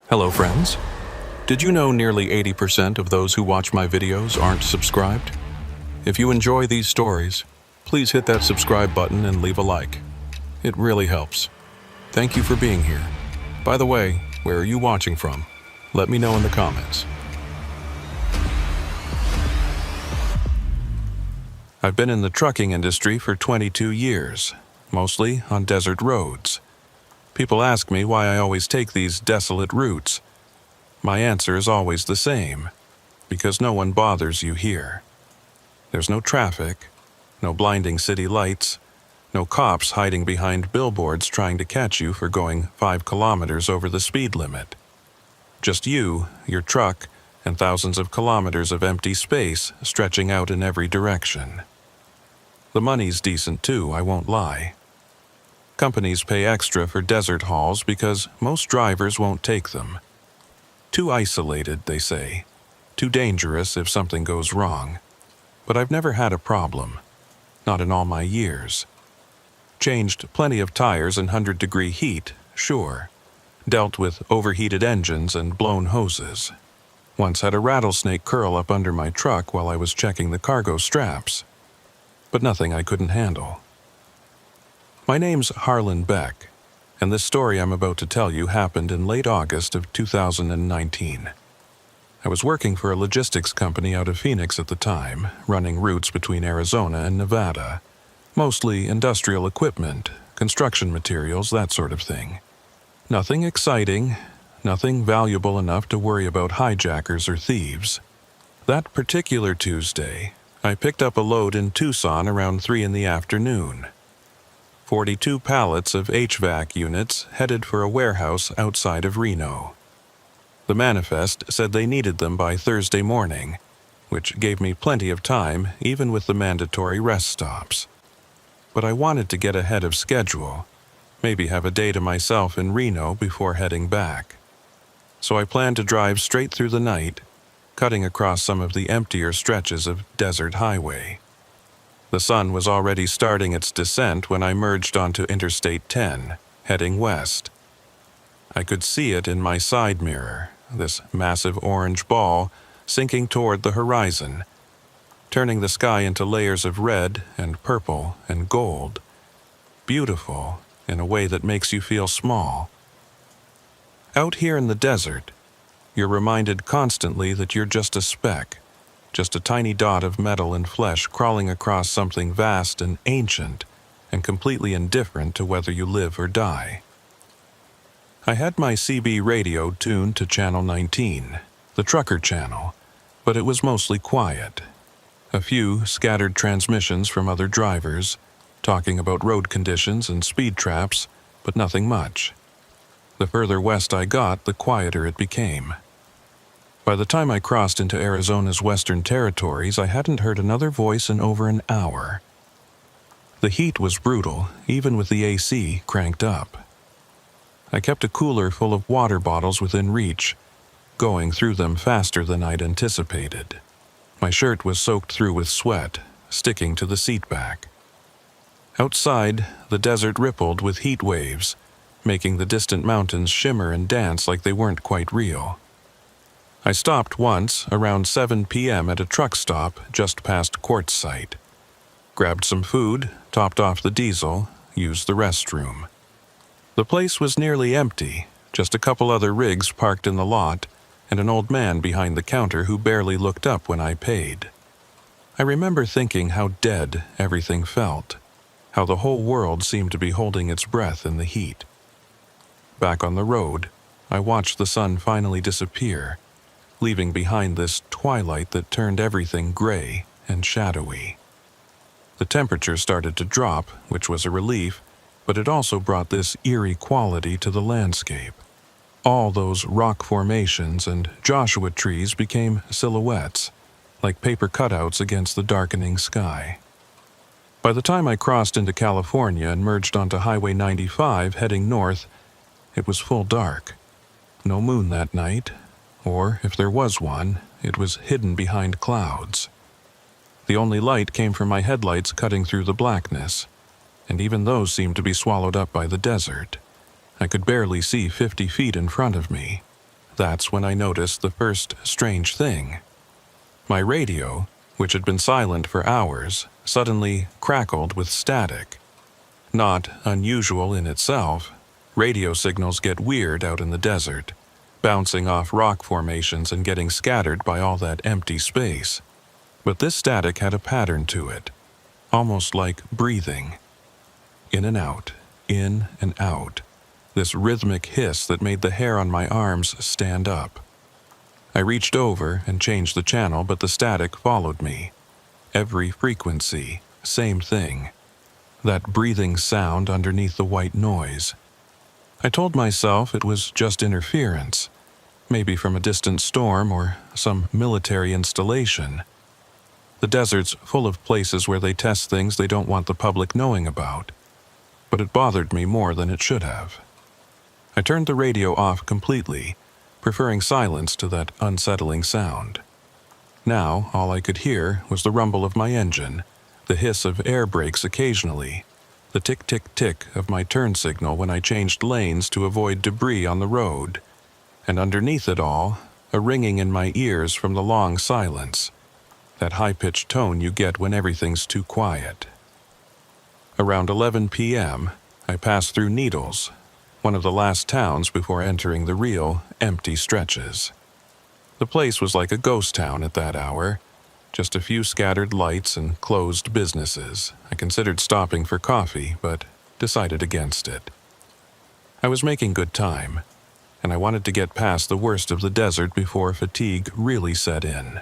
Hello friends. Did you know nearly 80% of those who watch my videos aren't subscribed? If you enjoy these stories, please hit that subscribe button and leave a like. It really helps. Thank you for being here. By the way, where are you watching from? Let me know in the comments. I've been in the trucking industry for 22 years, mostly on desert roads. People ask me why I always take these desolate routes. My answer is always the same, because no one bothers you here. There's no traffic, no blinding city lights, no cops hiding behind billboards trying to catch you for going 5 kilometers over the speed limit. Just you, your truck, and thousands of kilometers of empty space stretching out in every direction. The money's decent too, I won't lie. Companies pay extra for desert hauls because most drivers won't take them. Too isolated, they say. Too dangerous if something goes wrong. But I've never had a problem. Not in all my years. Changed plenty of tires in 100-degree heat, sure. Dealt with overheated engines and blown hoses. Once had a rattlesnake curl up under my truck while I was checking the cargo straps. But nothing I couldn't handle. My name's Harlan Beck, and this story I'm about to tell you happened in late August of 2019. I was working for a logistics company out of Phoenix at the time, running routes between Arizona and Nevada. Mostly industrial equipment, construction materials, that sort of thing. Nothing exciting, nothing valuable enough to worry about hijackers or thieves. That particular Tuesday, I picked up a load in Tucson around 3 in the afternoon. 42 pallets of HVAC units headed for a warehouse outside of Reno. The manifest said they needed them by Thursday morning, which gave me plenty of time even with the mandatory rest stops. But I wanted to get ahead of schedule, maybe have a day to myself in Reno before heading back. So I planned to drive straight through the night, cutting across some of the emptier stretches of desert highway. The sun was already starting its descent when I merged onto Interstate 10, heading west. I could see it in my side mirror, this massive orange ball sinking toward the horizon, turning the sky into layers of red and purple and gold. Beautiful in a way that makes you feel small. Out here in the desert, you're reminded constantly that you're just a speck. Just a tiny dot of metal and flesh crawling across something vast and ancient and completely indifferent to whether you live or die. I had my CB radio tuned to channel 19, the trucker channel, but it was mostly quiet. A few scattered transmissions from other drivers, talking about road conditions and speed traps, but nothing much. The further west I got, the quieter it became. By the time I crossed into Arizona's western territories, I hadn't heard another voice in over an hour. The heat was brutal, even with the AC cranked up. I kept a cooler full of water bottles within reach, going through them faster than I'd anticipated. My shirt was soaked through with sweat, sticking to the seat back. Outside, the desert rippled with heat waves, making the distant mountains shimmer and dance like they weren't quite real. I stopped once around 7 p.m. at a truck stop just past Quartzsite. Grabbed some food, topped off the diesel, used the restroom. The place was nearly empty, just a couple other rigs parked in the lot, and an old man behind the counter who barely looked up when I paid. I remember thinking how dead everything felt, how the whole world seemed to be holding its breath in the heat. Back on the road, I watched the sun finally disappear, leaving behind this twilight that turned everything gray and shadowy. The temperature started to drop, which was a relief, but it also brought this eerie quality to the landscape. All those rock formations and Joshua trees became silhouettes, like paper cutouts against the darkening sky. By the time I crossed into California and merged onto Highway 95 heading north, it was full dark. No moon that night, or if there was one, it was hidden behind clouds. The only light came from my headlights cutting through the blackness, and even those seemed to be swallowed up by the desert. I could barely see 50 feet in front of me. That's when I noticed the first strange thing. My radio, which had been silent for hours, suddenly crackled with static. Not unusual in itself, radio signals get weird out in the desert, bouncing off rock formations and getting scattered by all that empty space. But this static had a pattern to it, almost like breathing. In and out, in and out. This rhythmic hiss that made the hair on my arms stand up. I reached over and changed the channel, but the static followed me. Every frequency, same thing. That breathing sound underneath the white noise. I told myself it was just interference, maybe from a distant storm or some military installation. The desert's full of places where they test things they don't want the public knowing about. But it bothered me more than it should have. I turned the radio off completely, preferring silence to that unsettling sound. Now, all I could hear was the rumble of my engine, the hiss of air brakes occasionally, the tick-tick-tick of my turn signal when I changed lanes to avoid debris on the road, and underneath it all, a ringing in my ears from the long silence, that high-pitched tone you get when everything's too quiet. Around 11 p.m., I passed through Needles, one of the last towns before entering the real, empty stretches. The place was like a ghost town at that hour, just a few scattered lights and closed businesses. I considered stopping for coffee, but decided against it. I was making good time, and I wanted to get past the worst of the desert before fatigue really set in.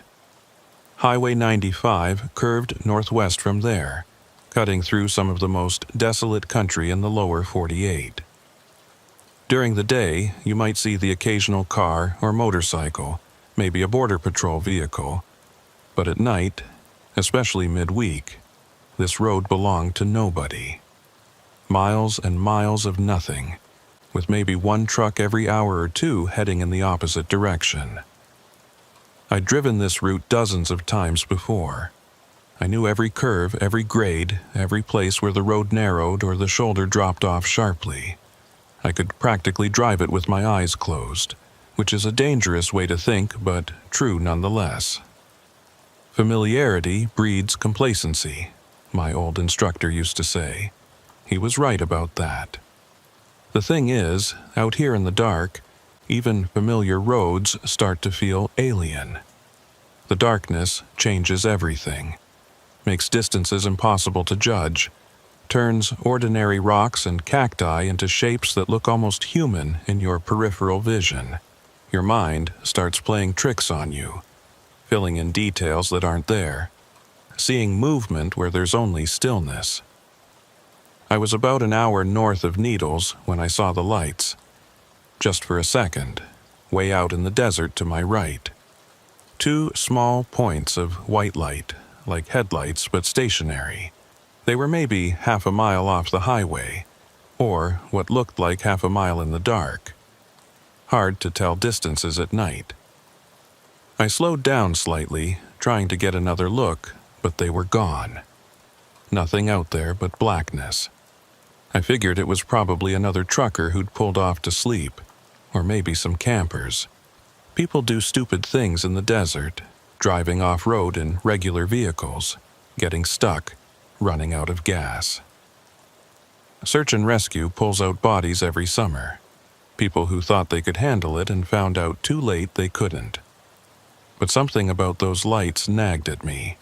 Highway 95 curved northwest from there, cutting through some of the most desolate country in the lower 48. During the day, you might see the occasional car or motorcycle, maybe a border patrol vehicle, but at night, especially midweek, this road belonged to nobody. Miles and miles of nothing, with maybe one truck every hour or two heading in the opposite direction. I'd driven this route dozens of times before. I knew every curve, every grade, every place where the road narrowed or the shoulder dropped off sharply. I could practically drive it with my eyes closed, which is a dangerous way to think, but true nonetheless. Familiarity breeds complacency, my old instructor used to say. He was right about that. The thing is, out here in the dark, even familiar roads start to feel alien. The darkness changes everything, makes distances impossible to judge, turns ordinary rocks and cacti into shapes that look almost human in your peripheral vision. Your mind starts playing tricks on you, filling in details that aren't there, seeing movement where there's only stillness. I was about an hour north of Needles when I saw the lights. Just for a second, way out in the desert to my right. Two small points of white light, like headlights but stationary. They were maybe half a mile off the highway, or what looked like half a mile in the dark. Hard to tell distances at night. I slowed down slightly, trying to get another look, but they were gone. Nothing out there but blackness. I figured it was probably another trucker who'd pulled off to sleep, or maybe some campers. People do stupid things in the desert, driving off-road in regular vehicles, getting stuck, running out of gas. Search and rescue pulls out bodies every summer. People who thought they could handle it and found out too late they couldn't. But something about those lights nagged at me.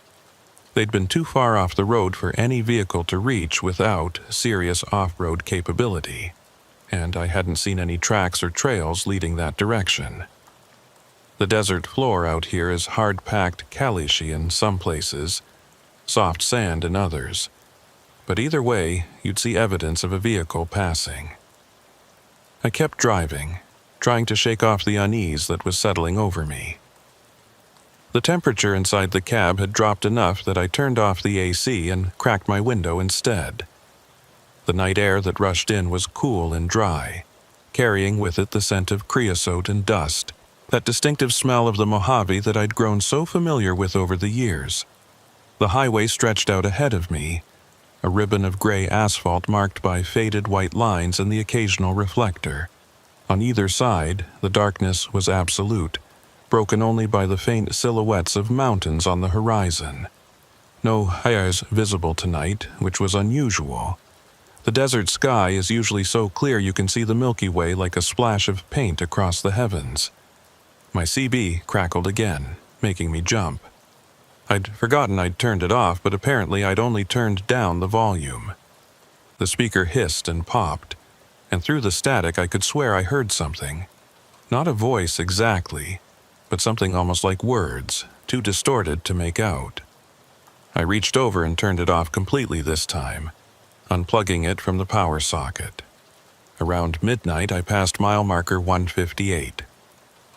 They'd been too far off the road for any vehicle to reach without serious off-road capability, and I hadn't seen any tracks or trails leading that direction. The desert floor out here is hard-packed calichy in some places, soft sand in others, but either way, you'd see evidence of a vehicle passing. I kept driving, trying to shake off the unease that was settling over me. The temperature inside the cab had dropped enough that I turned off the AC and cracked my window instead. The night air that rushed in was cool and dry, carrying with it the scent of creosote and dust, that distinctive smell of the Mojave that I'd grown so familiar with over the years. The highway stretched out ahead of me, a ribbon of gray asphalt marked by faded white lines and the occasional reflector. On either side, the darkness was absolute, broken only by the faint silhouettes of mountains on the horizon. No hares visible tonight, which was unusual. The desert sky is usually so clear you can see the Milky Way like a splash of paint across the heavens. My CB crackled again, making me jump. I'd forgotten I'd turned it off, but apparently I'd only turned down the volume. The speaker hissed and popped, and through the static I could swear I heard something. Not a voice exactly, but something almost like words, too distorted to make out. I reached over and turned it off completely this time, unplugging it from the power socket. Around midnight, I passed mile marker 158.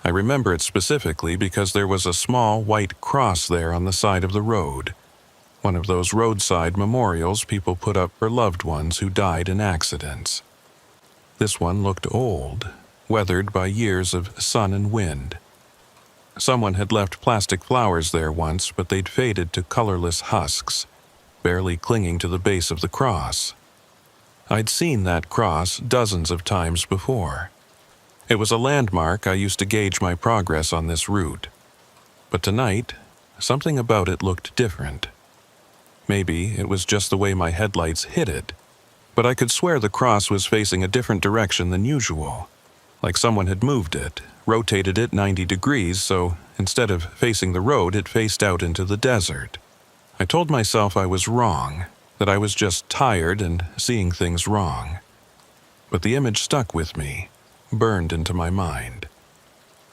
I remember it specifically because there was a small white cross there on the side of the road, one of those roadside memorials people put up for loved ones who died in accidents. This one looked old, weathered by years of sun and wind. Someone had left plastic flowers there once, but they'd faded to colorless husks, barely clinging to the base of the cross. I'd seen that cross dozens of times before. It was a landmark I used to gauge my progress on this route. But tonight, something about it looked different. Maybe it was just the way my headlights hit it, but I could swear the cross was facing a different direction than usual, like someone had moved it, rotated it 90 degrees, so instead of facing the road, it faced out into the desert. I told myself I was wrong, that I was just tired and seeing things wrong. But the image stuck with me, burned into my mind.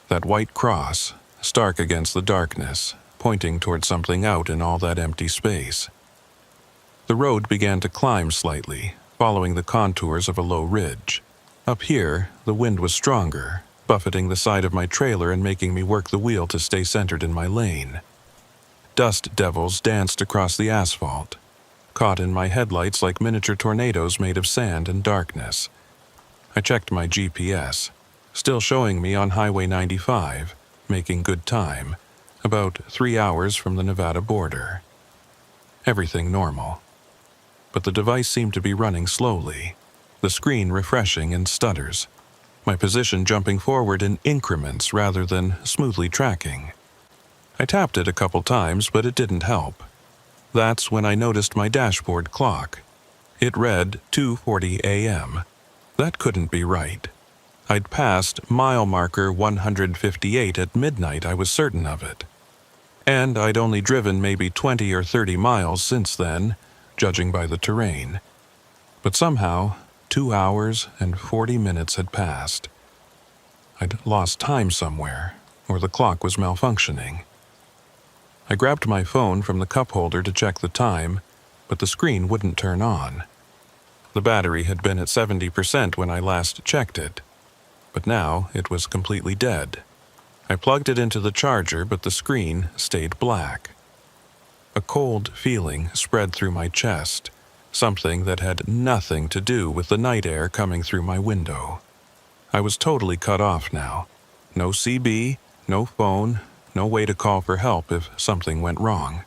That white cross, stark against the darkness, pointing toward something out in all that empty space. The road began to climb slightly, following the contours of a low ridge. Up here, the wind was stronger, buffeting the side of my trailer and making me work the wheel to stay centered in my lane. Dust devils danced across the asphalt, caught in my headlights like miniature tornadoes made of sand and darkness. I checked my GPS, still showing me on Highway 95, making good time, about 3 hours from the Nevada border. Everything normal. But the device seemed to be running slowly, the screen refreshing in stutters, my position jumping forward in increments rather than smoothly tracking. I tapped it a couple times, but it didn't help. That's when I noticed my dashboard clock. It read 2:40 a.m. That couldn't be right. I'd passed mile marker 158 at midnight, I was certain of it. And I'd only driven maybe 20 or 30 miles since then, judging by the terrain. But somehow, 2 hours and 40 minutes had passed. I'd lost time somewhere, or the clock was malfunctioning. I grabbed my phone from the cup holder to check the time, but the screen wouldn't turn on. The battery had been at 70% when I last checked it, but now it was completely dead. I plugged it into the charger, but the screen stayed black. A cold feeling spread through my chest, something that had nothing to do with the night air coming through my window. I was totally cut off now. No CB, no phone, no way to call for help if something went wrong.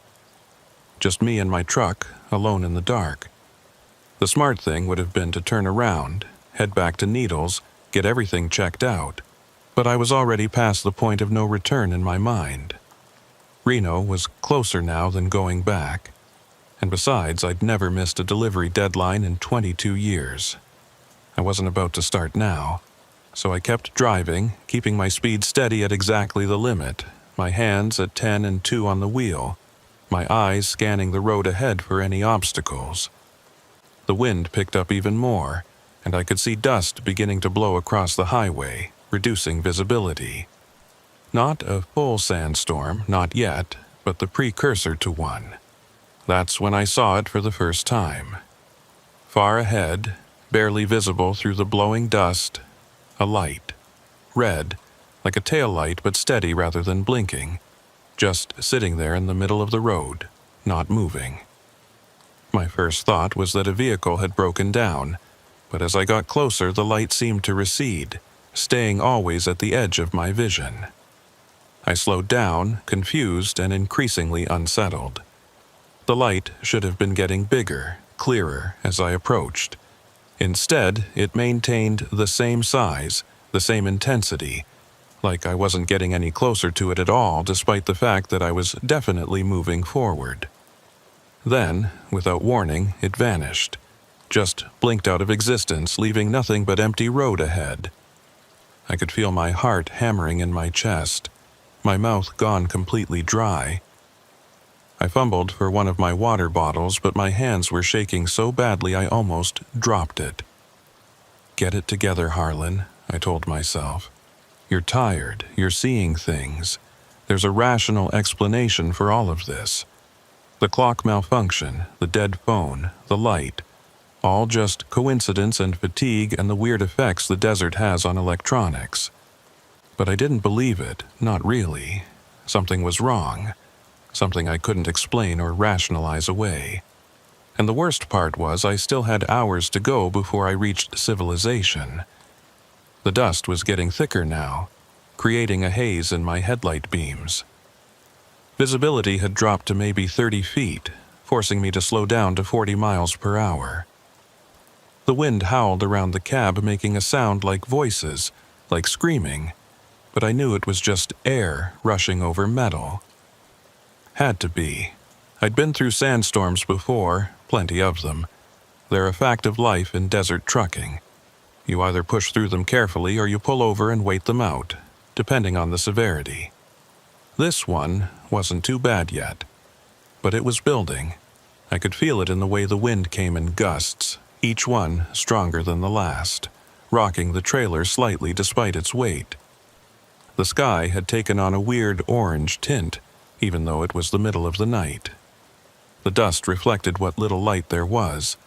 Just me and my truck, alone in the dark. The smart thing would have been to turn around, head back to Needles, get everything checked out, but I was already past the point of no return in my mind. Reno was closer now than going back, and besides, I'd never missed a delivery deadline in 22 years. I wasn't about to start now, so I kept driving, keeping my speed steady at exactly the limit, my hands at 10 and 2 on the wheel, my eyes scanning the road ahead for any obstacles. The wind picked up even more, and I could see dust beginning to blow across the highway, reducing visibility. Not a full sandstorm, not yet, but the precursor to one. That's when I saw it for the first time. Far ahead, barely visible through the blowing dust, a light. Red, like a taillight but steady rather than blinking, just sitting there in the middle of the road, not moving. My first thought was that a vehicle had broken down, but as I got closer the light seemed to recede, staying always at the edge of my vision. I slowed down, confused and increasingly unsettled. The light should have been getting bigger, clearer as I approached. Instead, it maintained the same size, the same intensity, like I wasn't getting any closer to it at all despite the fact that I was definitely moving forward. Then, without warning, it vanished, just blinked out of existence, leaving nothing but empty road ahead. I could feel my heart hammering in my chest, my mouth gone completely dry. I fumbled for one of my water bottles, but my hands were shaking so badly I almost dropped it. "Get it together, Harlan," I told myself. "You're tired, you're seeing things. There's a rational explanation for all of this. The clock malfunction, the dead phone, the light, all just coincidence and fatigue and the weird effects the desert has on electronics." But I didn't believe it, not really. Something was wrong, something I couldn't explain or rationalize away. And the worst part was I still had hours to go before I reached civilization. The dust was getting thicker now, creating a haze in my headlight beams. Visibility had dropped to maybe 30 feet, forcing me to slow down to 40 miles per hour. The wind howled around the cab, making a sound like voices, like screaming, but I knew it was just air rushing over metal. Had to be. I'd been through sandstorms before, plenty of them. They're a fact of life in desert trucking. You either push through them carefully or you pull over and wait them out, depending on the severity. This one wasn't too bad yet, but it was building. I could feel it in the way the wind came in gusts, each one stronger than the last, rocking the trailer slightly despite its weight. The sky had taken on a weird orange tint, even though it was the middle of the night. The dust reflected what little light there was,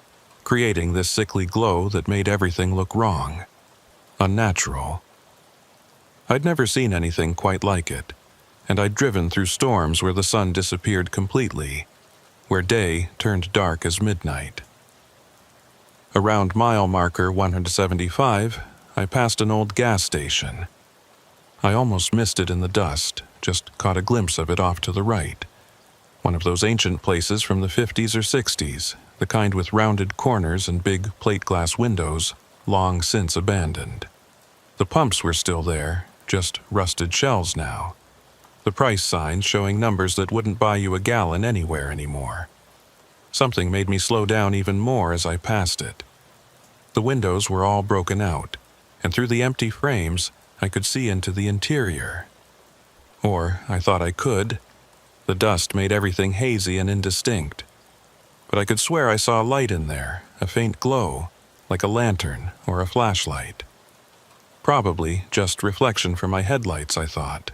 creating this sickly glow that made everything look wrong, unnatural. I'd never seen anything quite like it, and I'd driven through storms where the sun disappeared completely, where day turned dark as midnight. Around mile marker 175, I passed an old gas station. I almost missed it in the dust, just caught a glimpse of it off to the right. One of those ancient places from the 50s or 60s, the kind with rounded corners and big plate glass windows, long since abandoned. The pumps were still there, just rusted shells now. The price signs showing numbers that wouldn't buy you a gallon anywhere anymore. Something made me slow down even more as I passed it. The windows were all broken out, and through the empty frames, I could see into the interior. Or I thought I could. The dust made everything hazy and indistinct. But I could swear I saw a light in there, a faint glow, like a lantern or a flashlight. Probably just reflection from my headlights, I thought.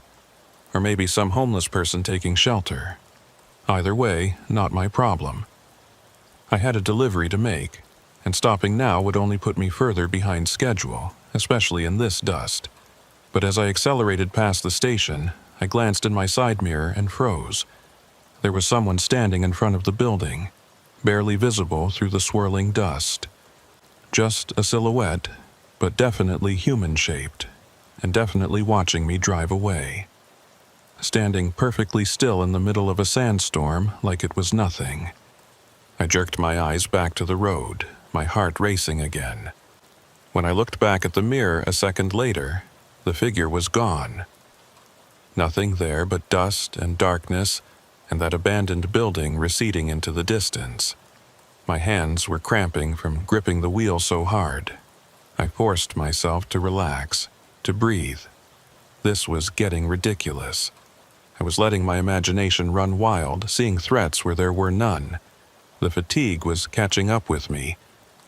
Or maybe some homeless person taking shelter. Either way, not my problem. I had a delivery to make, and stopping now would only put me further behind schedule, especially in this dust. But as I accelerated past the station, I glanced in my side mirror and froze. There was someone standing in front of the building, barely visible through the swirling dust. Just a silhouette, but definitely human-shaped, and definitely watching me drive away. Standing perfectly still in the middle of a sandstorm like it was nothing. I jerked my eyes back to the road, my heart racing again. When I looked back at the mirror a second later, the figure was gone. Nothing there but dust and darkness, and that abandoned building receding into the distance. My hands were cramping from gripping the wheel so hard. I forced myself to relax, to breathe. This was getting ridiculous. I was letting my imagination run wild, seeing threats where there were none. The fatigue was catching up with me,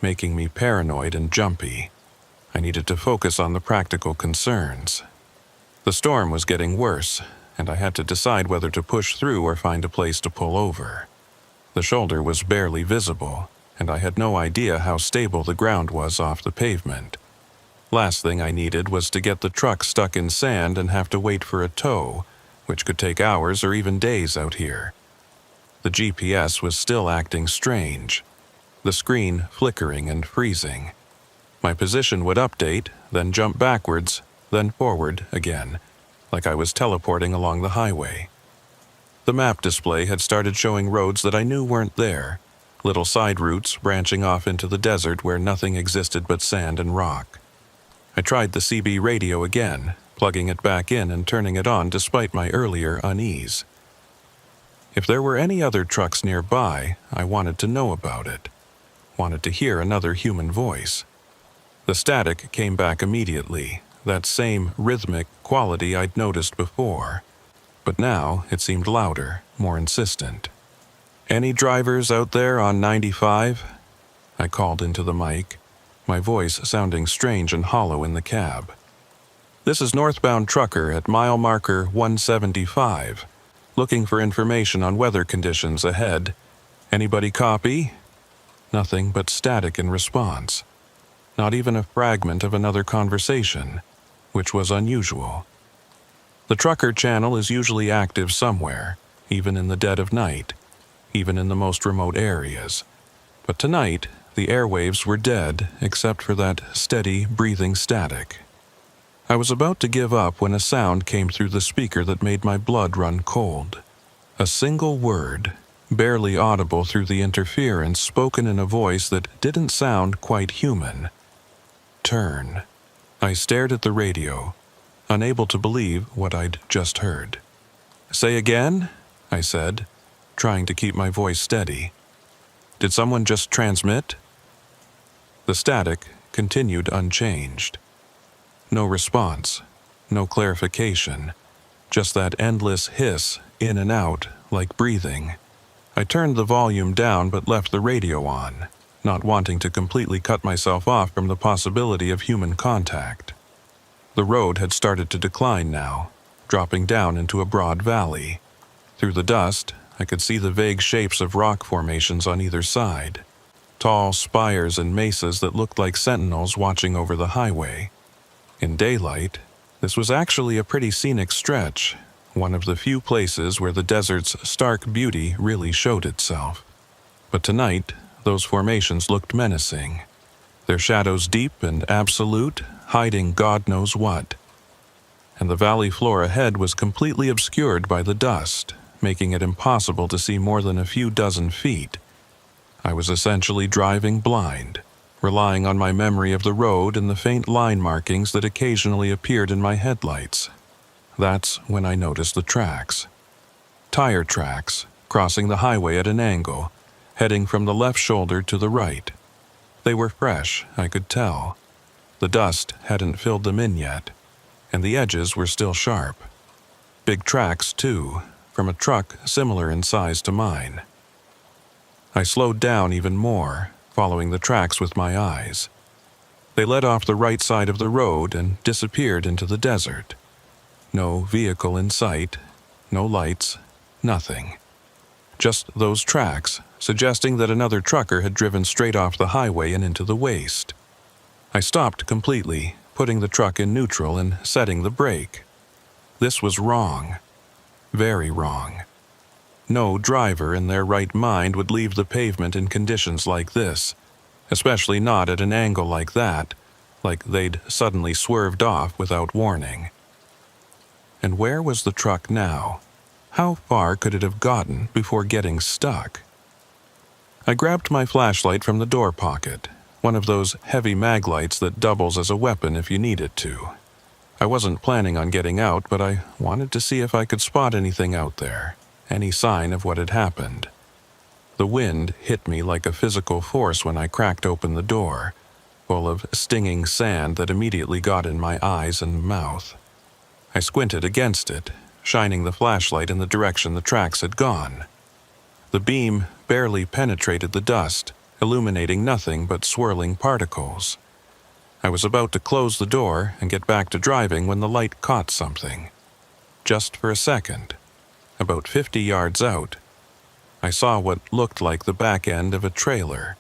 making me paranoid and jumpy. I needed to focus on the practical concerns. The storm was getting worse, and I had to decide whether to push through or find a place to pull over. The shoulder was barely visible, and I had no idea how stable the ground was off the pavement. Last thing I needed was to get the truck stuck in sand and have to wait for a tow, which could take hours or even days out here. The GPS was still acting strange, the screen flickering and freezing. My position would update, then jump backwards, then forward again, like I was teleporting along the highway. The map display had started showing roads that I knew weren't there, little side routes branching off into the desert where nothing existed but sand and rock. I tried the CB radio again, plugging it back in and turning it on despite my earlier unease. If there were any other trucks nearby, I wanted to know about it. Wanted to hear another human voice. The static came back immediately, that same rhythmic quality I'd noticed before. But now it seemed louder, more insistent. "Any drivers out there on 95? I called into the mic, my voice sounding strange and hollow in the cab. "This is northbound trucker at mile marker 175. Looking for information on weather conditions ahead. Anybody copy?" Nothing but static in response. Not even a fragment of another conversation, which was unusual. The trucker channel is usually active somewhere, even in the dead of night, even in the most remote areas. But tonight, the airwaves were dead except for that steady, breathing static. I was about to give up when a sound came through the speaker that made my blood run cold. A single word, barely audible through the interference, spoken in a voice that didn't sound quite human. "Turn." I stared at the radio, unable to believe what I'd just heard. "Say again?" I said, trying to keep my voice steady. "Did someone just transmit?" The static continued unchanged. No response, no clarification, just that endless hiss in and out like breathing. I turned the volume down but left the radio on, not wanting to completely cut myself off from the possibility of human contact. The road had started to decline now, dropping down into a broad valley. Through the dust, I could see the vague shapes of rock formations on either side, tall spires and mesas that looked like sentinels watching over the highway. In daylight, this was actually a pretty scenic stretch, one of the few places where the desert's stark beauty really showed itself. But tonight, those formations looked menacing, their shadows deep and absolute, hiding God knows what. And the valley floor ahead was completely obscured by the dust, making it impossible to see more than a few dozen feet. I was essentially driving blind, relying on my memory of the road and the faint line markings that occasionally appeared in my headlights. That's when I noticed the tracks. Tire tracks, crossing the highway at an angle, heading from the left shoulder to the right. They were fresh, I could tell. The dust hadn't filled them in yet, and the edges were still sharp. Big tracks, too, from a truck similar in size to mine. I slowed down even more, following the tracks with my eyes. They led off the right side of the road and disappeared into the desert. No vehicle in sight, no lights, nothing. Just those tracks, suggesting that another trucker had driven straight off the highway and into the waste. I stopped completely, putting the truck in neutral and setting the brake. This was wrong. Very wrong. No driver in their right mind would leave the pavement in conditions like this, especially not at an angle like that, like they'd suddenly swerved off without warning. And where was the truck now? How far could it have gotten before getting stuck? I grabbed my flashlight from the door pocket, one of those heavy mag lights that doubles as a weapon if you need it to. I wasn't planning on getting out, but I wanted to see if I could spot anything out there, any sign of what had happened. The wind hit me like a physical force when I cracked open the door, full of stinging sand that immediately got in my eyes and mouth. I squinted against it, shining the flashlight in the direction the tracks had gone. The beam barely penetrated the dust, illuminating nothing but swirling particles. I was about to close the door and get back to driving when the light caught something. Just for a second, about 50 yards out, I saw what looked like the back end of a trailer.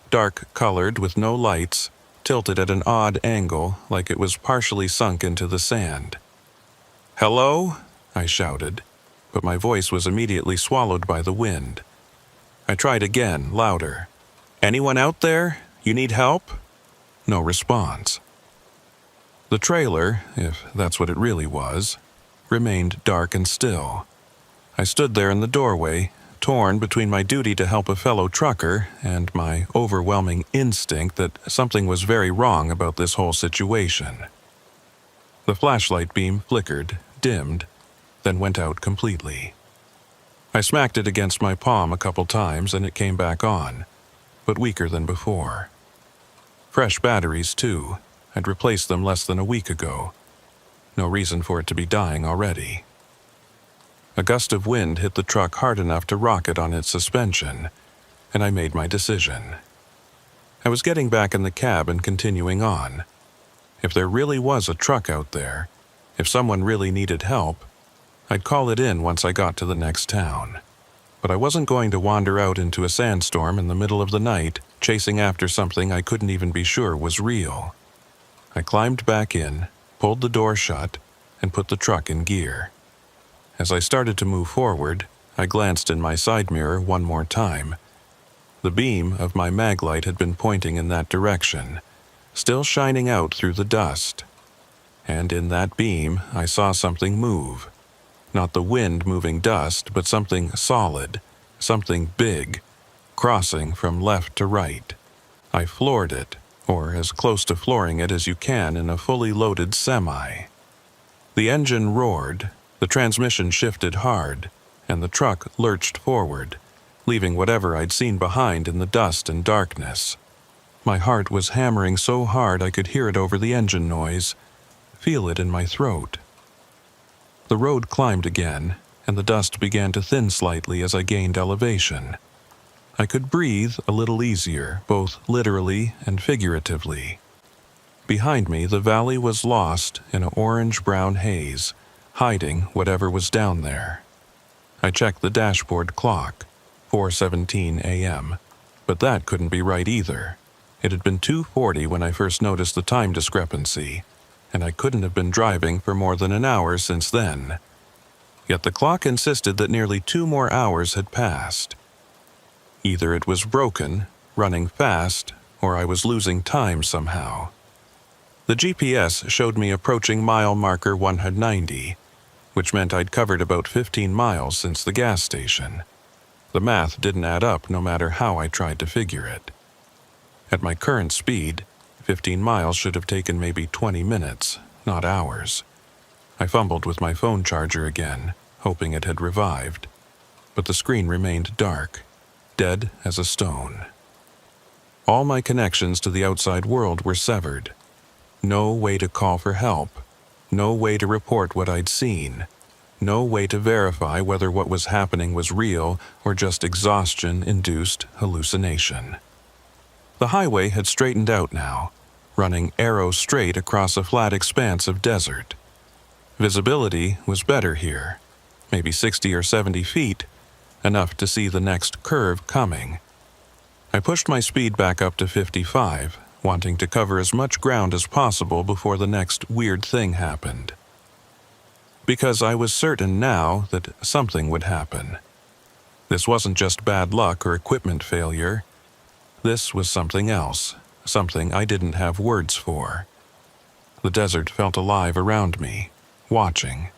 Dark-colored with no lights, tilted at an odd angle like it was partially sunk into the sand. "Hello?" I shouted, but my voice was immediately swallowed by the wind. I tried again, louder. "Anyone out there? You need help?" No response. The trailer, if that's what it really was, remained dark and still. I stood there in the doorway, torn between my duty to help a fellow trucker and my overwhelming instinct that something was very wrong about this whole situation. The flashlight beam flickered, dimmed, then went out completely. I smacked it against my palm a couple times and it came back on, but weaker than before. Fresh batteries, too. I'd replaced them less than a week ago. No reason for it to be dying already. A gust of wind hit the truck hard enough to rock it on its suspension, and I made my decision. I was getting back in the cab and continuing on. If there really was a truck out there, if someone really needed help, I'd call it in once I got to the next town. But I wasn't going to wander out into a sandstorm in the middle of the night, chasing after something I couldn't even be sure was real. I climbed back in, pulled the door shut, and put the truck in gear. As I started to move forward, I glanced in my side mirror one more time. The beam of my mag light had been pointing in that direction, still shining out through the dust. And in that beam, I saw something move. Not the wind-moving dust, but something solid, something big, crossing from left to right. I floored it, or as close to flooring it as you can in a fully loaded semi. The engine roared, the transmission shifted hard, and the truck lurched forward, leaving whatever I'd seen behind in the dust and darkness. My heart was hammering so hard I could hear it over the engine noise, feel it in my throat. The road climbed again, and the dust began to thin slightly as I gained elevation. I could breathe a little easier, both literally and figuratively. Behind me, the valley was lost in an orange-brown haze, hiding whatever was down there. I checked the dashboard clock, 4:17 a.m., but that couldn't be right either. It had been 2:40 when I first noticed the time discrepancy, and I couldn't have been driving for more than an hour since then. Yet the clock insisted that nearly 2 more hours had passed. Either it was broken, running fast, or I was losing time somehow. The GPS showed me approaching mile marker 190, which meant I'd covered about 15 miles since the gas station. The math didn't add up no matter how I tried to figure it. At my current speed, 15 miles should have taken maybe 20 minutes, not hours. I fumbled with my phone charger again, hoping it had revived, but the screen remained dark, dead as a stone. All my connections to the outside world were severed. No way to call for help, no way to report what I'd seen, no way to verify whether what was happening was real or just exhaustion-induced hallucination. The highway had straightened out now, running arrow straight across a flat expanse of desert. Visibility was better here, maybe 60 or 70 feet, enough to see the next curve coming. I pushed my speed back up to 55, wanting to cover as much ground as possible before the next weird thing happened. Because I was certain now that something would happen. This wasn't just bad luck or equipment failure. This was something else, something I didn't have words for. The desert felt alive around me, watching,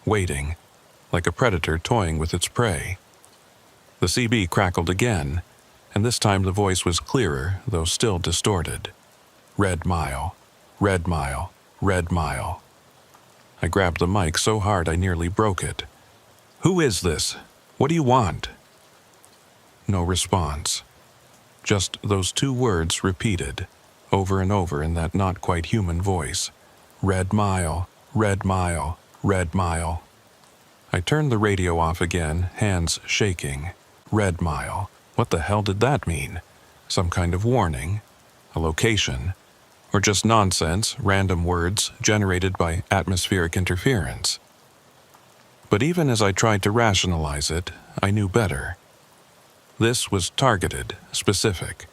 waiting, like a predator toying with its prey. The CB crackled again, and this time the voice was clearer, though still distorted. Red mile, red mile, red mile. I grabbed the mic so hard I nearly broke it. Who is this? What do you want? No response. Just those 2 words repeated, over and over in that not quite human voice. Red mile, red mile, red mile. I turned the radio off again, hands shaking. Red mile. What the hell did that mean? Some kind of warning? A location? Or just nonsense, random words generated by atmospheric interference? But even as I tried to rationalize it, I knew better. This was targeted, specific.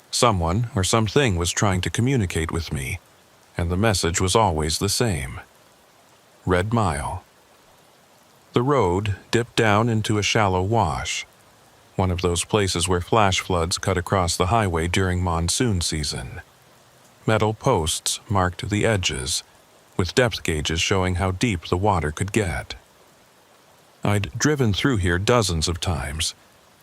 Someone or something was trying to communicate with me, and the message was always the same. Red mile. The road dipped down into a shallow wash, one of those places where flash floods cut across the highway during monsoon season. Metal posts marked the edges, with depth gauges showing how deep the water could get. I'd driven through here dozens of times,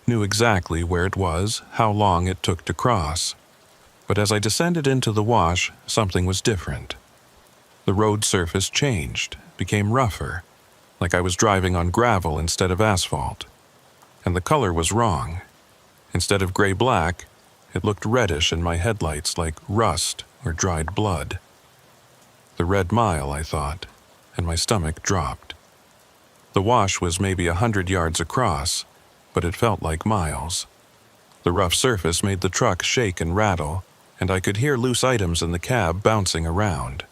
knew exactly where it was, how long it took to cross. But as I descended into the wash, something was different. The road surface changed, became rougher, like I was driving on gravel instead of asphalt. And the color was wrong. Instead of gray-black, it looked reddish in my headlights like rust or dried blood. The Red Mile, I thought, and my stomach dropped. The wash was maybe 100 yards across, but it felt like miles. The rough surface made the truck shake and rattle, and I could hear loose items in the cab bouncing around.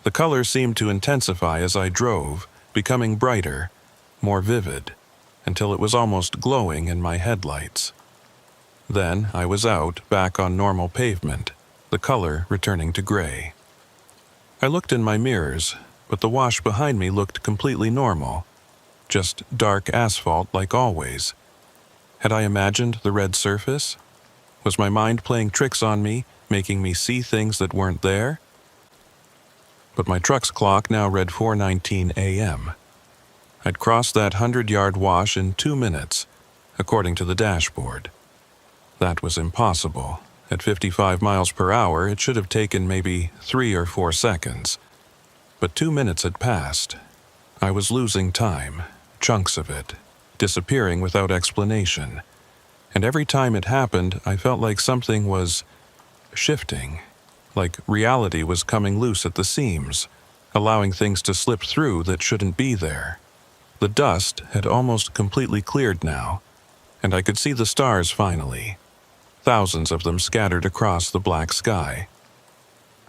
The color seemed to intensify as I drove, becoming brighter, more vivid, until it was almost glowing in my headlights. Then I was out, back on normal pavement, the color returning to gray. I looked in my mirrors, but the wash behind me looked completely normal, just dark asphalt like always. Had I imagined the red surface? Was my mind playing tricks on me, making me see things that weren't there? But my truck's clock now read 4:19 a.m. I'd crossed that 100-yard wash in 2 minutes, according to the dashboard. That was impossible. At 55 miles per hour, it should have taken maybe 3 or 4 seconds. But 2 minutes had passed. I was losing time, chunks of it, disappearing without explanation. And every time it happened, I felt like something was shifting, like reality was coming loose at the seams, allowing things to slip through that shouldn't be there. The dust had almost completely cleared now, and I could see the stars finally, thousands of them scattered across the black sky.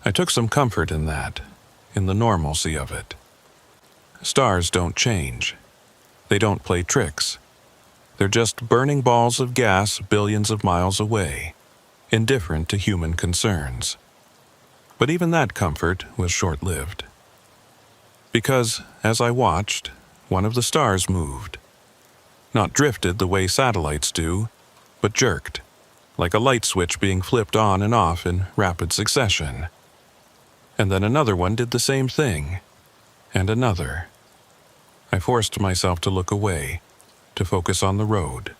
I took some comfort in that, in the normalcy of it. Stars don't change. They don't play tricks. They're just burning balls of gas billions of miles away, indifferent to human concerns. But even that comfort was short-lived. Because, as I watched, one of the stars moved. Not drifted the way satellites do, but jerked, like a light switch being flipped on and off in rapid succession. And then another one did the same thing, and another. I forced myself to look away, to focus on the road.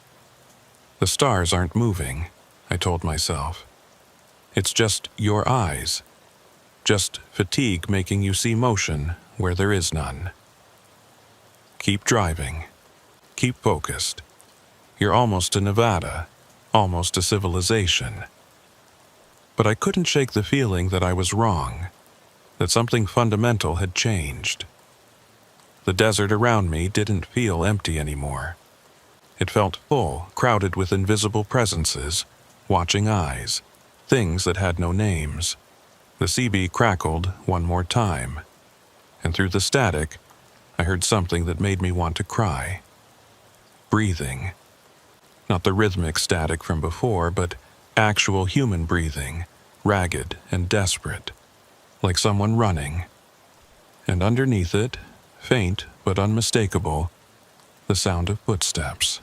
The stars aren't moving, I told myself. It's just your eyes. Just fatigue making you see motion where there is none. Keep driving. Keep focused. You're almost to Nevada, almost to civilization. But I couldn't shake the feeling that I was wrong, that something fundamental had changed. The desert around me didn't feel empty anymore. It felt full, crowded with invisible presences, watching eyes, things that had no names. The CB crackled one more time, and through the static, I heard something that made me want to cry. Breathing. Not the rhythmic static from before, but actual human breathing, ragged and desperate, like someone running. And underneath it, faint but unmistakable, the sound of footsteps.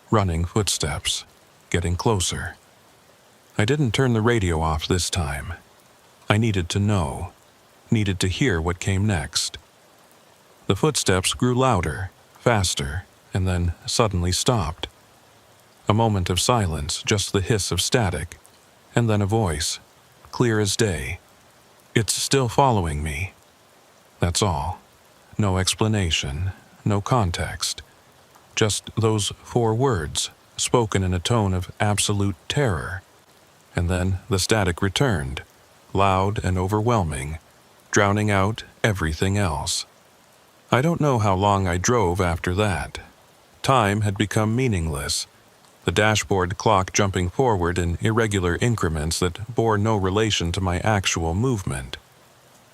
Running footsteps, getting closer. I didn't turn the radio off this time. I needed to know, needed to hear what came next. The footsteps grew louder, faster, and then suddenly stopped. A moment of silence, just the hiss of static, and then a voice, clear as day. It's still following me. That's all. No explanation, no context. Just those 4 words, spoken in a tone of absolute terror. And then the static returned, loud and overwhelming, drowning out everything else. I don't know how long I drove after that. Time had become meaningless, the dashboard clock jumping forward in irregular increments that bore no relation to my actual movement.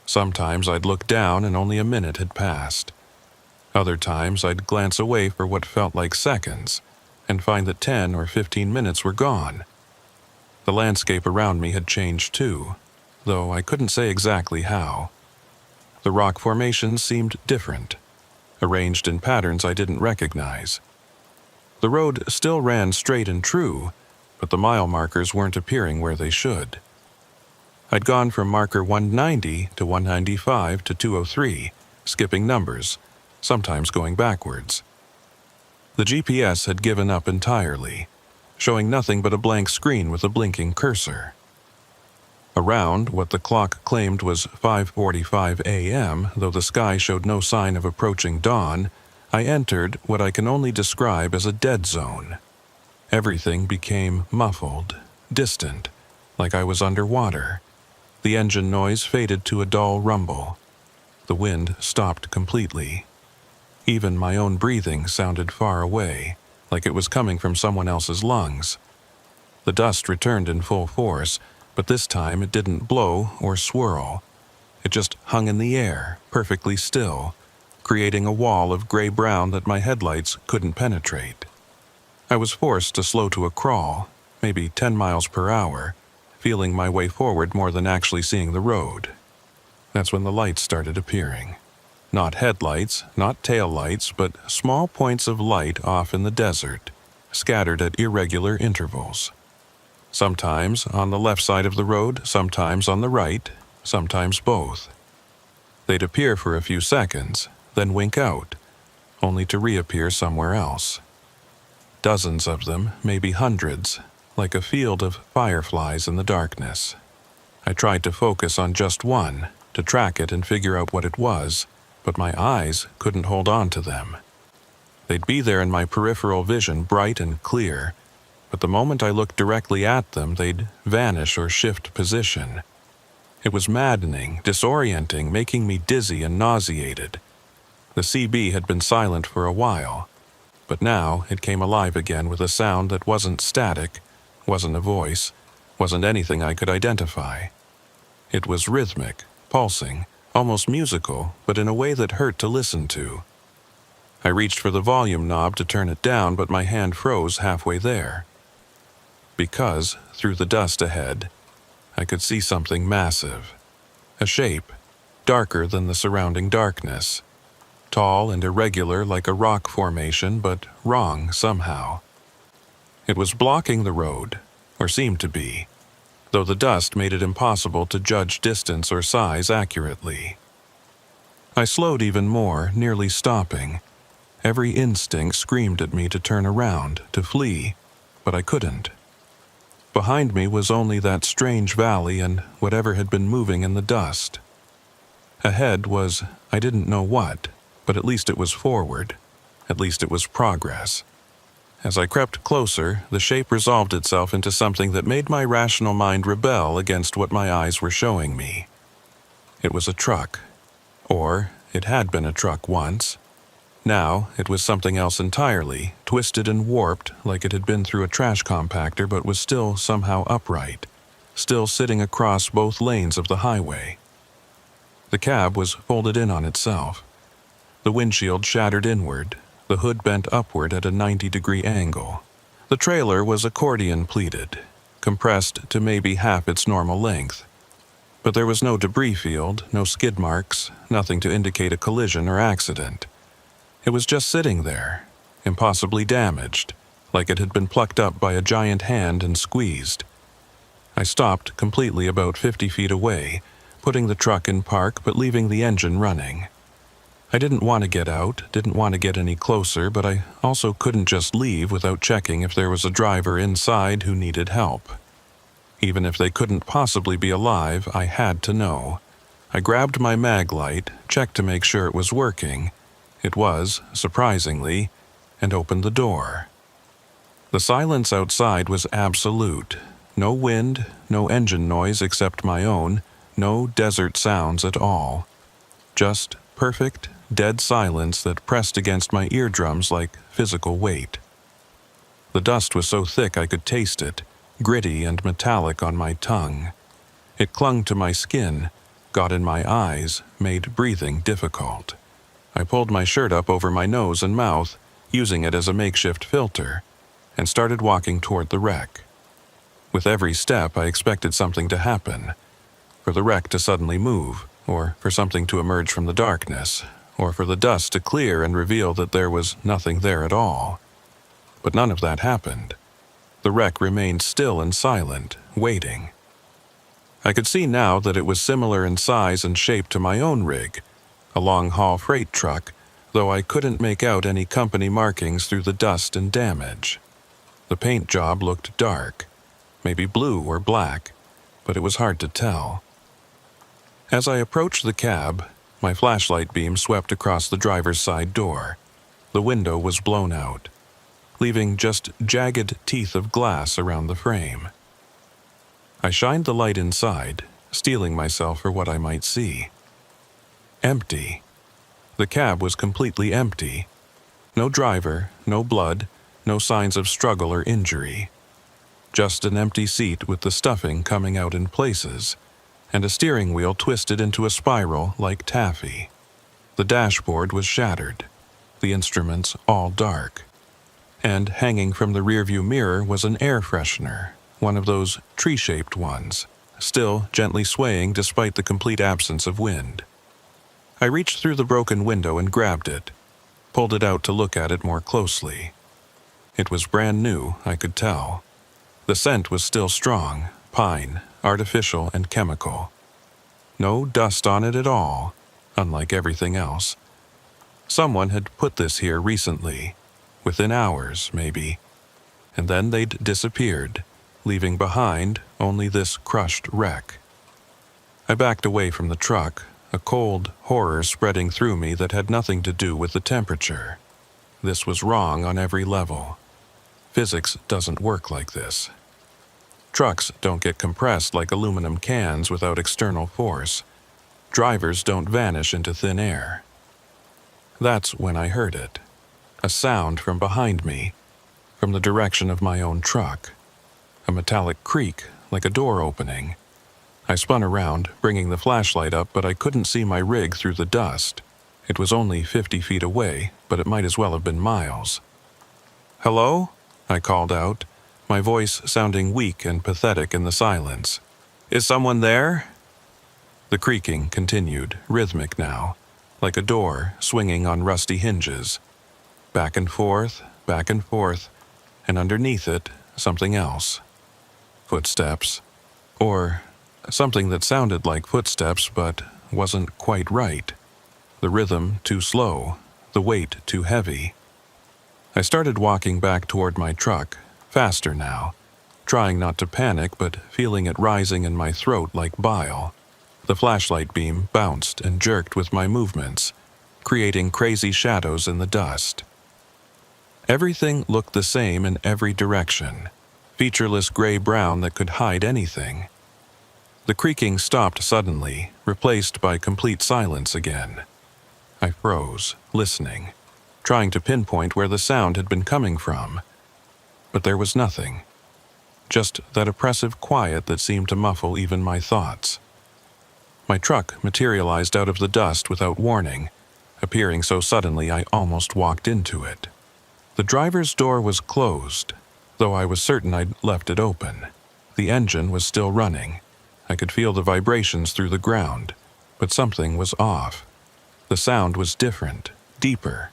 Sometimes I'd look down and only a minute had passed. Other times I'd glance away for what felt like seconds and find that 10 or 15 minutes were gone. The landscape around me had changed too, though I couldn't say exactly how. The rock formations seemed different, arranged in patterns I didn't recognize. The road still ran straight and true, but the mile markers weren't appearing where they should. I'd gone from marker 190 to 195 to 203, skipping numbers, sometimes going backwards. The GPS had given up entirely, showing nothing but a blank screen with a blinking cursor. Around what the clock claimed was 5:45 a.m., though the sky showed no sign of approaching dawn, I entered what I can only describe as a dead zone. Everything became muffled, distant, like I was underwater. The engine noise faded to a dull rumble. The wind stopped completely. Even my own breathing sounded far away, like it was coming from someone else's lungs. The dust returned in full force, but this time it didn't blow or swirl. It just hung in the air, perfectly still, creating a wall of gray-brown that my headlights couldn't penetrate. I was forced to slow to a crawl, maybe 10 miles per hour, feeling my way forward more than actually seeing the road. That's when the lights started appearing. Not headlights, not taillights, but small points of light off in the desert, scattered at irregular intervals. Sometimes on the left side of the road, sometimes on the right, sometimes both. They'd appear for a few seconds, then wink out, only to reappear somewhere else. Dozens of them, maybe hundreds, like a field of fireflies in the darkness. I tried to focus on just one, to track it and figure out what it was, but my eyes couldn't hold on to them. They'd be there in my peripheral vision, bright and clear, but the moment I looked directly at them, they'd vanish or shift position. It was maddening, disorienting, making me dizzy and nauseated. The CB had been silent for a while, but now it came alive again with a sound that wasn't static, wasn't a voice, wasn't anything I could identify. It was rhythmic, pulsing, almost musical, but in a way that hurt to listen to. I reached for the volume knob to turn it down, but my hand froze halfway there. Because, through the dust ahead, I could see something massive. A shape, darker than the surrounding darkness. Tall and irregular like a rock formation, but wrong somehow. It was blocking the road, or seemed to be, though the dust made it impossible to judge distance or size accurately. I slowed even more, nearly stopping. Every instinct screamed at me to turn around, to flee, but I couldn't. Behind me was only that strange valley and whatever had been moving in the dust. Ahead was, I didn't know what, but at least it was forward. At least it was progress. As I crept closer, the shape resolved itself into something that made my rational mind rebel against what my eyes were showing me. It was a truck. Or it had been a truck once. Now it was something else entirely, twisted and warped like it had been through a trash compactor but was still somehow upright, still sitting across both lanes of the highway. The cab was folded in on itself. The windshield shattered inward, the hood bent upward at a 90-degree angle. The trailer was accordion-pleated, compressed to maybe half its normal length. But there was no debris field, no skid marks, nothing to indicate a collision or accident. It was just sitting there, impossibly damaged, like it had been plucked up by a giant hand and squeezed. I stopped completely about 50 feet away, putting the truck in park but leaving the engine running. I didn't want to get out, didn't want to get any closer, but I also couldn't just leave without checking if there was a driver inside who needed help. Even if they couldn't possibly be alive, I had to know. I grabbed my mag light, checked to make sure it was working. It was, surprisingly, and opened the door. The silence outside was absolute. No wind, no engine noise except my own, no desert sounds at all. Just perfect, dead silence that pressed against my eardrums like physical weight. The dust was so thick I could taste it, gritty and metallic on my tongue. It clung to my skin, got in my eyes, made breathing difficult. I pulled my shirt up over my nose and mouth, using it as a makeshift filter, and started walking toward the wreck. With every step, I expected something to happen. For the wreck to suddenly move, or for something to emerge from the darkness, or for the dust to clear and reveal that there was nothing there at all. But none of that happened. The wreck remained still and silent, waiting. I could see now that it was similar in size and shape to my own rig, a long-haul freight truck, though I couldn't make out any company markings through the dust and damage. The paint job looked dark, maybe blue or black, but it was hard to tell. As I approached the cab, my flashlight beam swept across the driver's side door. The window was blown out, leaving just jagged teeth of glass around the frame. I shined the light inside, steeling myself for what I might see. Empty. The cab was completely empty. No driver, no blood, no signs of struggle or injury. Just an empty seat with the stuffing coming out in places, and a steering wheel twisted into a spiral like taffy. The dashboard was shattered, the instruments all dark. And hanging from the rearview mirror was an air freshener, one of those tree-shaped ones, still gently swaying despite the complete absence of wind. I reached through the broken window and grabbed it, pulled it out to look at it more closely. It was brand new, I could tell. The scent was still strong, pine, artificial and chemical. No dust on it at all, unlike everything else. Someone had put this here recently, within hours, maybe, and then they'd disappeared, leaving behind only this crushed wreck. I backed away from the truck, a cold horror spreading through me that had nothing to do with the temperature. This was wrong on every level. Physics doesn't work like this. Trucks don't get compressed like aluminum cans without external force. Drivers don't vanish into thin air. That's when I heard it. A sound from behind me, from the direction of my own truck. A metallic creak, like a door opening. I spun around, bringing the flashlight up, but I couldn't see my rig through the dust. It was only 50 feet away, but it might as well have been miles. "Hello?" I called out, my voice sounding weak and pathetic in the silence. "Is someone there?" The creaking continued, rhythmic now, like a door swinging on rusty hinges. Back and forth, and underneath it, something else. Footsteps. Or something that sounded like footsteps but wasn't quite right. The rhythm too slow, the weight too heavy. I started walking back toward my truck, faster now, trying not to panic but feeling it rising in my throat like bile. The flashlight beam bounced and jerked with my movements, creating crazy shadows in the dust. Everything looked the same in every direction, featureless gray-brown that could hide anything. The creaking stopped suddenly, replaced by complete silence again. I froze, listening, trying to pinpoint where the sound had been coming from. But there was nothing. Just that oppressive quiet that seemed to muffle even my thoughts. My truck materialized out of the dust without warning, appearing so suddenly I almost walked into it. The driver's door was closed, though I was certain I'd left it open. The engine was still running. I could feel the vibrations through the ground, but something was off. The sound was different, deeper,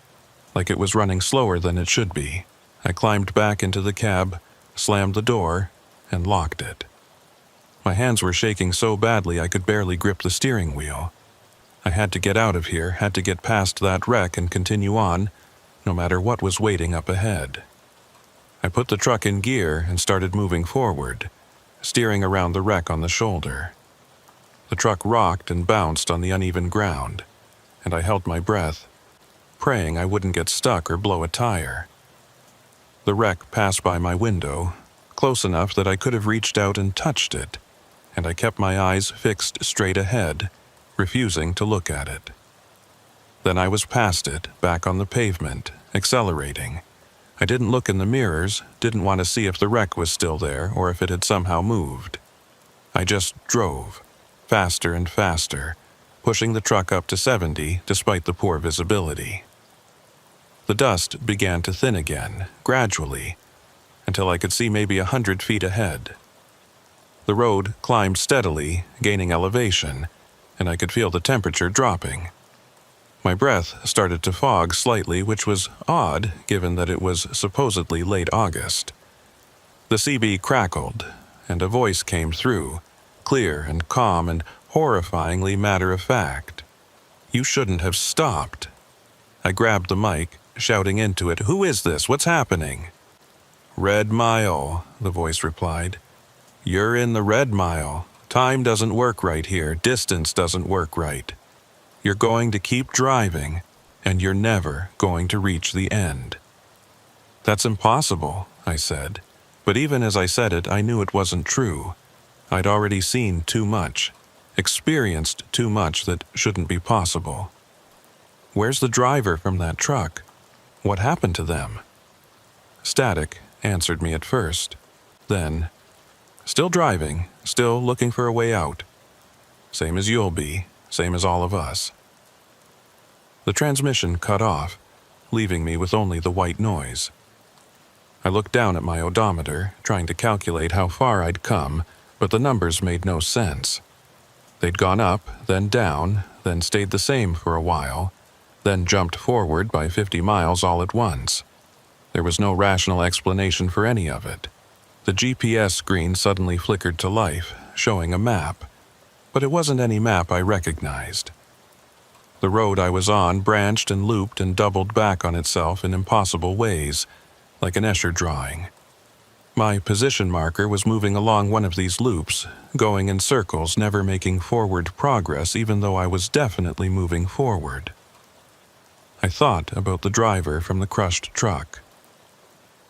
like it was running slower than it should be. I climbed back into the cab, slammed the door, and locked it. My hands were shaking so badly I could barely grip the steering wheel. I had to get out of here, had to get past that wreck and continue on, no matter what was waiting up ahead. I put the truck in gear and started moving forward, steering around the wreck on the shoulder. The truck rocked and bounced on the uneven ground, and I held my breath, praying I wouldn't get stuck or blow a tire. The wreck passed by my window, close enough that I could have reached out and touched it, and I kept my eyes fixed straight ahead, refusing to look at it. Then I was past it, back on the pavement, accelerating. I didn't look in the mirrors, didn't want to see if the wreck was still there or if it had somehow moved. I just drove, faster and faster, pushing the truck up to 70 despite the poor visibility. The dust began to thin again, gradually, until I could see maybe 100 feet ahead. The road climbed steadily, gaining elevation, and I could feel the temperature dropping. My breath started to fog slightly, which was odd given that it was supposedly late August. The CB crackled, and a voice came through, clear and calm and horrifyingly matter-of-fact. "You shouldn't have stopped." I grabbed the mic, shouting into it, "Who is this? What's happening?" "Red Mile," the voice replied. "You're in the Red Mile. Time doesn't work right here. Distance doesn't work right. You're going to keep driving, and you're never going to reach the end." "That's impossible," I said. But even as I said it, I knew it wasn't true. I'd already seen too much, experienced too much that shouldn't be possible. "Where's the driver from that truck? What happened to them?" Static answered me at first. Then, "Still driving, still looking for a way out. Same as you'll be, same as all of us." The transmission cut off, leaving me with only the white noise. I looked down at my odometer, trying to calculate how far I'd come, but the numbers made no sense. They'd gone up, then down, then stayed the same for a while, then jumped forward by 50 miles all at once. There was no rational explanation for any of it. The GPS screen suddenly flickered to life, showing a map, but it wasn't any map I recognized. The road I was on branched and looped and doubled back on itself in impossible ways, like an Escher drawing. My position marker was moving along one of these loops, going in circles, never making forward progress even though I was definitely moving forward. I thought about the driver from the crushed truck.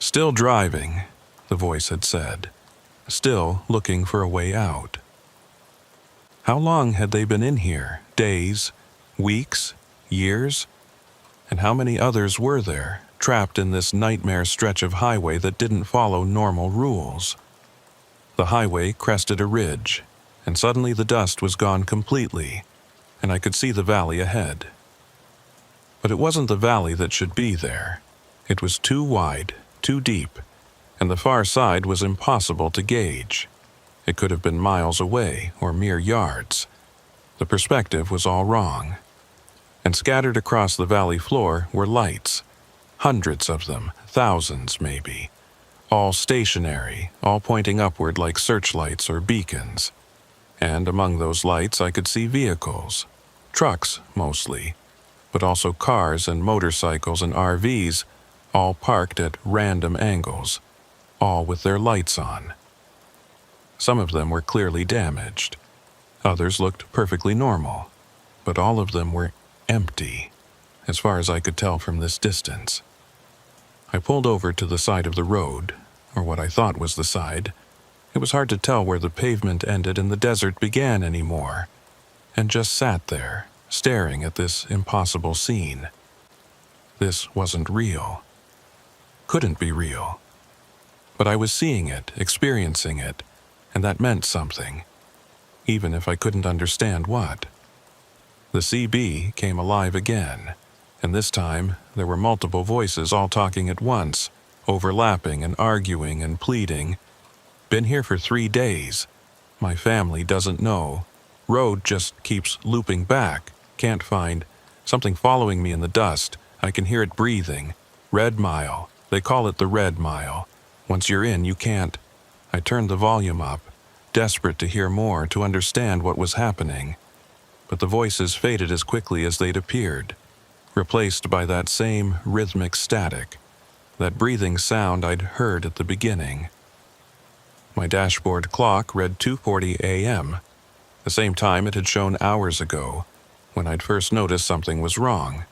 "Still driving," the voice had said. "Still looking for a way out." How long had they been in here? Days? Weeks? Years? And how many others were there, trapped in this nightmare stretch of highway that didn't follow normal rules? The highway crested a ridge, and suddenly the dust was gone completely, and I could see the valley ahead. But it wasn't the valley that should be there. It was too wide, too deep, and the far side was impossible to gauge. It could have been miles away or mere yards. The perspective was all wrong. And scattered across the valley floor were lights. Hundreds of them, thousands maybe. All stationary, all pointing upward like searchlights or beacons. And among those lights I could see vehicles. Trucks, mostly. But also cars and motorcycles and RVs, all parked at random angles, all with their lights on. Some of them were clearly damaged. Others looked perfectly normal, but all of them were empty, as far as I could tell from this distance. I pulled over to the side of the road, or what I thought was the side. It was hard to tell where the pavement ended and the desert began anymore, and just sat there, staring at this impossible scene. This wasn't real. Couldn't be real. But I was seeing it, experiencing it, and that meant something, even if I couldn't understand what. The CB came alive again, and this time there were multiple voices all talking at once, overlapping and arguing and pleading. "Been here for 3 days. My family doesn't know. Road just keeps looping back. Can't find. Something following me in the dust. I can hear it breathing. Red Mile. They call it the Red Mile. Once you're in, you can't." I turned the volume up, desperate to hear more, to understand what was happening. But the voices faded as quickly as they'd appeared, replaced by that same rhythmic static, that breathing sound I'd heard at the beginning. My dashboard clock read 2:40 a.m., the same time it had shown hours ago, when I'd first noticed something was wrong.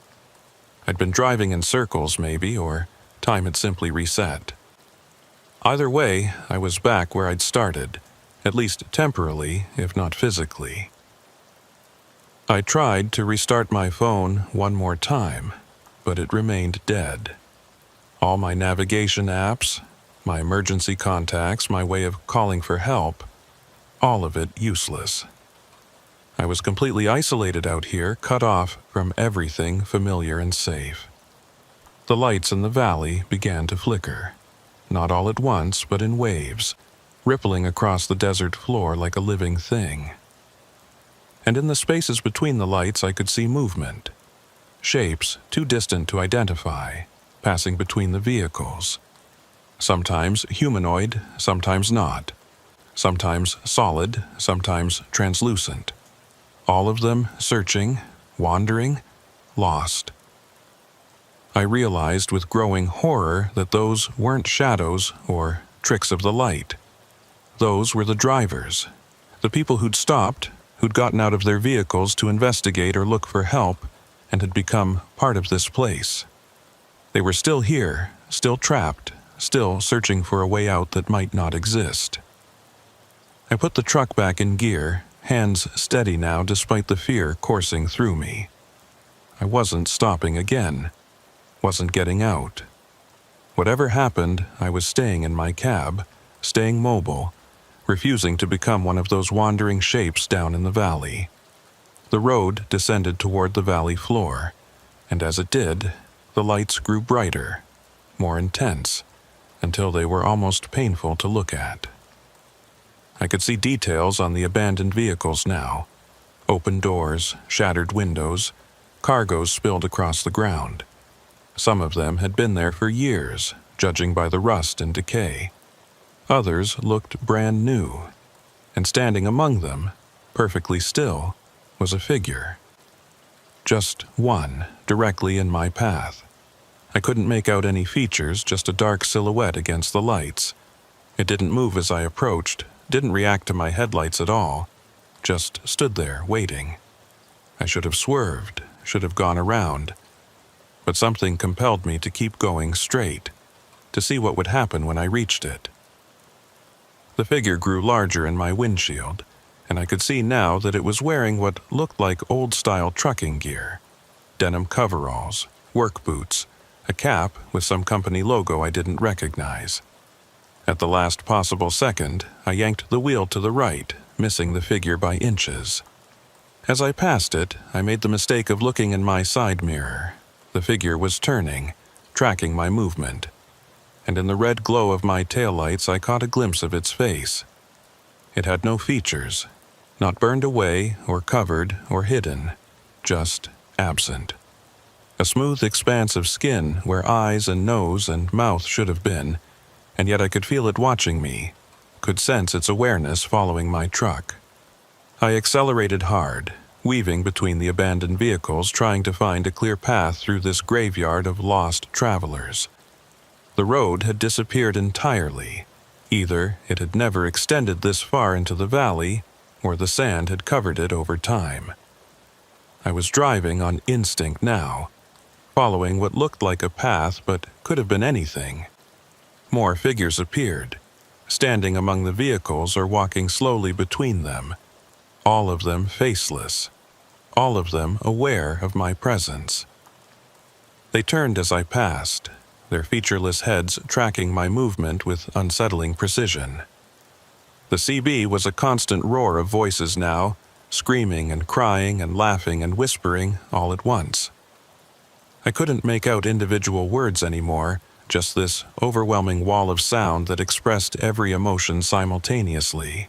I'd been driving in circles, maybe, or time had simply reset. Either way, I was back where I'd started, at least temporarily, if not physically. I tried to restart my phone one more time, but it remained dead. All my navigation apps, my emergency contacts, my way of calling for help, all of it useless. I was completely isolated out here, cut off from everything familiar and safe. The lights in the valley began to flicker, not all at once, but in waves, rippling across the desert floor like a living thing. And in the spaces between the lights I could see movement. Shapes too distant to identify, passing between the vehicles. Sometimes humanoid, sometimes not. Sometimes solid, sometimes translucent. All of them searching, wandering, lost. I realized with growing horror that those weren't shadows or tricks of the light. Those were the drivers, the people who'd stopped, who'd gotten out of their vehicles to investigate or look for help, and had become part of this place. They were still here, still trapped, still searching for a way out that might not exist. I put the truck back in gear, hands steady now despite the fear coursing through me. I wasn't stopping again, wasn't getting out. Whatever happened, I was staying in my cab, staying mobile, refusing to become one of those wandering shapes down in the valley. The road descended toward the valley floor, and as it did, the lights grew brighter, more intense, until they were almost painful to look at. I could see details on the abandoned vehicles now. Open doors, shattered windows, cargoes spilled across the ground. Some of them had been there for years, judging by the rust and decay. Others looked brand new, and standing among them, perfectly still, was a figure. Just one, directly in my path. I couldn't make out any features, just a dark silhouette against the lights. It didn't move as I approached, didn't react to my headlights at all, just stood there, waiting. I should have swerved, should have gone around, but something compelled me to keep going straight, to see what would happen when I reached it. The figure grew larger in my windshield, and I could see now that it was wearing what looked like old-style trucking gear. Denim coveralls, work boots, a cap with some company logo I didn't recognize. At the last possible second, I yanked the wheel to the right, missing the figure by inches. As I passed it, I made the mistake of looking in my side mirror. The figure was turning, tracking my movement, and in the red glow of my taillights I caught a glimpse of its face. It had no features, not burned away or covered or hidden, just absent. A smooth expanse of skin where eyes and nose and mouth should have been, and yet I could feel it watching me, could sense its awareness following my truck. I accelerated hard, weaving between the abandoned vehicles, trying to find a clear path through this graveyard of lost travelers. The road had disappeared entirely. Either it had never extended this far into the valley, or the sand had covered it over time. I was driving on instinct now, following what looked like a path but could have been anything. More figures appeared, standing among the vehicles or walking slowly between them, all of them faceless, all of them aware of my presence. They turned as I passed, their featureless heads tracking my movement with unsettling precision. The CB was a constant roar of voices now, screaming and crying and laughing and whispering all at once. I couldn't make out individual words anymore, just this overwhelming wall of sound that expressed every emotion simultaneously.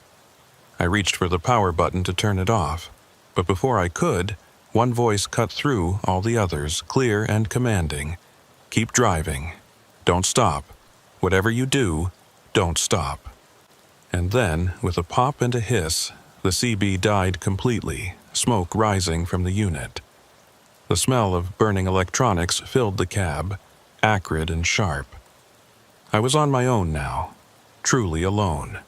I reached for the power button to turn it off, but before I could, one voice cut through all the others, clear and commanding. Keep driving. Don't stop. Whatever you do, don't stop. And then, with a pop and a hiss, the CB died completely, smoke rising from the unit. The smell of burning electronics filled the cab, acrid and sharp. I was on my own now, truly alone.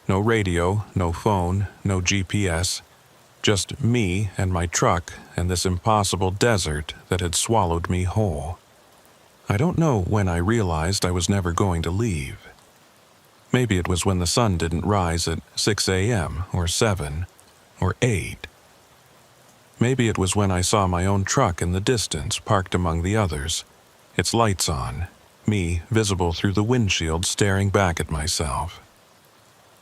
No radio, no phone, no GPS, just me and my truck and this impossible desert that had swallowed me whole. I don't know when I realized I was never going to leave. Maybe it was when the sun didn't rise at 6 a.m. or 7 or 8. Maybe it was when I saw my own truck in the distance parked among the others, its lights on, me visible through the windshield staring back at myself.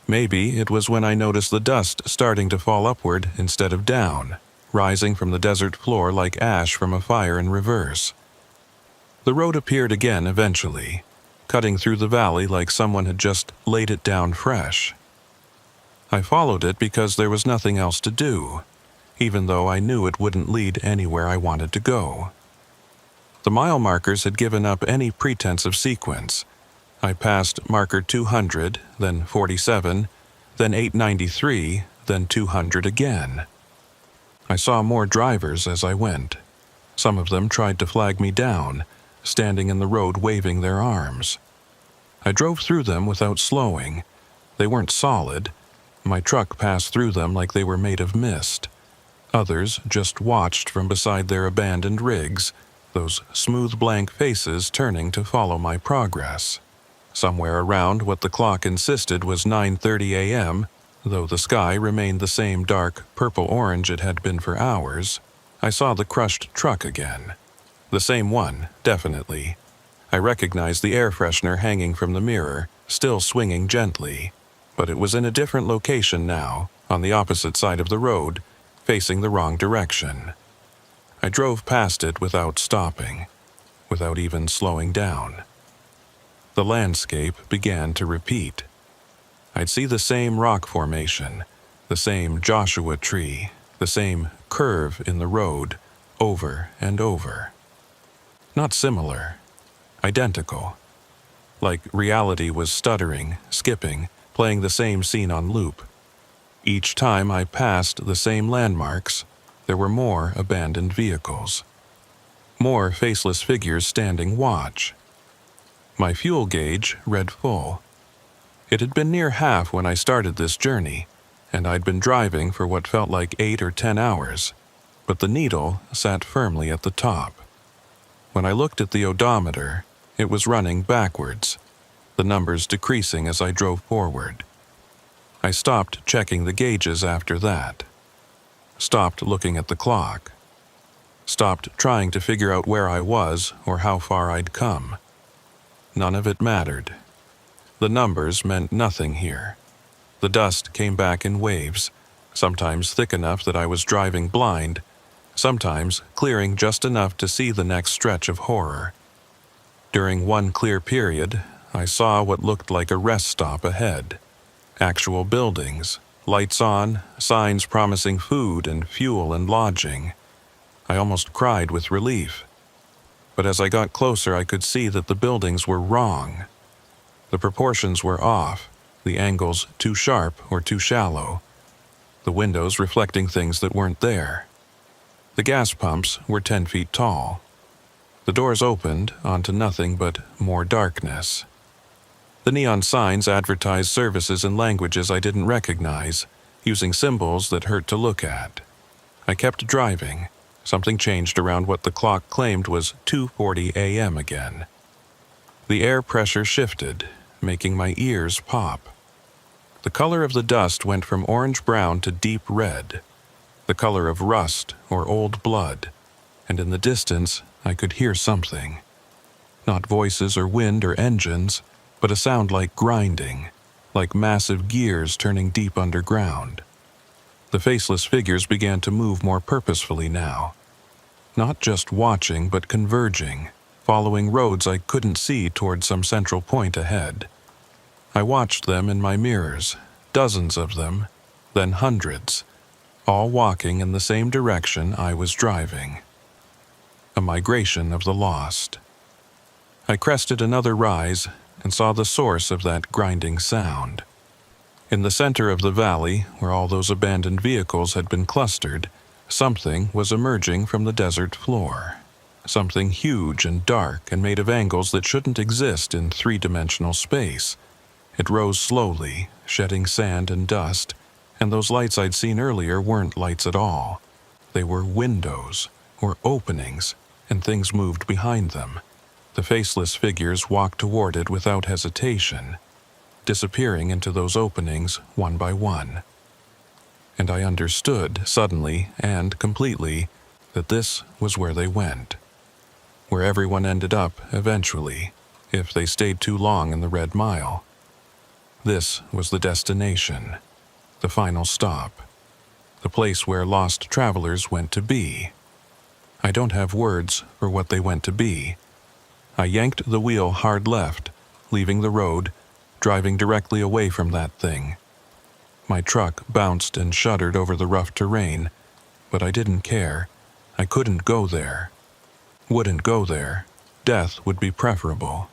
Maybe it was when I noticed the dust starting to fall upward instead of down, rising from the desert floor like ash from a fire in reverse. The road appeared again eventually, cutting through the valley like someone had just laid it down fresh. I followed it because there was nothing else to do, even though I knew it wouldn't lead anywhere I wanted to go. The mile markers had given up any pretense of sequence. I passed marker 200, then 47, then 893, then 200 again. I saw more drivers as I went. Some of them tried to flag me down, standing in the road waving their arms. I drove through them without slowing. They weren't solid. My truck passed through them like they were made of mist. Others just watched from beside their abandoned rigs, those smooth blank faces turning to follow my progress. Somewhere around what the clock insisted was 9:30 a.m., though the sky remained the same dark purple-orange it had been for hours, I saw the crushed truck again. The same one, definitely. I recognized the air freshener hanging from the mirror, still swinging gently, but it was in a different location now, on the opposite side of the road, facing the wrong direction. I drove past it without stopping, without even slowing down. The landscape began to repeat. I'd see the same rock formation, the same Joshua tree, the same curve in the road, over and over. Not similar, identical. Like reality was stuttering, skipping, playing the same scene on loop. Each time I passed the same landmarks, there were more abandoned vehicles. More faceless figures standing watch. My fuel gauge read full. It had been near half when I started this journey, and I'd been driving for what felt like 8 or 10 hours, but the needle sat firmly at the top. When I looked at the odometer, it was running backwards, the numbers decreasing as I drove forward. I stopped checking the gauges after that. Stopped looking at the clock. Stopped trying to figure out where I was or how far I'd come. None of it mattered. The numbers meant nothing here. The dust came back in waves, sometimes thick enough that I was driving blind, sometimes clearing just enough to see the next stretch of horror. During one clear period, I saw what looked like a rest stop ahead. Actual buildings, lights on, signs promising food and fuel and lodging. I almost cried with relief. But as I got closer, I could see that the buildings were wrong. The proportions were off, the angles too sharp or too shallow, the windows reflecting things that weren't there. The gas pumps were 10 feet tall. The doors opened onto nothing but more darkness. The neon signs advertised services in languages I didn't recognize, using symbols that hurt to look at. I kept driving. Something changed around what the clock claimed was 2:40 a.m. again. The air pressure shifted, making my ears pop. The color of the dust went from orange-brown to deep red, the color of rust or old blood, and in the distance I could hear something. Not voices or wind or engines, but a sound like grinding, like massive gears turning deep underground. The faceless figures began to move more purposefully now. Not just watching, but converging, following roads I couldn't see toward some central point ahead. I watched them in my mirrors, dozens of them, then hundreds, all walking in the same direction I was driving. A migration of the lost. I crested another rise and saw the source of that grinding sound. In the center of the valley, where all those abandoned vehicles had been clustered, something was emerging from the desert floor. Something huge and dark and made of angles that shouldn't exist in three-dimensional space. It rose slowly, shedding sand and dust, and those lights I'd seen earlier weren't lights at all. They were windows, or openings, and things moved behind them. The faceless figures walked toward it without hesitation, disappearing into those openings one by one. And I understood, suddenly and completely, that this was where they went. Where everyone ended up, eventually, if they stayed too long in the Red Mile. This was the destination, the final stop, the place where lost travelers went to be. I don't have words for what they went to be. I yanked the wheel hard left, leaving the road, driving directly away from that thing. My truck bounced and shuddered over the rough terrain, but I didn't care. I couldn't go there. Wouldn't go there. Death would be preferable.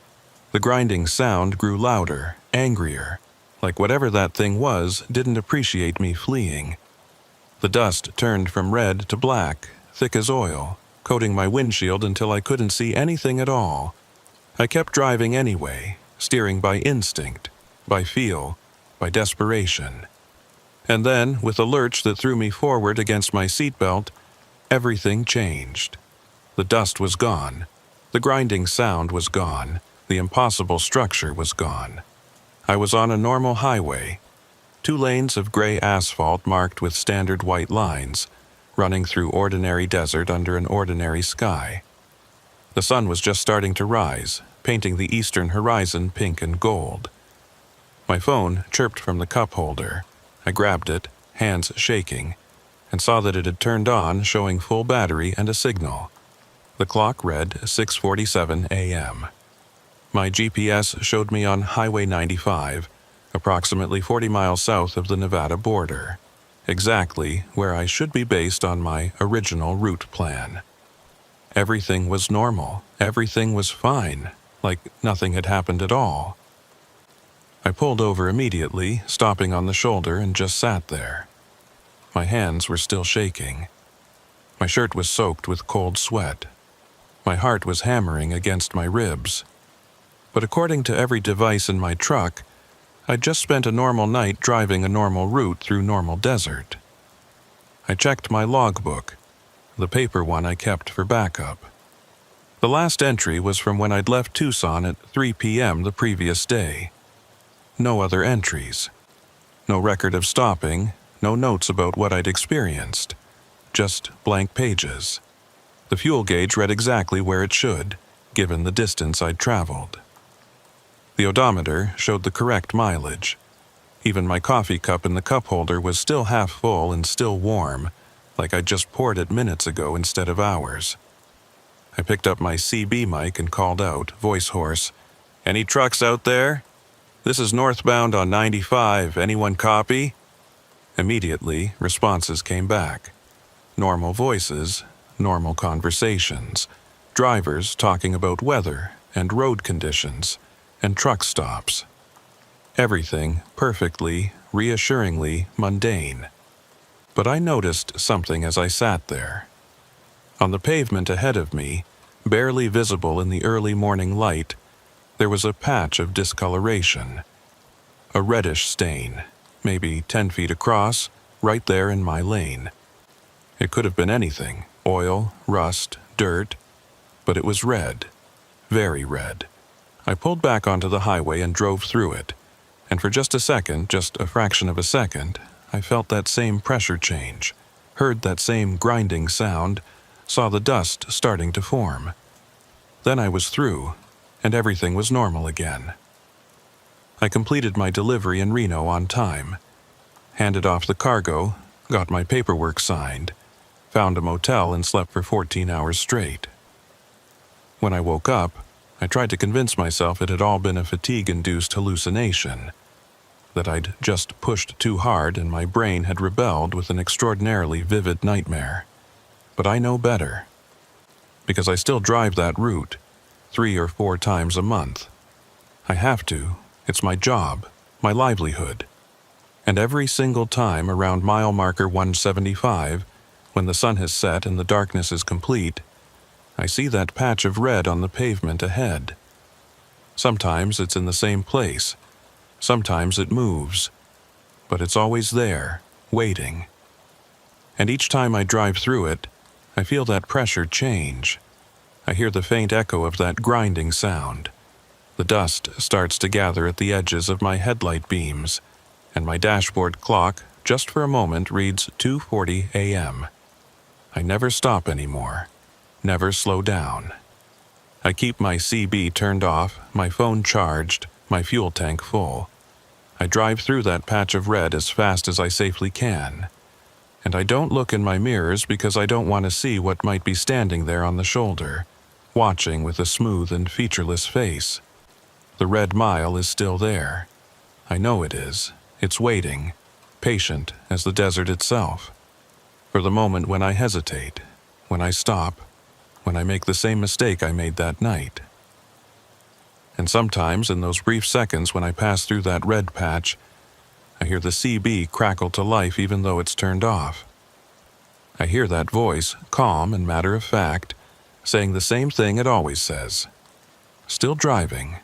The grinding sound grew louder, angrier, like whatever that thing was didn't appreciate me fleeing. The dust turned from red to black, thick as oil, coating my windshield until I couldn't see anything at all. I kept driving anyway, steering by instinct, by feel, by desperation. And then, with a lurch that threw me forward against my seatbelt, everything changed. The dust was gone. The grinding sound was gone. The impossible structure was gone. I was on a normal highway, 2 lanes of gray asphalt marked with standard white lines, running through ordinary desert under an ordinary sky. The sun was just starting to rise, painting the eastern horizon pink and gold. My phone chirped from the cup holder. I grabbed it, hands shaking, and saw that it had turned on, showing full battery and a signal. The clock read 6:47 a.m. My GPS showed me on Highway 95, approximately 40 miles south of the Nevada border, exactly where I should be based on my original route plan. Everything was normal. Everything was fine, like nothing had happened at all. I pulled over immediately, stopping on the shoulder, and just sat there. My hands were still shaking. My shirt was soaked with cold sweat. My heart was hammering against my ribs. But according to every device in my truck, I'd just spent a normal night driving a normal route through normal desert. I checked my logbook, the paper one I kept for backup. The last entry was from when I'd left Tucson at 3 p.m. the previous day. No other entries. No record of stopping, no notes about what I'd experienced. Just blank pages. The fuel gauge read exactly where it should, given the distance I'd traveled. The odometer showed the correct mileage. Even my coffee cup in the cup holder was still half full and still warm, like I'd just poured it minutes ago instead of hours. I picked up my CB mic and called out, voice hoarse, "Any trucks out there? This is northbound on 95. Anyone copy?" Immediately, responses came back. Normal voices, normal conversations, drivers talking about weather and road conditions, and truck stops. Everything perfectly, reassuringly mundane. But I noticed something as I sat there. On the pavement ahead of me, barely visible in the early morning light, there was a patch of discoloration. A reddish stain, maybe 10 feet across, right there in my lane. It could have been anything, oil, rust, dirt, but it was red, very red. I pulled back onto the highway and drove through it, and for just a second, just a fraction of a second, I felt that same pressure change, heard that same grinding sound, saw the dust starting to form. Then I was through, and everything was normal again. I completed my delivery in Reno on time, handed off the cargo, got my paperwork signed, found a motel and slept for 14 hours straight. When I woke up, I tried to convince myself it had all been a fatigue-induced hallucination, that I'd just pushed too hard and my brain had rebelled with an extraordinarily vivid nightmare. But I know better, because I still drive that route 3 or 4 times a month. I have to. It's my job, my livelihood. And every single time around mile marker 175, when the sun has set and the darkness is complete, I see that patch of red on the pavement ahead. Sometimes it's in the same place. Sometimes it moves. But it's always there, waiting. And each time I drive through it, I feel that pressure change. I hear the faint echo of that grinding sound. The dust starts to gather at the edges of my headlight beams, and my dashboard clock, just for a moment, reads 2:40 a.m. I never stop anymore. Never slow down. I keep my CB turned off, my phone charged, my fuel tank full. I drive through that patch of red as fast as I safely can. And I don't look in my mirrors because I don't want to see what might be standing there on the shoulder, watching with a smooth and featureless face. The red mile is still there. I know it is. It's waiting, patient as the desert itself. For the moment when I hesitate, when I stop, when I make the same mistake I made that night. And sometimes in those brief seconds when I pass through that red patch, I hear the CB crackle to life even though it's turned off. I hear that voice, calm and matter of fact, saying the same thing it always says. Still driving.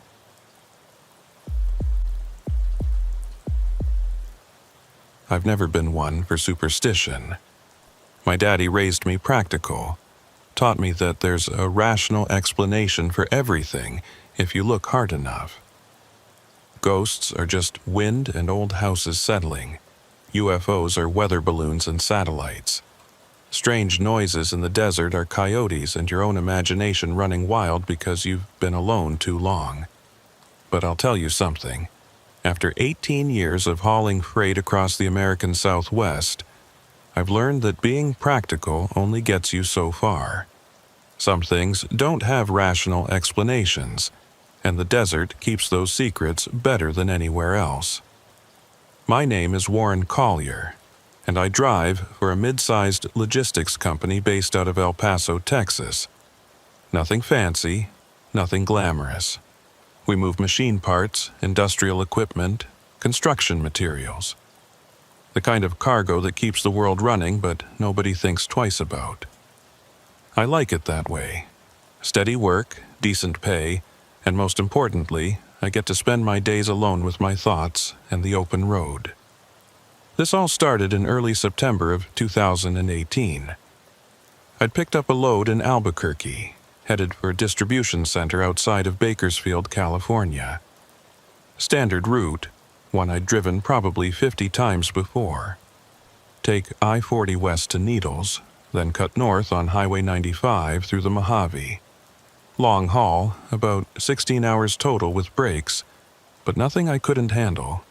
I've never been one for superstition. My daddy raised me practical, taught me that there's a rational explanation for everything if you look hard enough. Ghosts are just wind and old houses settling. UFOs are weather balloons and satellites. Strange noises in the desert are coyotes and your own imagination running wild because you've been alone too long. But I'll tell you something. After 18 years of hauling freight across the American Southwest, I've learned that being practical only gets you so far. Some things don't have rational explanations, and the desert keeps those secrets better than anywhere else. My name is Warren Collier, and I drive for a mid-sized logistics company based out of El Paso, Texas. Nothing fancy, nothing glamorous. We move machine parts, industrial equipment, construction materials. The kind of cargo that keeps the world running but nobody thinks twice about. I like it that way. Steady work, decent pay, and most importantly, I get to spend my days alone with my thoughts and the open road. This all started in early September of 2018. I'd picked up a load in Albuquerque, headed for a distribution center outside of Bakersfield, California. Standard route, one I'd driven probably 50 times before. Take I-40 west to Needles, then cut north on Highway 95 through the Mojave. Long haul, about 16 hours total with breaks, but nothing I couldn't handle.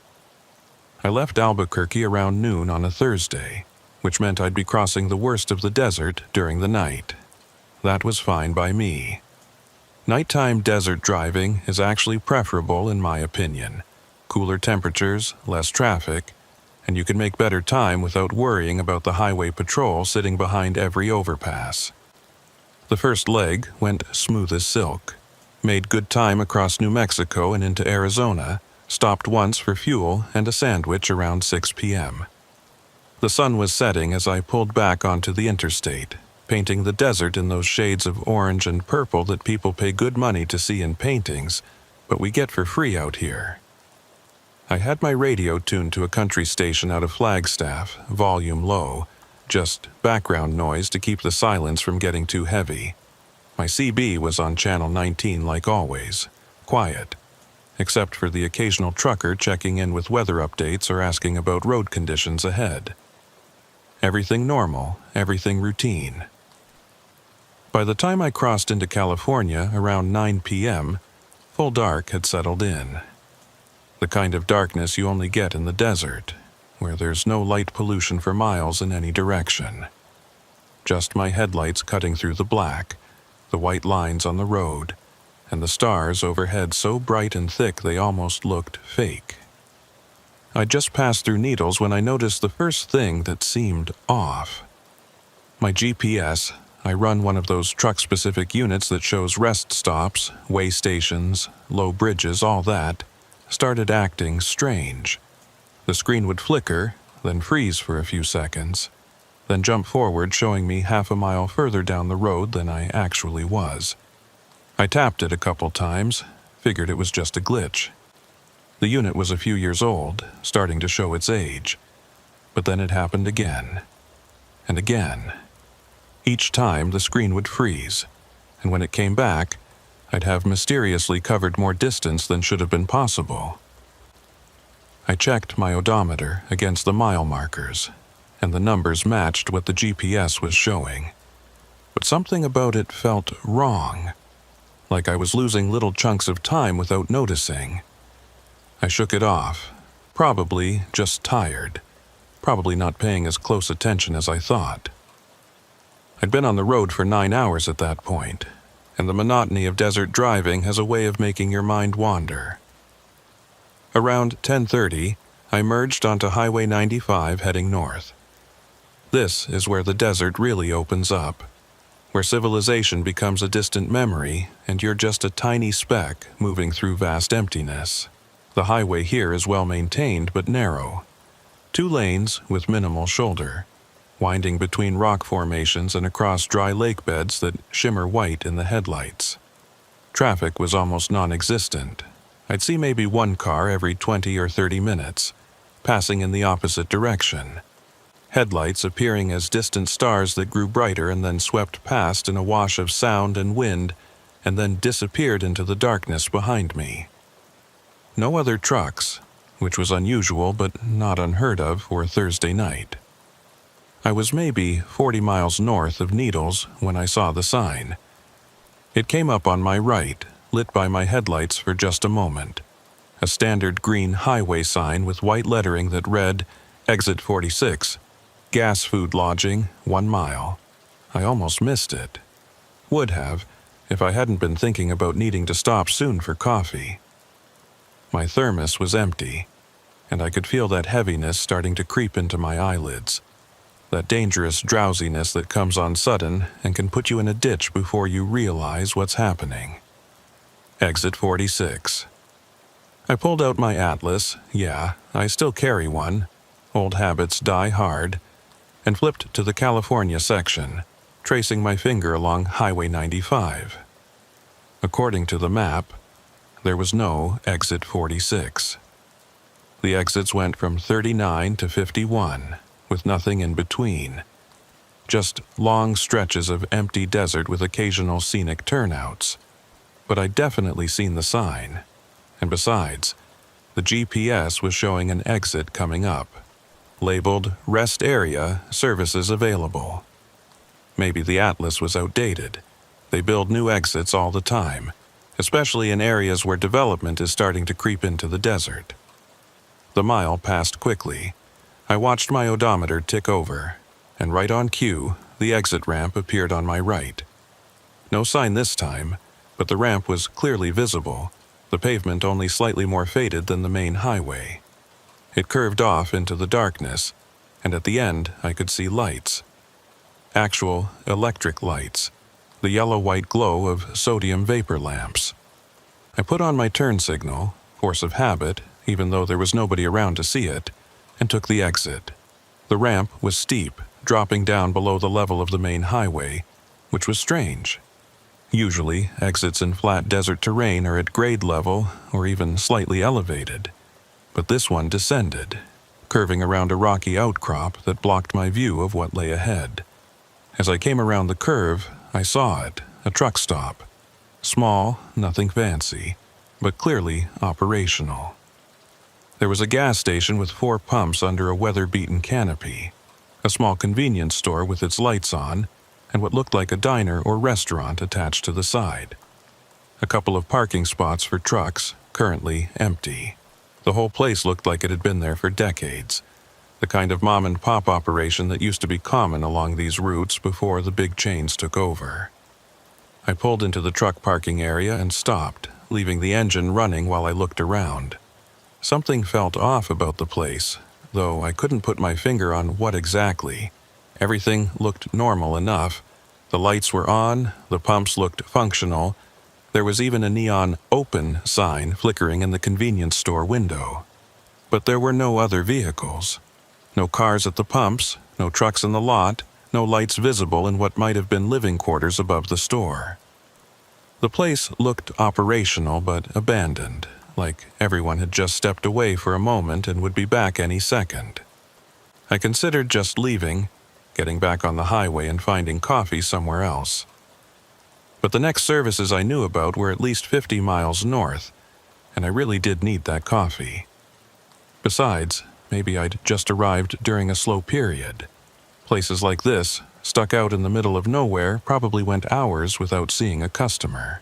I left Albuquerque around noon on a Thursday, which meant I'd be crossing the worst of the desert during the night. That was fine by me. Nighttime desert driving is actually preferable in my opinion. Cooler temperatures, less traffic, and you can make better time without worrying about the highway patrol sitting behind every overpass. The first leg went smooth as silk. Made good time across New Mexico and into Arizona, stopped once for fuel and a sandwich around 6 p.m. The sun was setting as I pulled back onto the interstate, painting the desert in those shades of orange and purple that people pay good money to see in paintings, but we get for free out here. I had my radio tuned to a country station out of Flagstaff, volume low, just background noise to keep the silence from getting too heavy. My CB was on channel 19 like always, quiet, except for the occasional trucker checking in with weather updates or asking about road conditions ahead. Everything normal, everything routine. By the time I crossed into California around 9 p.m., full dark had settled in. The kind of darkness you only get in the desert, where there's no light pollution for miles in any direction. Just my headlights cutting through the black, the white lines on the road, and the stars overhead so bright and thick they almost looked fake. I'd just passed through Needles when I noticed the first thing that seemed off. My GPS, I run one of those truck-specific units that shows rest stops, way stations, low bridges, all that, started acting strange. The screen would flicker, then freeze for a few seconds, then jump forward showing me half a mile further down the road than I actually was. I tapped it a couple times, figured it was just a glitch. The unit was a few years old, starting to show its age. But then it happened again, and again. Each time the screen would freeze, and when it came back, I'd have mysteriously covered more distance than should have been possible. I checked my odometer against the mile markers, and the numbers matched what the GPS was showing. But something about it felt wrong, like I was losing little chunks of time without noticing. I shook it off, probably just tired, probably not paying as close attention as I thought. I'd been on the road for 9 hours at that point, and the monotony of desert driving has a way of making your mind wander. Around 10:30, I merged onto Highway 95 heading north. This is where the desert really opens up, where civilization becomes a distant memory and you're just a tiny speck moving through vast emptiness. The highway here is well maintained but narrow. 2 lanes with minimal shoulder. winding between rock formations and across dry lake beds that shimmer white in the headlights. Traffic was almost non-existent. I'd see maybe one car every 20 or 30 minutes, passing in the opposite direction. Headlights appearing as distant stars that grew brighter and then swept past in a wash of sound and wind and then disappeared into the darkness behind me. No other trucks, which was unusual but not unheard of for a Thursday night. I was maybe 40 miles north of Needles when I saw the sign. It came up on my right, lit by my headlights for just a moment. A standard green highway sign with white lettering that read, Exit 46, Gas Food Lodging, 1 mile. I almost missed it. Would have, if I hadn't been thinking about needing to stop soon for coffee. My thermos was empty, and I could feel that heaviness starting to creep into my eyelids. That dangerous drowsiness that comes on sudden and can put you in a ditch before you realize what's happening. Exit 46. I pulled out my atlas, yeah, I still carry one, old habits die hard, and flipped to the California section, tracing my finger along Highway 95. According to the map, there was no exit 46. The exits went from 39 to 51, with nothing in between. Just long stretches of empty desert with occasional scenic turnouts. But I'd definitely seen the sign. And besides, the GPS was showing an exit coming up, labeled Rest Area, Services Available. Maybe the atlas was outdated. They build new exits all the time, especially in areas where development is starting to creep into the desert. The mile passed quickly. I watched my odometer tick over, and right on cue, the exit ramp appeared on my right. No sign this time, but the ramp was clearly visible, the pavement only slightly more faded than the main highway. It curved off into the darkness, and at the end I could see lights. Actual electric lights, the yellow-white glow of sodium vapor lamps. I put on my turn signal, force of habit, even though there was nobody around to see it, and took the exit. The ramp was steep, dropping down below the level of the main highway, which was strange. Usually, exits in flat desert terrain are at grade level or even slightly elevated. But this one descended, curving around a rocky outcrop that blocked my view of what lay ahead. As I came around the curve, I saw it, a truck stop. Small, nothing fancy, but clearly operational. There was a gas station with 4 pumps under a weather-beaten canopy, a small convenience store with its lights on, and what looked like a diner or restaurant attached to the side. A couple of parking spots for trucks, currently empty. The whole place looked like it had been there for decades, the kind of mom-and-pop operation that used to be common along these routes before the big chains took over. I pulled into the truck parking area and stopped, leaving the engine running while I looked around. Something felt off about the place, though I couldn't put my finger on what exactly. Everything looked normal enough. The lights were on, the pumps looked functional. There was even a neon "open" sign flickering in the convenience store window. But there were no other vehicles. No cars at the pumps, no trucks in the lot, no lights visible in what might have been living quarters above the store. The place looked operational but abandoned, like everyone had just stepped away for a moment and would be back any second. I considered just leaving, getting back on the highway and finding coffee somewhere else. But the next services I knew about were at least 50 miles north, and I really did need that coffee. Besides, maybe I'd just arrived during a slow period. Places like this, stuck out in the middle of nowhere, probably went hours without seeing a customer.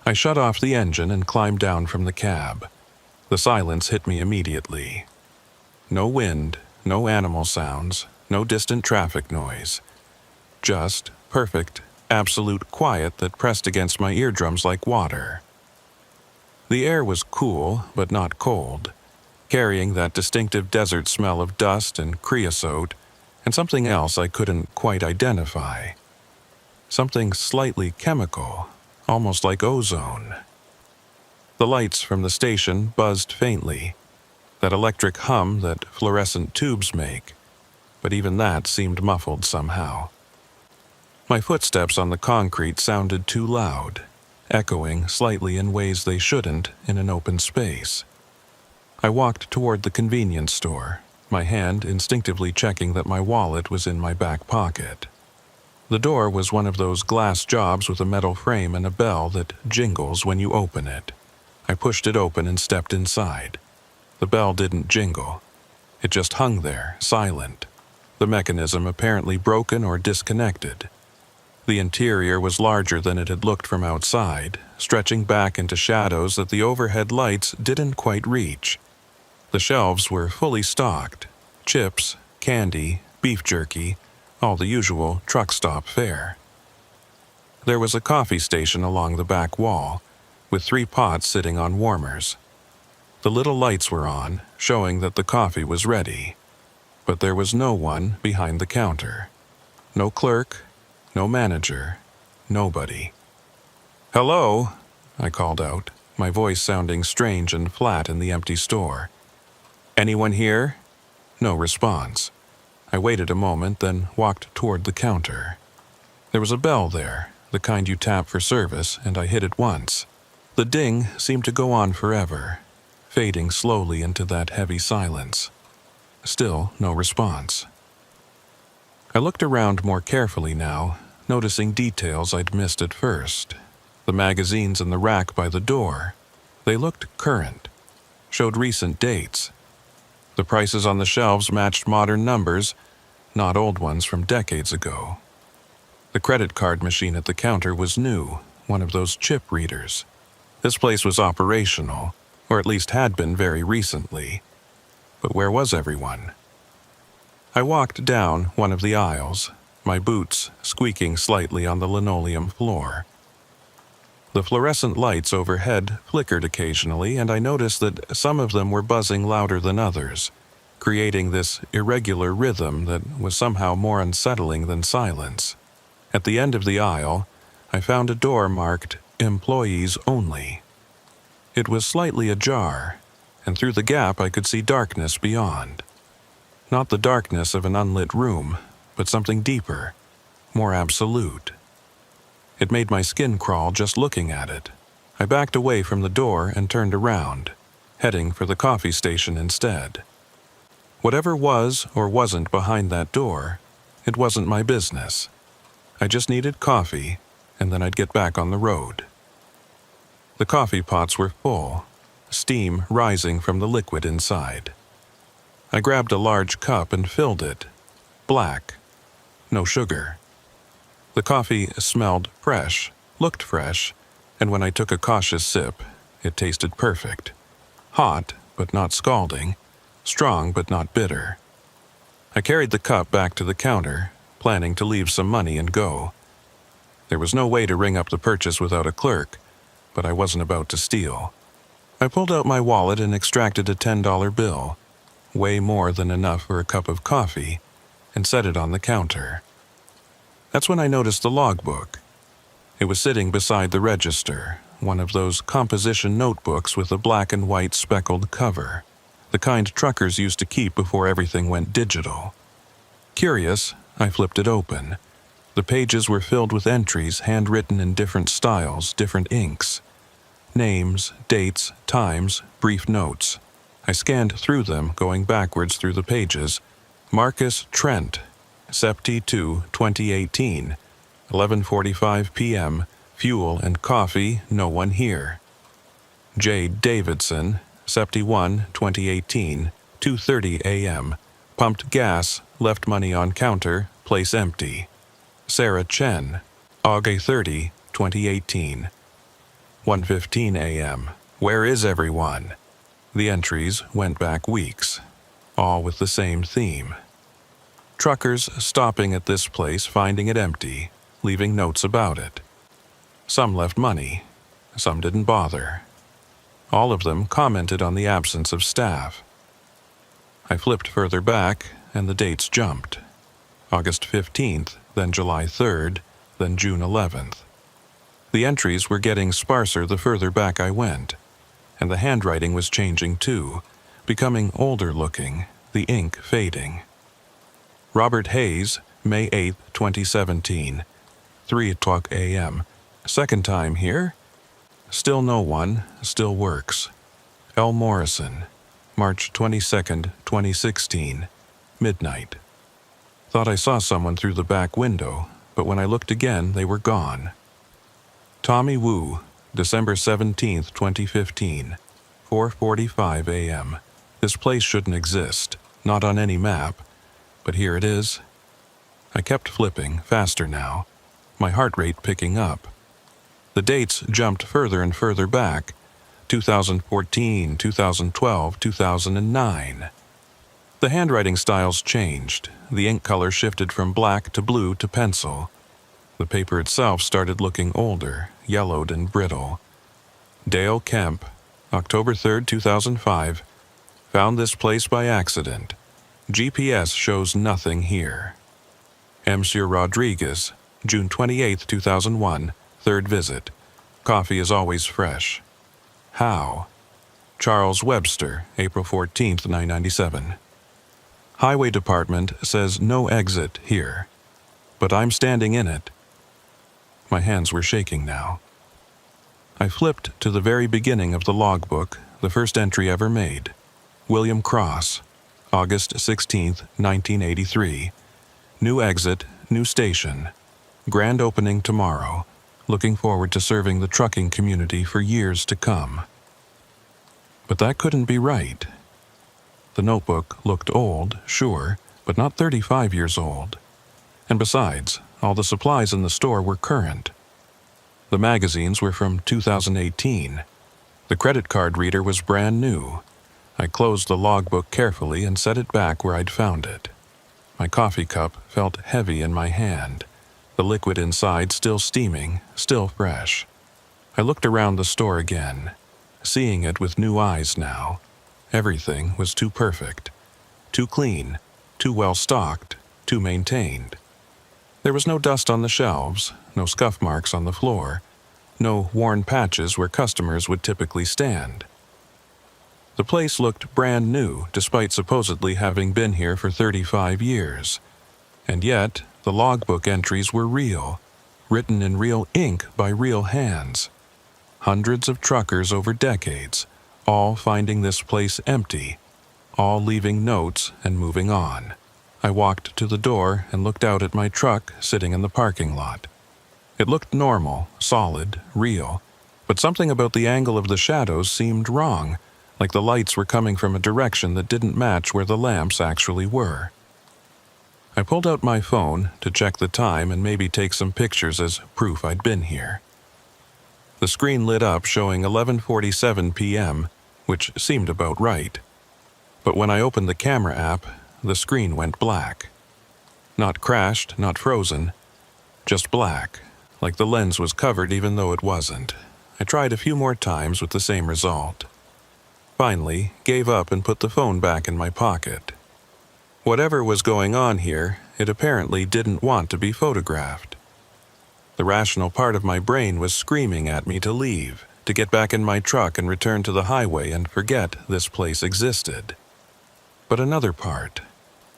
I shut off the engine and climbed down from the cab. The silence hit me immediately. No wind, no animal sounds, no distant traffic noise. Just perfect, absolute quiet that pressed against my eardrums like water. The air was cool, but not cold, carrying that distinctive desert smell of dust and creosote, and something else I couldn't quite identify. Something slightly chemical, almost like ozone. The lights from the station buzzed faintly, that electric hum that fluorescent tubes make, but even that seemed muffled somehow. My footsteps on the concrete sounded too loud, echoing slightly in ways they shouldn't in an open space. I walked toward the convenience store, my hand instinctively checking that my wallet was in my back pocket. The door was one of those glass jobs with a metal frame and a bell that jingles when you open it. I pushed it open and stepped inside. The bell didn't jingle. It just hung there, silent, the mechanism apparently broken or disconnected. The interior was larger than it had looked from outside, stretching back into shadows that the overhead lights didn't quite reach. The shelves were fully stocked: chips, candy, beef jerky, all the usual truck stop fare. There was a coffee station along the back wall, with 3 pots sitting on warmers. The little lights were on, showing that the coffee was ready. But there was no one behind the counter. No clerk, no manager, nobody. "Hello," I called out, my voice sounding strange and flat in the empty store. "Anyone here?" No response. I waited a moment, then walked toward the counter. There was a bell there, the kind you tap for service, and I hit it once. The ding seemed to go on forever, fading slowly into that heavy silence. Still no response. I looked around more carefully now, noticing details I'd missed at first. The magazines in the rack by the door. They looked current, showed recent dates. The prices on the shelves matched modern numbers, not old ones from decades ago. The credit card machine at the counter was new, one of those chip readers. This place was operational, or at least had been very recently. But where was everyone? I walked down one of the aisles, my boots squeaking slightly on the linoleum floor. The fluorescent lights overhead flickered occasionally, and I noticed that some of them were buzzing louder than others, creating this irregular rhythm that was somehow more unsettling than silence. At the end of the aisle, I found a door marked "Employees Only." It was slightly ajar, and through the gap I could see darkness beyond. Not the darkness of an unlit room, but something deeper, more absolute. It made my skin crawl just looking at it. I backed away from the door and turned around, heading for the coffee station instead. Whatever was or wasn't behind that door, it wasn't my business. I just needed coffee, and then I'd get back on the road. The coffee pots were full, steam rising from the liquid inside. I grabbed a large cup and filled it. Black. No sugar. The coffee smelled fresh, looked fresh, and when I took a cautious sip, it tasted perfect. Hot, but not scalding. Strong, but not bitter. I carried the cup back to the counter, planning to leave some money and go. There was no way to ring up the purchase without a clerk, but I wasn't about to steal. I pulled out my wallet and extracted a $10 bill, way more than enough for a cup of coffee, and set it on the counter. That's when I noticed the logbook. It was sitting beside the register, one of those composition notebooks with a black and white speckled cover, the kind truckers used to keep before everything went digital. Curious, I flipped it open. The pages were filled with entries handwritten in different styles, different inks. Names, dates, times, brief notes. I scanned through them, going backwards through the pages. Marcus Trent, Sept. 2, 2018, 11:45 p.m., fuel and coffee, no one here. J. Davidson, Sept. 1, 2018, 2:30 a.m., pumped gas, left money on counter, place empty. Sarah Chen, August 30, 2018, 1:15 a.m., where is everyone? The entries went back weeks, all with the same theme. Truckers stopping at this place, finding it empty, leaving notes about it. Some left money, some didn't bother. All of them commented on the absence of staff. I flipped further back, and the dates jumped. August 15th, then July 3rd, then June 11th. The entries were getting sparser the further back I went, and the handwriting was changing too, becoming older looking, the ink fading. Robert Hayes, May 8, 2017, 3:00 a.m. Second time here? Still no one, still works. L. Morrison, March 22, 2016, midnight. Thought I saw someone through the back window, but when I looked again, they were gone. Tommy Wu, December 17, 2015, 4:45 a.m. This place shouldn't exist, not on any map, but here it is. I kept flipping, faster now, my heart rate picking up. The dates jumped further and further back, 2014, 2012, 2009. The handwriting styles changed. The ink color shifted from black to blue to pencil. The paper itself started looking older, yellowed and brittle. Dale Kemp, October 3, 2005, found this place by accident. GPS shows nothing here. Monsieur Rodriguez, June 28, 2001, third visit. Coffee is always fresh. How? Charles Webster, April 14, 997. Highway Department says no exit here, but I'm standing in it. My hands were shaking now. I flipped to the very beginning of the logbook, the first entry ever made. William Cross, August 16, 1983. New exit, new station. Grand opening tomorrow. Looking forward to serving the trucking community for years to come. But that couldn't be right. The notebook looked old, sure, but not 35 years old. And besides, all the supplies in the store were current. The magazines were from 2018. The credit card reader was brand new. I closed the logbook carefully and set it back where I'd found it. My coffee cup felt heavy in my hand, the liquid inside still steaming, still fresh. I looked around the store again, seeing it with new eyes now. Everything was too perfect, too clean, too well stocked, too maintained. There was no dust on the shelves, no scuff marks on the floor, no worn patches where customers would typically stand. The place looked brand new despite supposedly having been here for 35 years. And yet, the logbook entries were real, written in real ink by real hands. Hundreds of truckers over decades, all finding this place empty, all leaving notes and moving on. I walked to the door and looked out at my truck sitting in the parking lot. It looked normal, solid, real, but something about the angle of the shadows seemed wrong, like the lights were coming from a direction that didn't match where the lamps actually were. I pulled out my phone to check the time and maybe take some pictures as proof I'd been here. The screen lit up showing 11:47 p.m., which seemed about right. But when I opened the camera app, the screen went black. Not crashed, not frozen, just black, like the lens was covered even though it wasn't. I tried a few more times with the same result. Finally, gave up and put the phone back in my pocket. Whatever was going on here, it apparently didn't want to be photographed. The rational part of my brain was screaming at me to leave, to get back in my truck and return to the highway and forget this place existed. But another part,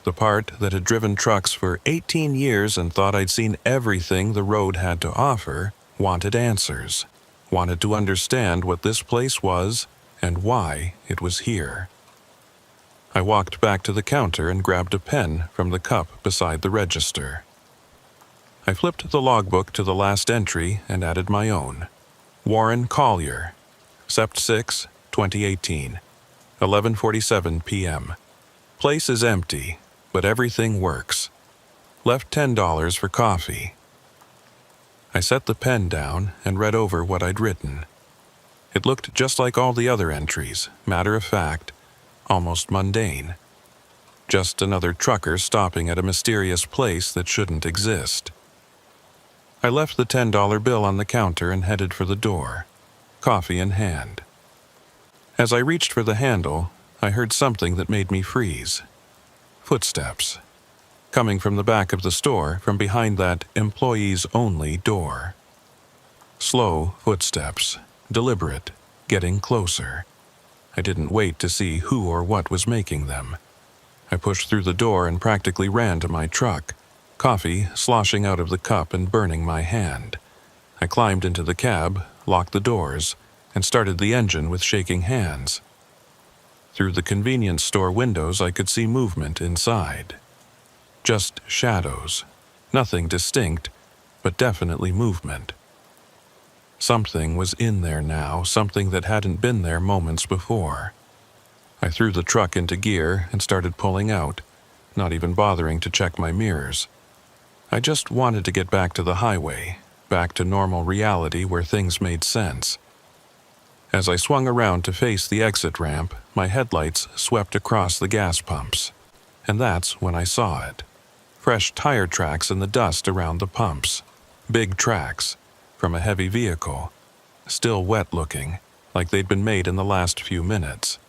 the part that had driven trucks for 18 years and thought I'd seen everything the road had to offer, wanted answers, wanted to understand what this place was and why it was here. I walked back to the counter and grabbed a pen from the cup beside the register. I flipped the logbook to the last entry and added my own. Warren Collier, Sept 6, 2018, 11:47 p.m. Place is empty, but everything works. Left $10 for coffee. I set the pen down and read over what I'd written. It looked just like all the other entries, matter of fact, almost mundane. Just another trucker stopping at a mysterious place that shouldn't exist. I left the $10 bill on the counter and headed for the door, coffee in hand. As I reached for the handle, I heard something that made me freeze. Footsteps. Coming from the back of the store, from behind that employees-only door. Slow footsteps, deliberate, getting closer. I didn't wait to see who or what was making them. I pushed through the door and practically ran to my truck, coffee sloshing out of the cup and burning my hand. I climbed into the cab, locked the doors, and started the engine with shaking hands. Through the convenience store windows, I could see movement inside. Just shadows. Nothing distinct, but definitely movement. Something was in there now, something that hadn't been there moments before. I threw the truck into gear and started pulling out, not even bothering to check my mirrors. I just wanted to get back to the highway, back to normal reality where things made sense. As I swung around to face the exit ramp, my headlights swept across the gas pumps. And that's when I saw it. Fresh tire tracks in the dust around the pumps. Big tracks, from a heavy vehicle. Still wet-looking, like they'd been made in the last few minutes.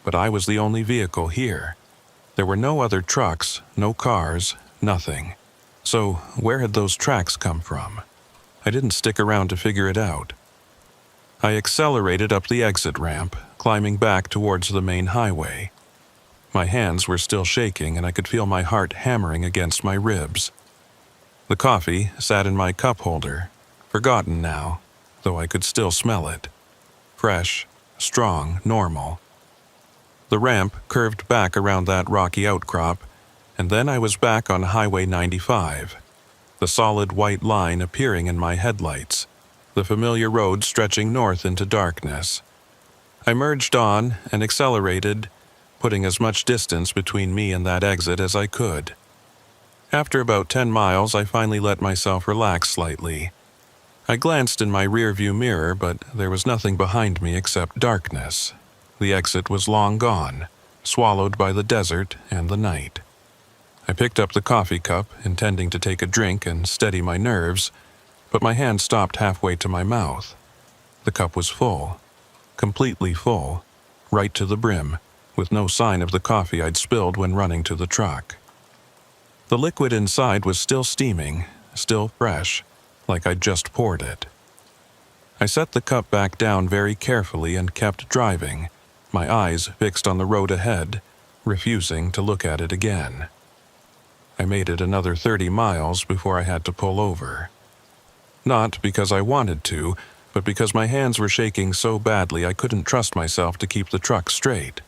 But I was the only vehicle here. There were no other trucks, no cars, nothing. So where had those tracks come from? I didn't stick around to figure it out. I accelerated up the exit ramp, climbing back towards the main highway. My hands were still shaking and I could feel my heart hammering against my ribs. The coffee sat in my cup holder, forgotten now, though I could still smell it. Fresh, strong, normal. The ramp curved back around that rocky outcrop, and then I was back on Highway 95, the solid white line appearing in my headlights, the familiar road stretching north into darkness. I merged on and accelerated, putting as much distance between me and that exit as I could. After about 10 miles, I finally let myself relax slightly. I glanced in my rearview mirror, but there was nothing behind me except darkness. The exit was long gone, swallowed by the desert and the night. I picked up the coffee cup, intending to take a drink and steady my nerves, but my hand stopped halfway to my mouth. The cup was full, completely full, right to the brim, with no sign of the coffee I'd spilled when running to the truck. The liquid inside was still steaming, still fresh, like I'd just poured it. I set the cup back down very carefully and kept driving, my eyes fixed on the road ahead, refusing to look at it again. I made it another 30 miles before I had to pull over. Not because I wanted to, but because my hands were shaking so badly I couldn't trust myself to keep the truck straight.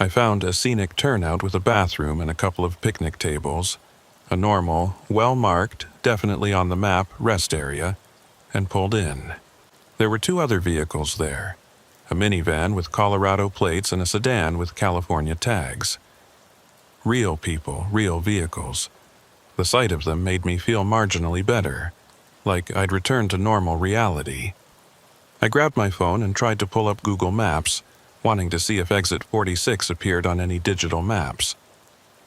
I found a scenic turnout with a bathroom and a couple of picnic tables, a normal, well-marked, definitely on the map rest area, and pulled in. There were 2 other vehicles there, a minivan with Colorado plates and a sedan with California tags. Real people, real vehicles. The sight of them made me feel marginally better, like I'd returned to normal reality. I grabbed my phone and tried to pull up Google Maps, wanting to see if exit 46 appeared on any digital maps.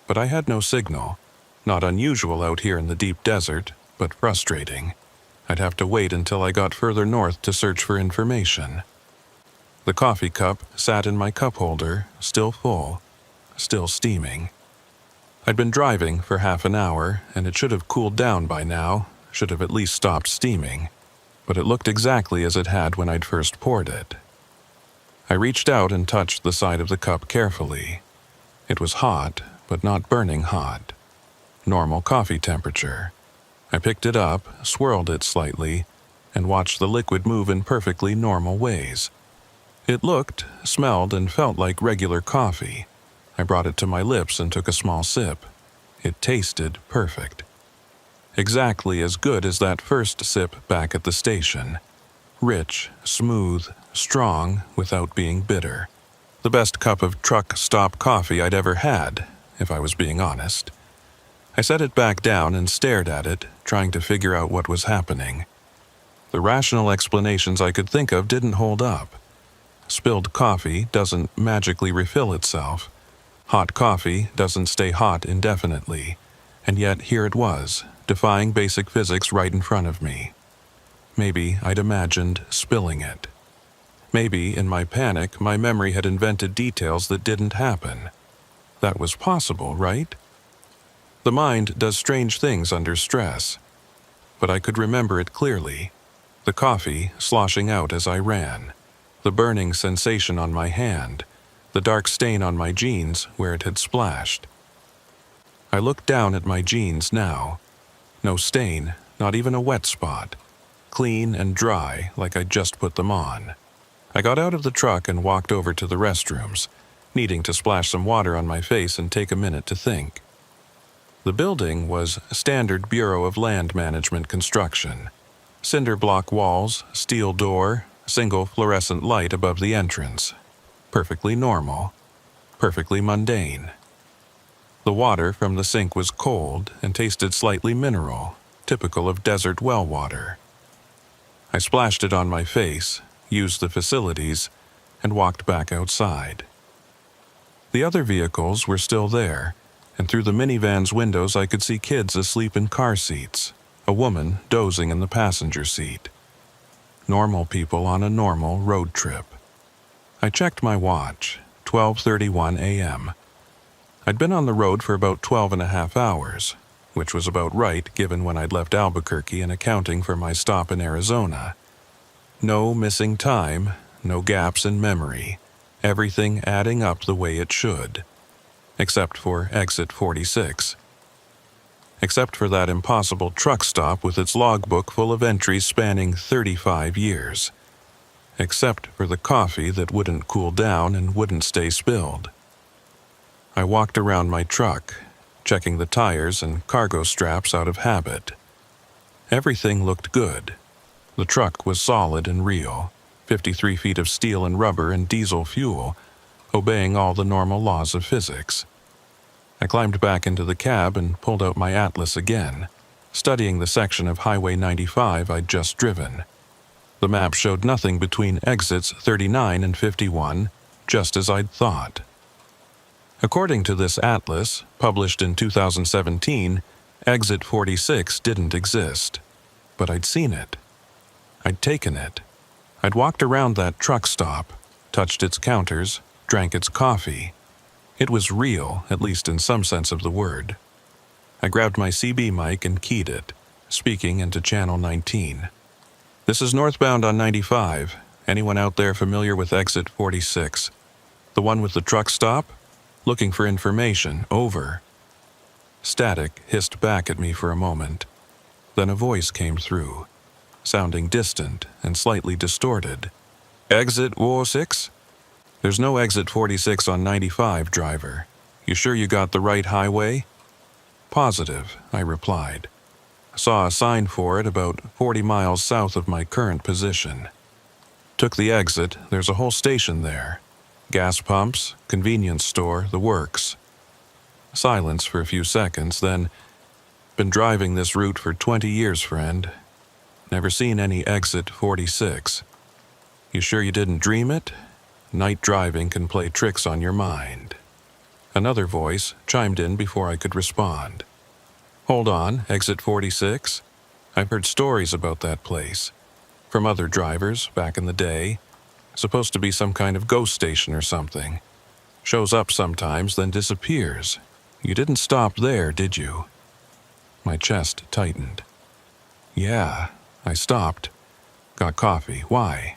But I had no signal. Not unusual out here in the deep desert, but frustrating. I'd have to wait until I got further north to search for information. The coffee cup sat in my cup holder, still full, still steaming. I'd been driving for half an hour, and it should have cooled down by now, should have at least stopped steaming, but it looked exactly as it had when I'd first poured it. I reached out and touched the side of the cup carefully. It was hot, but not burning hot. Normal coffee temperature. I picked it up, swirled it slightly, and watched the liquid move in perfectly normal ways. It looked, smelled, and felt like regular coffee. I brought it to my lips and took a small sip. It tasted perfect. Exactly as good as that first sip back at the station. Rich, smooth, strong, without being bitter. The best cup of truck stop coffee I'd ever had, if I was being honest. I set it back down and stared at it, trying to figure out what was happening. The rational explanations I could think of didn't hold up. Spilled coffee doesn't magically refill itself. Hot coffee doesn't stay hot indefinitely. And yet here it was, defying basic physics right in front of me. Maybe I'd imagined spilling it. Maybe, in my panic, my memory had invented details that didn't happen. That was possible, right? The mind does strange things under stress. But I could remember it clearly. The coffee sloshing out as I ran. The burning sensation on my hand. The the dark stain on my jeans where it had splashed. I looked down at my jeans now. No stain, not even a wet spot. Clean and dry like I'd just put them on. I got out of the truck and walked over to the restrooms, needing to splash some water on my face and take a minute to think. The building was standard Bureau of Land Management construction. Cinder block walls, steel door, single fluorescent light above the entrance. Perfectly normal. Perfectly mundane. The water from the sink was cold and tasted slightly mineral, typical of desert well water. I splashed it on my face, used the facilities, and walked back outside. The other vehicles were still there, and through the minivan's windows I could see kids asleep in car seats, a woman dozing in the passenger seat. Normal people on a normal road trip. I checked my watch, 12:31 a.m. I'd been on the road for about 12.5 hours, which was about right given when I'd left Albuquerque and accounting for my stop in Arizona. No missing time, no gaps in memory, everything adding up the way it should. Except for exit 46. Except for that impossible truck stop with its logbook full of entries spanning 35 years. Except for the coffee that wouldn't cool down and wouldn't stay spilled. I walked around my truck, checking the tires and cargo straps out of habit. Everything looked good. The truck was solid and real, 53 feet of steel and rubber and diesel fuel, obeying all the normal laws of physics. I climbed back into the cab and pulled out my atlas again, studying the section of Highway 95 I'd just driven. The map showed nothing between exits 39 and 51, just as I'd thought. According to this atlas, published in 2017, exit 46 didn't exist. But I'd seen it. I'd taken it. I'd walked around that truck stop, touched its counters, drank its coffee. It was real, at least in some sense of the word. I grabbed my CB mic and keyed it, speaking into channel 19. This is northbound on 95. Anyone out there familiar with exit 46? The one with the truck stop? Looking for information, over. Static hissed back at me for a moment. Then a voice came through, sounding distant and slightly distorted. Exit 46? There's no exit 46 on 95, driver. You sure you got the right highway? Positive, I replied. Saw a sign for it about 40 miles south of my current position. Took the exit, there's a whole station there. Gas pumps, convenience store, the works. Silence for a few seconds, then, been driving this route for 20 years, friend. Never seen any exit 46. You sure you didn't dream it? Night driving can play tricks on your mind. Another voice chimed in before I could respond. Hold on, exit 46? I've heard stories about that place. From other drivers back in the day. Supposed to be some kind of ghost station or something. Shows up sometimes, then disappears. You didn't stop there, did you? My chest tightened. Yeah, I stopped. Got coffee. Why?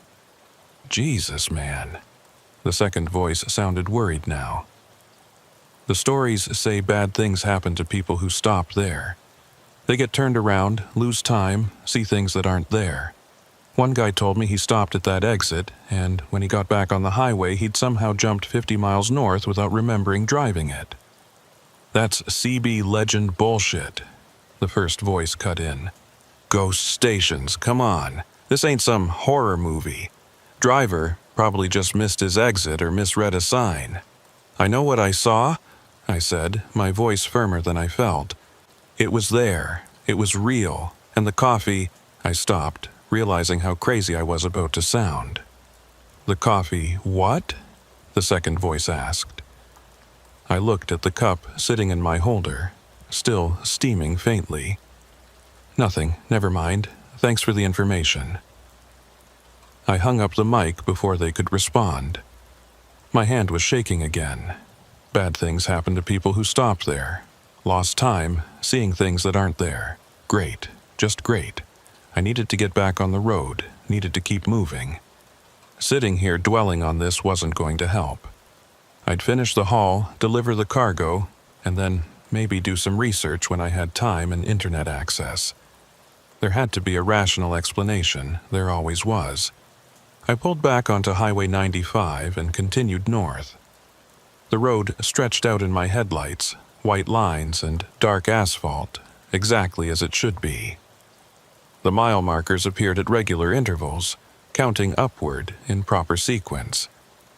Jesus, man. The second voice sounded worried now. The stories say bad things happen to people who stop there. They get turned around, lose time, see things that aren't there. One guy told me he stopped at that exit, and when he got back on the highway, he'd somehow jumped 50 miles north without remembering driving it. That's CB legend bullshit, the first voice cut in. Ghost stations, come on. This ain't some horror movie. Driver probably just missed his exit or misread a sign. I know what I saw, I said, my voice firmer than I felt. It was there. It was real. And the coffee, I stopped, realizing how crazy I was about to sound. The coffee, what? The second voice asked. I looked at the cup sitting in my holder, still steaming faintly. Nothing, never mind. Thanks for the information. I hung up the mic before they could respond. My hand was shaking again. Bad things happen to people who stop there. Lost time, seeing things that aren't there. Great, just great. I needed to get back on the road, needed to keep moving. Sitting here dwelling on this wasn't going to help. I'd finish the haul, deliver the cargo, and then maybe do some research when I had time and internet access. There had to be a rational explanation, there always was. I pulled back onto Highway 95 and continued north. The road stretched out in my headlights, white lines and dark asphalt, exactly as it should be. The mile markers appeared at regular intervals, counting upward in proper sequence.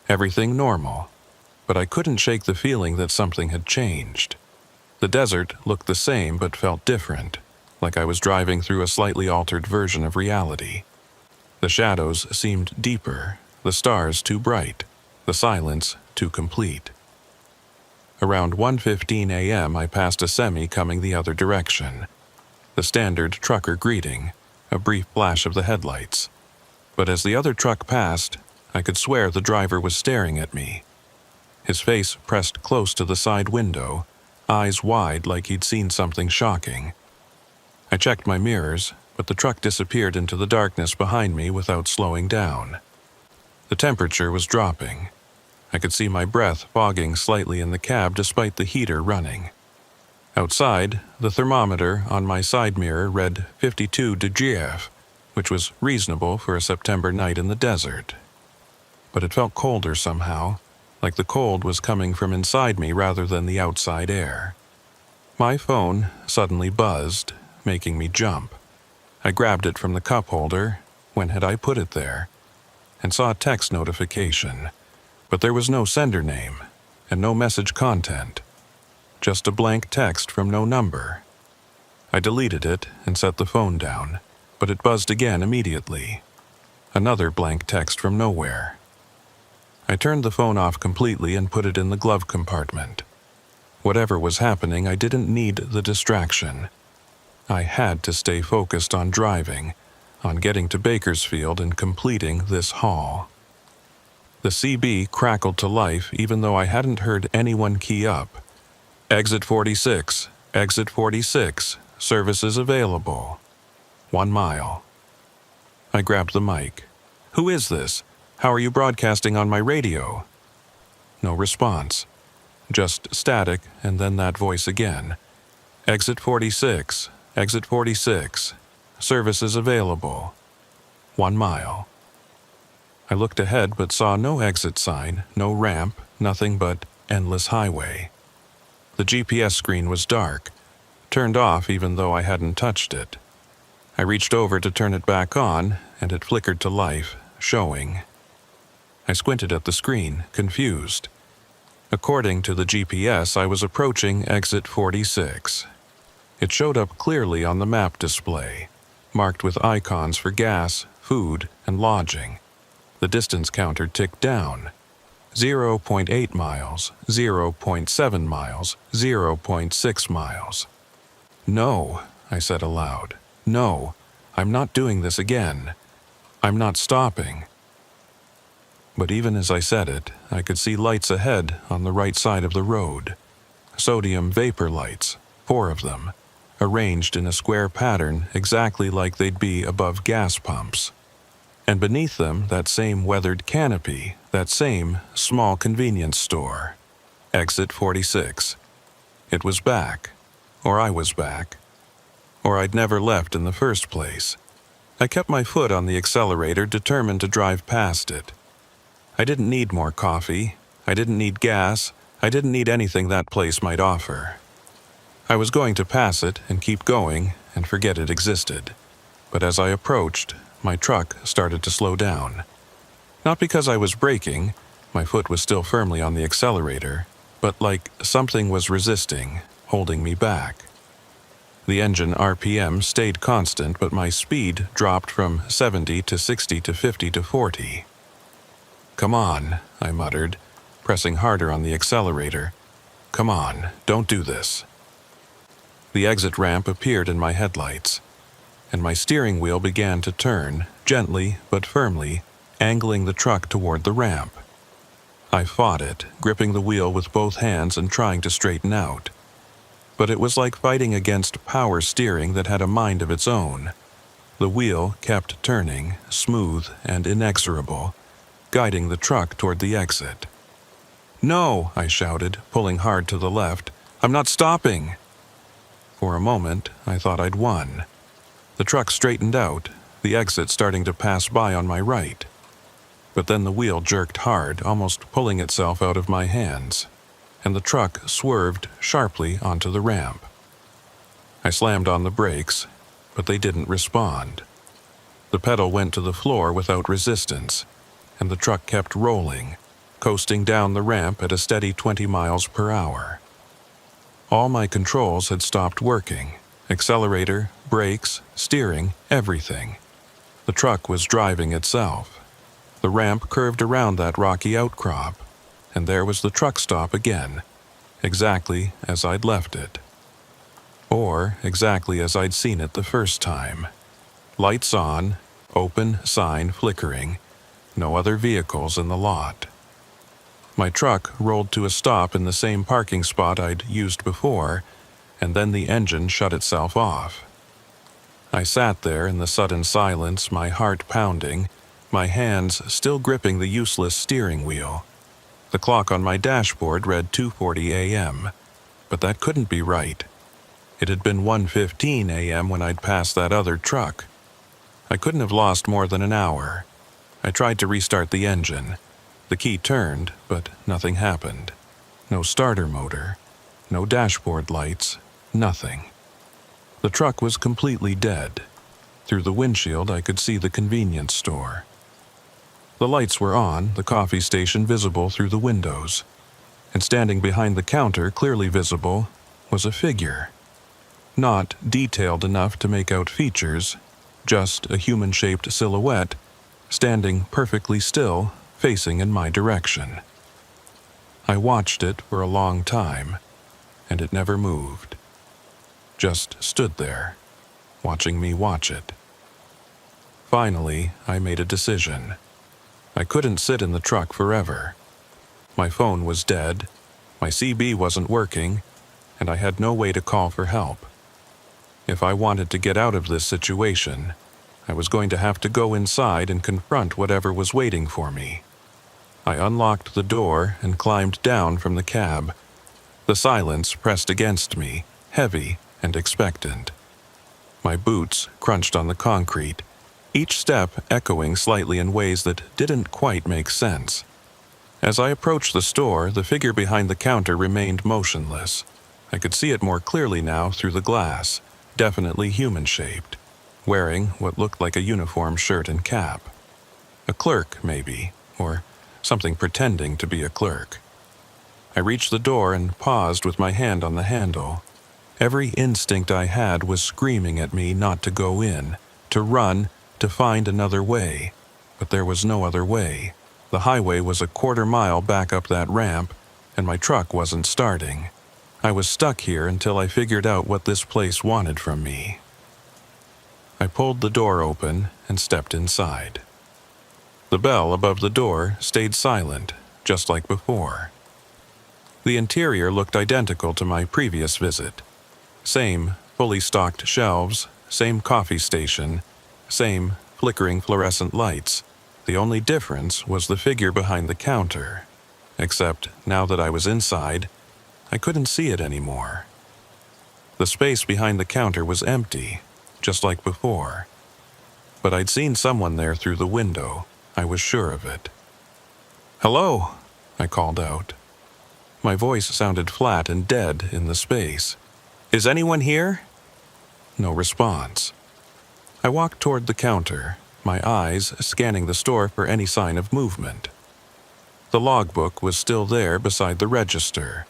Everything normal, but I couldn't shake the feeling that something had changed. The desert looked the same but felt different, like I was driving through a slightly altered version of reality. The shadows seemed deeper, the stars too bright, the silence too complete. Around 1:15 a.m. I passed a semi coming the other direction. The standard trucker greeting, a brief flash of the headlights. But as the other truck passed, I could swear the driver was staring at me. His face pressed close to the side window, eyes wide like he'd seen something shocking. I checked my mirrors, but the truck disappeared into the darkness behind me without slowing down. The temperature was dropping. I could see my breath fogging slightly in the cab despite the heater running. Outside, the thermometer on my side mirror read 52 degrees, which was reasonable for a September night in the desert. But it felt colder somehow, like the cold was coming from inside me rather than the outside air. My phone suddenly buzzed, making me jump. I grabbed it from the cup holder, when had I put it there, and saw a text notification, but there was no sender name and no message content, just a blank text from no number. I deleted it and set the phone down, but it buzzed again immediately. Another blank text from nowhere. I turned the phone off completely and put it in the glove compartment. Whatever was happening, I didn't need the distraction. I had to stay focused on driving, on getting to Bakersfield and completing this haul. The CB crackled to life even though I hadn't heard anyone key up. Exit 46, exit 46, services available. 1 mile. I grabbed the mic. Who is this? How are you broadcasting on my radio? No response. Just static and then that voice again. Exit 46. Exit 46. Services available. 1 mile. I looked ahead but saw no exit sign, no ramp, nothing but endless highway. The GPS screen was dark, turned off even though I hadn't touched it. I reached over to turn it back on, and it flickered to life, showing. I squinted at the screen, confused. According to the GPS, I was approaching exit 46. It showed up clearly on the map display, marked with icons for gas, food, and lodging. The distance counter ticked down. 0.8 miles, 0.7 miles, 0.6 miles. No, I said aloud. No, I'm not doing this again. I'm not stopping. But even as I said it, I could see lights ahead on the right side of the road. Sodium vapor lights, 4 of them, arranged in a square pattern exactly like they'd be above gas pumps. And beneath them, that same weathered canopy, that same small convenience store. Exit 46. It was back. Or I was back. Or I'd never left in the first place. I kept my foot on the accelerator, determined to drive past it. I didn't need more coffee. I didn't need gas. I didn't need anything that place might offer. I was going to pass it and keep going and forget it existed. But as I approached, my truck started to slow down. Not because I was braking, my foot was still firmly on the accelerator, but like something was resisting, holding me back. The engine RPM stayed constant, but my speed dropped from 70 to 60 to 50 to 40. "Come on," I muttered, pressing harder on the accelerator. "Come on, don't do this." The exit ramp appeared in my headlights, and my steering wheel began to turn, gently but firmly, angling the truck toward the ramp. I fought it, gripping the wheel with both hands and trying to straighten out. But it was like fighting against power steering that had a mind of its own. The wheel kept turning, smooth and inexorable, guiding the truck toward the exit. "No," I shouted, pulling hard to the left. "I'm not stopping." For a moment, I thought I'd won. The truck straightened out, the exit starting to pass by on my right. But then the wheel jerked hard, almost pulling itself out of my hands, and the truck swerved sharply onto the ramp. I slammed on the brakes, but they didn't respond. The pedal went to the floor without resistance, and the truck kept rolling, coasting down the ramp at a steady 20 miles per hour. All my controls had stopped working. Accelerator, brakes, steering, everything. The truck was driving itself. The ramp curved around that rocky outcrop, and there was the truck stop again, exactly as I'd left it. Or exactly as I'd seen it the first time. Lights on, open sign flickering, no other vehicles in the lot. My truck rolled to a stop in the same parking spot I'd used before, and then the engine shut itself off. I sat there in the sudden silence, my heart pounding, my hands still gripping the useless steering wheel. The clock on my dashboard read 2:40 a.m., but that couldn't be right. It had been 1:15 a.m. when I'd passed that other truck. I couldn't have lost more than an hour. I tried to restart the engine. The key turned, but nothing happened. No starter motor, no dashboard lights, nothing. The truck was completely dead. Through the windshield, I could see the convenience store. The lights were on, the coffee station visible through the windows, and standing behind the counter, clearly visible, was a figure. Not detailed enough to make out features, just a human-shaped silhouette, standing perfectly still, facing in my direction. I watched it for a long time, and it never moved. Just stood there, watching me watch it. Finally, I made a decision. I couldn't sit in the truck forever. My phone was dead, my CB wasn't working, and I had no way to call for help. If I wanted to get out of this situation, I was going to have to go inside and confront whatever was waiting for me. I unlocked the door and climbed down from the cab. The silence pressed against me, heavy and expectant. My boots crunched on the concrete, each step echoing slightly in ways that didn't quite make sense. As I approached the store, the figure behind the counter remained motionless. I could see it more clearly now through the glass, definitely human-shaped, wearing what looked like a uniform shirt and cap. A clerk, maybe, or something pretending to be a clerk. I reached the door and paused with my hand on the handle. Every instinct I had was screaming at me not to go in, to run, to find another way. But there was no other way. The highway was a quarter mile back up that ramp, and my truck wasn't starting. I was stuck here until I figured out what this place wanted from me. I pulled the door open and stepped inside. The bell above the door stayed silent, just like before. The interior looked identical to my previous visit. Same fully stocked shelves, same coffee station, same flickering fluorescent lights. The only difference was the figure behind the counter. Except, now that I was inside, I couldn't see it anymore. The space behind the counter was empty, just like before. But I'd seen someone there through the window. I was sure of it. "Hello," I called out. My voice sounded flat and dead in the space. "Is anyone here?" No response. I walked toward the counter, my eyes scanning the store for any sign of movement. The logbook was still there beside the register,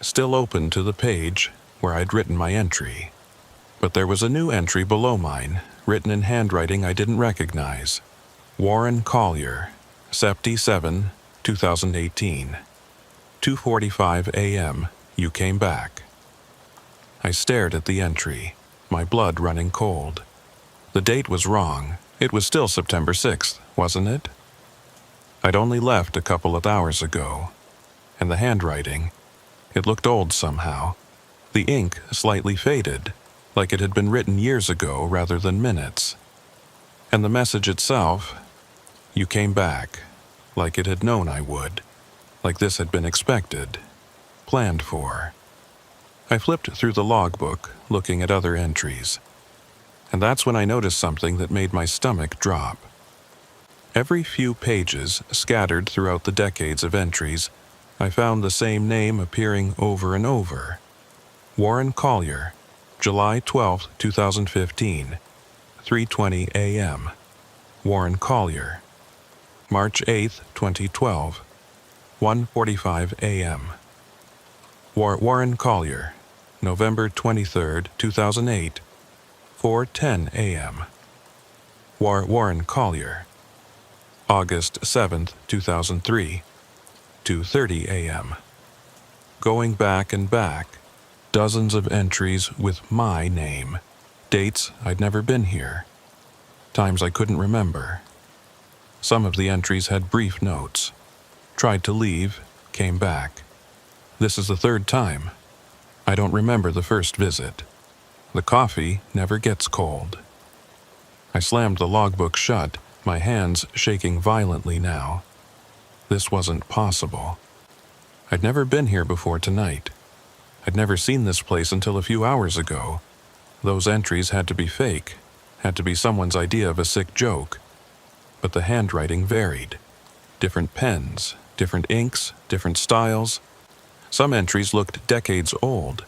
still open to the page where I'd written my entry. But there was a new entry below mine, written in handwriting I didn't recognize. Warren Collier, Sept. 7, 2018. 2:45 a.m. You came back. I stared at the entry, my blood running cold. The date was wrong. It was still September 6th, wasn't it? I'd only left a couple of hours ago. And the handwriting, it looked old somehow. The ink slightly faded, like it had been written years ago rather than minutes. And the message itself, you came back, like it had known I would. like this had been expected, planned for. I flipped through the logbook, looking at other entries, and that's when I noticed something that made my stomach drop. Every few pages, scattered throughout the decades of entries, I found the same name appearing over and over. Warren Collier, July 12, 2015, 3:20 a.m. Warren Collier, March 8, 2012, 1:45 a.m. Warren Collier, November 23, 2008, 4:10 a.m. Warren Collier, August 7, 2003, 2:30 a.m. Going back and back, dozens of entries with my name, dates I'd never been here, times I couldn't remember. Some of the entries had brief notes. Tried to leave, came back. This is the third time. I don't remember the first visit. The coffee never gets cold. I slammed the logbook shut, my hands shaking violently now. This wasn't possible. I'd never been here before tonight. I'd never seen this place until a few hours ago. Those entries had to be fake, had to be someone's idea of a sick joke. But the handwriting varied. Different pens, different inks, different styles. Some entries looked decades old.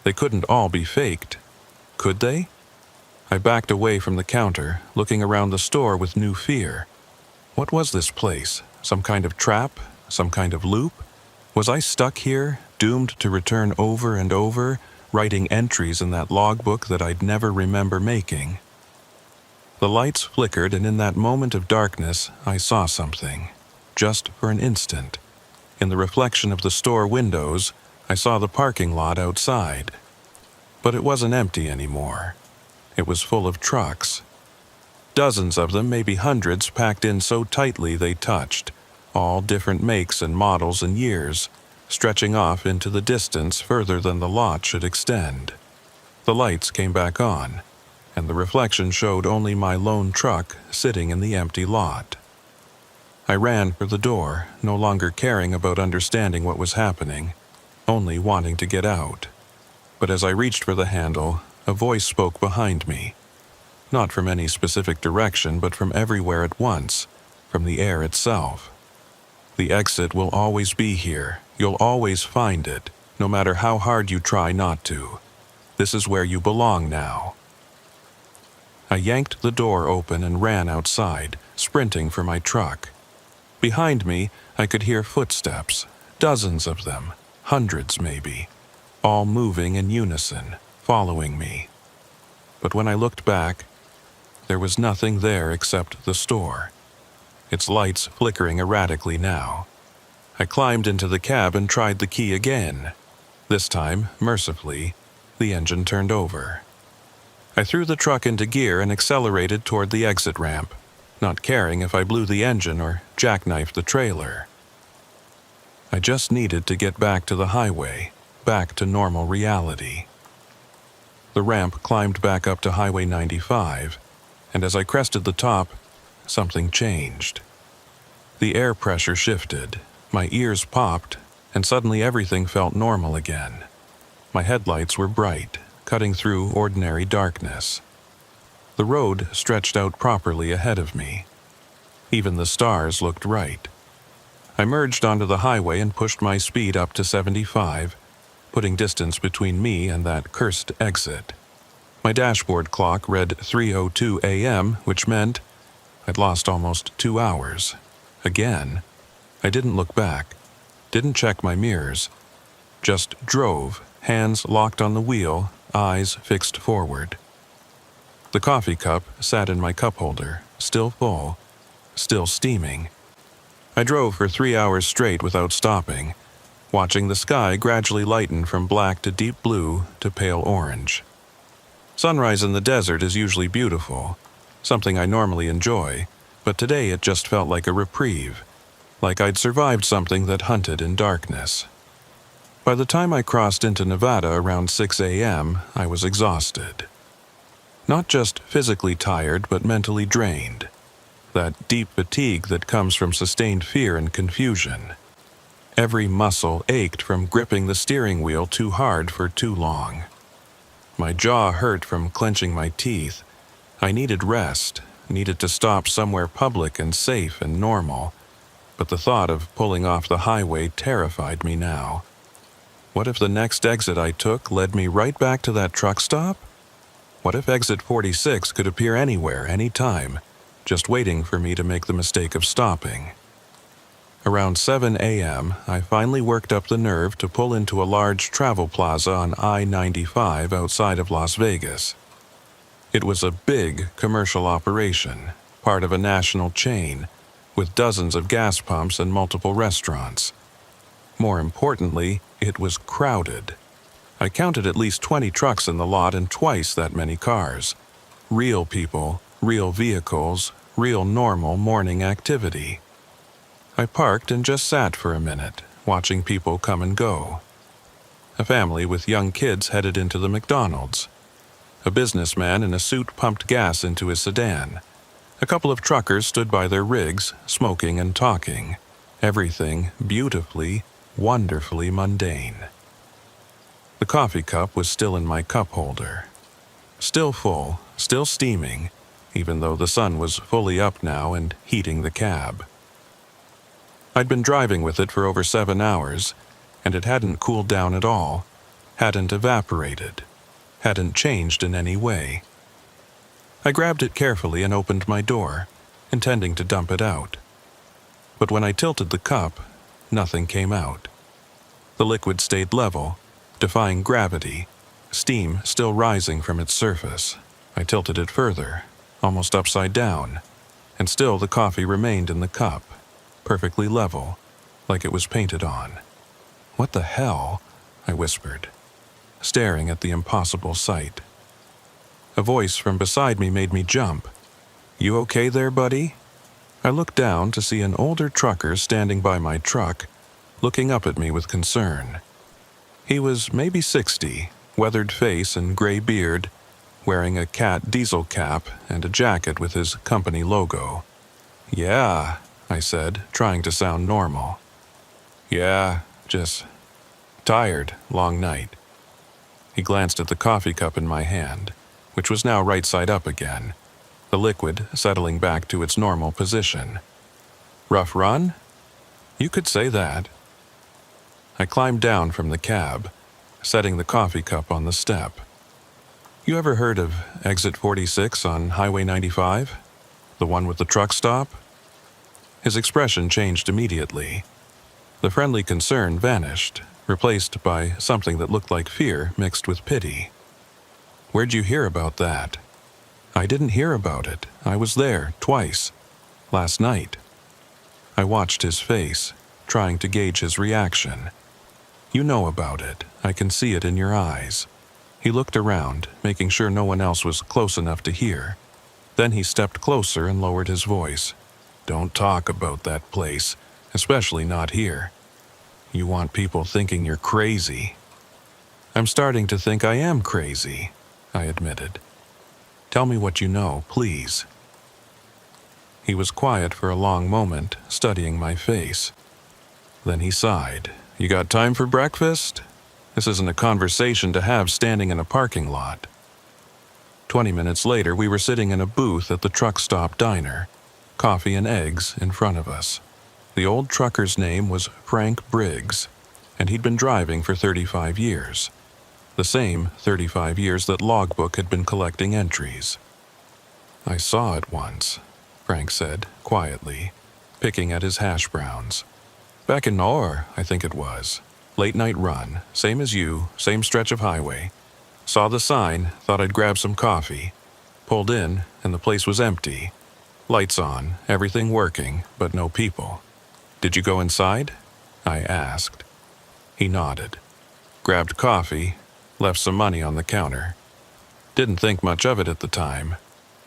They couldn't all be faked. Could they? I backed away from the counter, looking around the store with new fear. What was this place? Some kind of trap? Some kind of loop? Was I stuck here, doomed to return over and over, writing entries in that logbook that I'd never remember making? The lights flickered, and in that moment of darkness, I saw something. Just for an instant. In the reflection of the store windows, I saw the parking lot outside. But it wasn't empty anymore. It was full of trucks. Dozens of them, maybe hundreds, packed in so tightly they touched, all different makes and models and years, stretching off into the distance further than the lot should extend. The lights came back on, and the reflection showed only my lone truck sitting in the empty lot. I ran for the door, no longer caring about understanding what was happening, only wanting to get out. But as I reached for the handle, a voice spoke behind me. Not from any specific direction, but from everywhere at once, from the air itself. The exit will always be here. You'll always find it, no matter how hard you try not to. This is where you belong now. I yanked the door open and ran outside, sprinting for my truck. Behind me, I could hear footsteps, dozens of them, hundreds maybe, all moving in unison, following me. But when I looked back, there was nothing there except the store, its lights flickering erratically now. I climbed into the cab and tried the key again. This time, mercifully, the engine turned over. I threw the truck into gear and accelerated toward the exit ramp, not caring if I blew the engine or jackknifed the trailer. I just needed to get back to the highway, back to normal reality. The ramp climbed back up to Highway 95, and as I crested the top, something changed. The air pressure shifted, my ears popped, and suddenly everything felt normal again. My headlights were bright, cutting through ordinary darkness. The road stretched out properly ahead of me. Even the stars looked right. I merged onto the highway and pushed my speed up to 75, putting distance between me and that cursed exit. My dashboard clock read 3:02 a.m., which meant I'd lost almost 2 hours. Again. I didn't look back, didn't check my mirrors, just drove, hands locked on the wheel, eyes fixed forward. The coffee cup sat in my cup holder, still full, still steaming. I drove for 3 hours straight without stopping, watching the sky gradually lighten from black to deep blue to pale orange. Sunrise in the desert is usually beautiful, something I normally enjoy, but today it just felt like a reprieve, like I'd survived something that hunted in darkness. By the time I crossed into Nevada around 6 a.m., I was exhausted. Not just physically tired, but mentally drained. That deep fatigue that comes from sustained fear and confusion. Every muscle ached from gripping the steering wheel too hard for too long. My jaw hurt from clenching my teeth. I needed rest, needed to stop somewhere public and safe and normal, but the thought of pulling off the highway terrified me now. What if the next exit I took led me right back to that truck stop? What if exit 46 could appear anywhere, anytime, just waiting for me to make the mistake of stopping? Around 7 a.m., I finally worked up the nerve to pull into a large travel plaza on I-95 outside of Las Vegas. It was a big commercial operation, part of a national chain, with dozens of gas pumps and multiple restaurants. More importantly, it was crowded. I counted at least 20 trucks in the lot and twice that many cars. Real people, real vehicles, real normal morning activity. I parked and just sat for a minute, watching people come and go. A family with young kids headed into the McDonald's. A businessman in a suit pumped gas into his sedan. A couple of truckers stood by their rigs, smoking and talking. Everything beautifully, wonderfully mundane. The coffee cup was still in my cup holder. Still full, still steaming, even though the sun was fully up now and heating the cab. I'd been driving with it for over 7 hours, and it hadn't cooled down at all, hadn't evaporated, hadn't changed in any way. I grabbed it carefully and opened my door, intending to dump it out. But when I tilted the cup, nothing came out. The liquid stayed level, defying gravity, steam still rising from its surface. I tilted it further, almost upside down, and still the coffee remained in the cup, perfectly level, like it was painted on. "What the hell?" I whispered, staring at the impossible sight. A voice from beside me made me jump. "You okay there, buddy?" I looked down to see an older trucker standing by my truck, looking up at me with concern. He was maybe 60, weathered face and gray beard, wearing a cat diesel cap and a jacket with his company logo. "Yeah," I said, trying to sound normal. "Yeah, just tired, long night." He glanced at the coffee cup in my hand, which was now right side up again, the liquid settling back to its normal position. "Rough run?" "You could say that." I climbed down from the cab, setting the coffee cup on the step. "You ever heard of exit 46 on Highway 95? The one with the truck stop?" His expression changed immediately. The friendly concern vanished, replaced by something that looked like fear mixed with pity. "Where'd you hear about that?" "I didn't hear about it. I was there, twice. Last night." I watched his face, trying to gauge his reaction. "You know about it. I can see it in your eyes." He looked around, making sure no one else was close enough to hear. Then he stepped closer and lowered his voice. "Don't talk about that place, especially not here. You want people thinking you're crazy." "I'm starting to think I am crazy," I admitted. "Tell me what you know, please." He was quiet for a long moment, studying my face. Then he sighed. "You got time for breakfast? This isn't a conversation to have standing in a parking lot." 20 minutes later, we were sitting in a booth at the truck stop diner, coffee and eggs in front of us. The old trucker's name was Frank Briggs, and he'd been driving for 35 years. The same 35 years that Logbook had been collecting entries. "I saw it once," Frank said, quietly, picking at his hash browns. "Back in Nor, I think it was. Late night run, same as you, same stretch of highway. Saw the sign, thought I'd grab some coffee. Pulled in, and the place was empty. Lights on, everything working, but no people. Did you go inside?" I asked. He nodded. Grabbed coffee, left some money on the counter. Didn't think much of it at the time.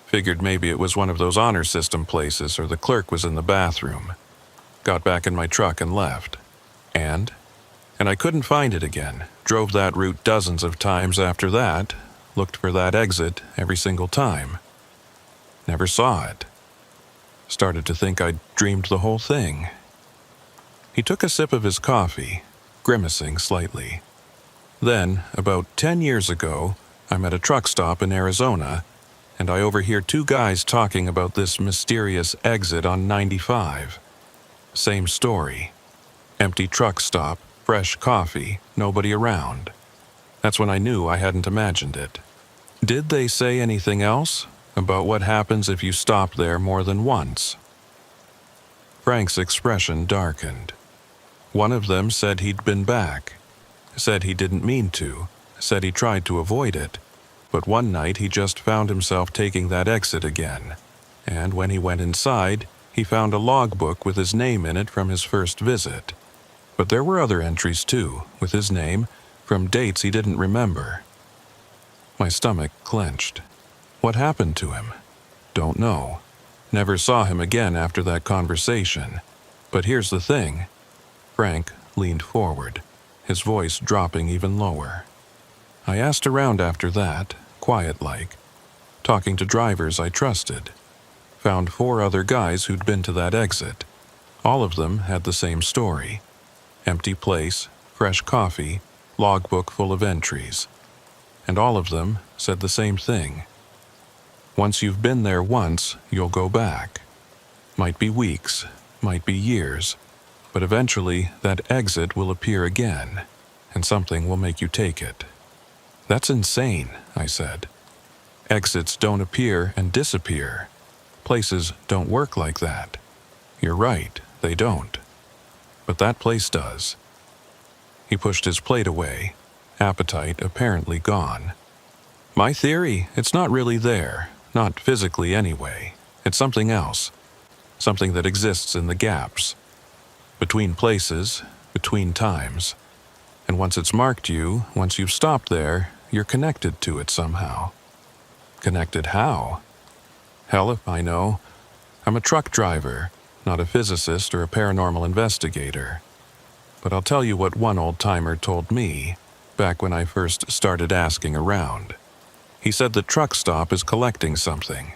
Figured maybe it was one of those honor system places or the clerk was in the bathroom. Got back in my truck and left. And I couldn't find it again. Drove that route dozens of times after that. Looked for that exit every single time. Never saw it. Started to think I'd dreamed the whole thing. He took a sip of his coffee, grimacing slightly. Then, about 10 years ago, I'm at a truck stop in Arizona, and I overhear two guys talking about this mysterious exit on 95. Same story. Empty truck stop, fresh coffee, nobody around. That's when I knew I hadn't imagined it. Did they say anything else about what happens if you stop there more than once? Frank's expression darkened. One of them said he'd been back, said he didn't mean to, said he tried to avoid it, but one night he just found himself taking that exit again, and when he went inside, he found a logbook with his name in it from his first visit. But there were other entries too, with his name, from dates he didn't remember. My stomach clenched. What happened to him? Don't know. Never saw him again after that conversation. But here's the thing. Frank leaned forward, his voice dropping even lower. I asked around after that, quiet-like, talking to drivers I trusted. Found 4 other guys who'd been to that exit. All of them had the same story. Empty place, fresh coffee, logbook full of entries. And all of them said the same thing. Once you've been there once, you'll go back. Might be weeks, might be years, but eventually that exit will appear again, and something will make you take it. That's insane, I said. Exits don't appear and disappear. Places don't work like that. You're right, they don't. But that place does. He pushed his plate away, appetite apparently gone. My theory, it's not really there, not physically anyway. It's something else, something that exists in the gaps, between places, between times. And once it's marked you, once you've stopped there, you're connected to it somehow. Connected how? Hell if I know. I'm a truck driver, not a physicist or a paranormal investigator. But I'll tell you what one old-timer told me back when I first started asking around. He said the truck stop is collecting something.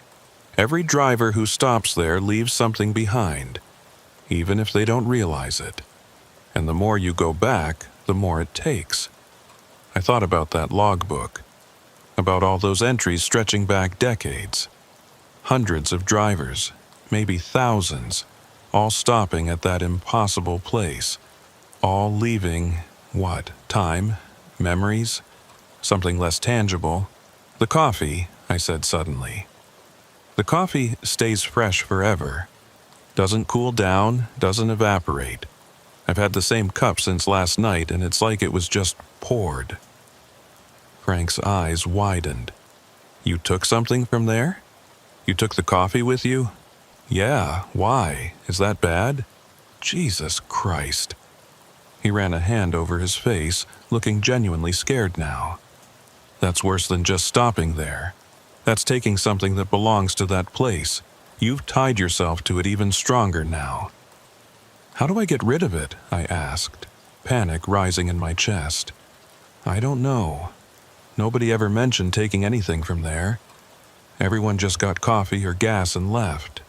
Every driver who stops there leaves something behind, even if they don't realize it. And the more you go back, the more it takes. I thought about that logbook, about all those entries stretching back decades. Hundreds of drivers, maybe thousands, all stopping at that impossible place. All leaving, what, time, memories, something less tangible. The coffee, I said suddenly. The coffee stays fresh forever. Doesn't cool down, doesn't evaporate. I've had the same cup since last night, and it's like it was just poured. Frank's eyes widened. You took something from there? You took the coffee with you? Yeah, why? Is that bad? Jesus Christ. He ran a hand over his face, looking genuinely scared now. That's worse than just stopping there. That's taking something that belongs to that place. You've tied yourself to it even stronger now. How do I get rid of it? I asked, panic rising in my chest. I don't know. Nobody ever mentioned taking anything from there. Everyone just got coffee or gas and left.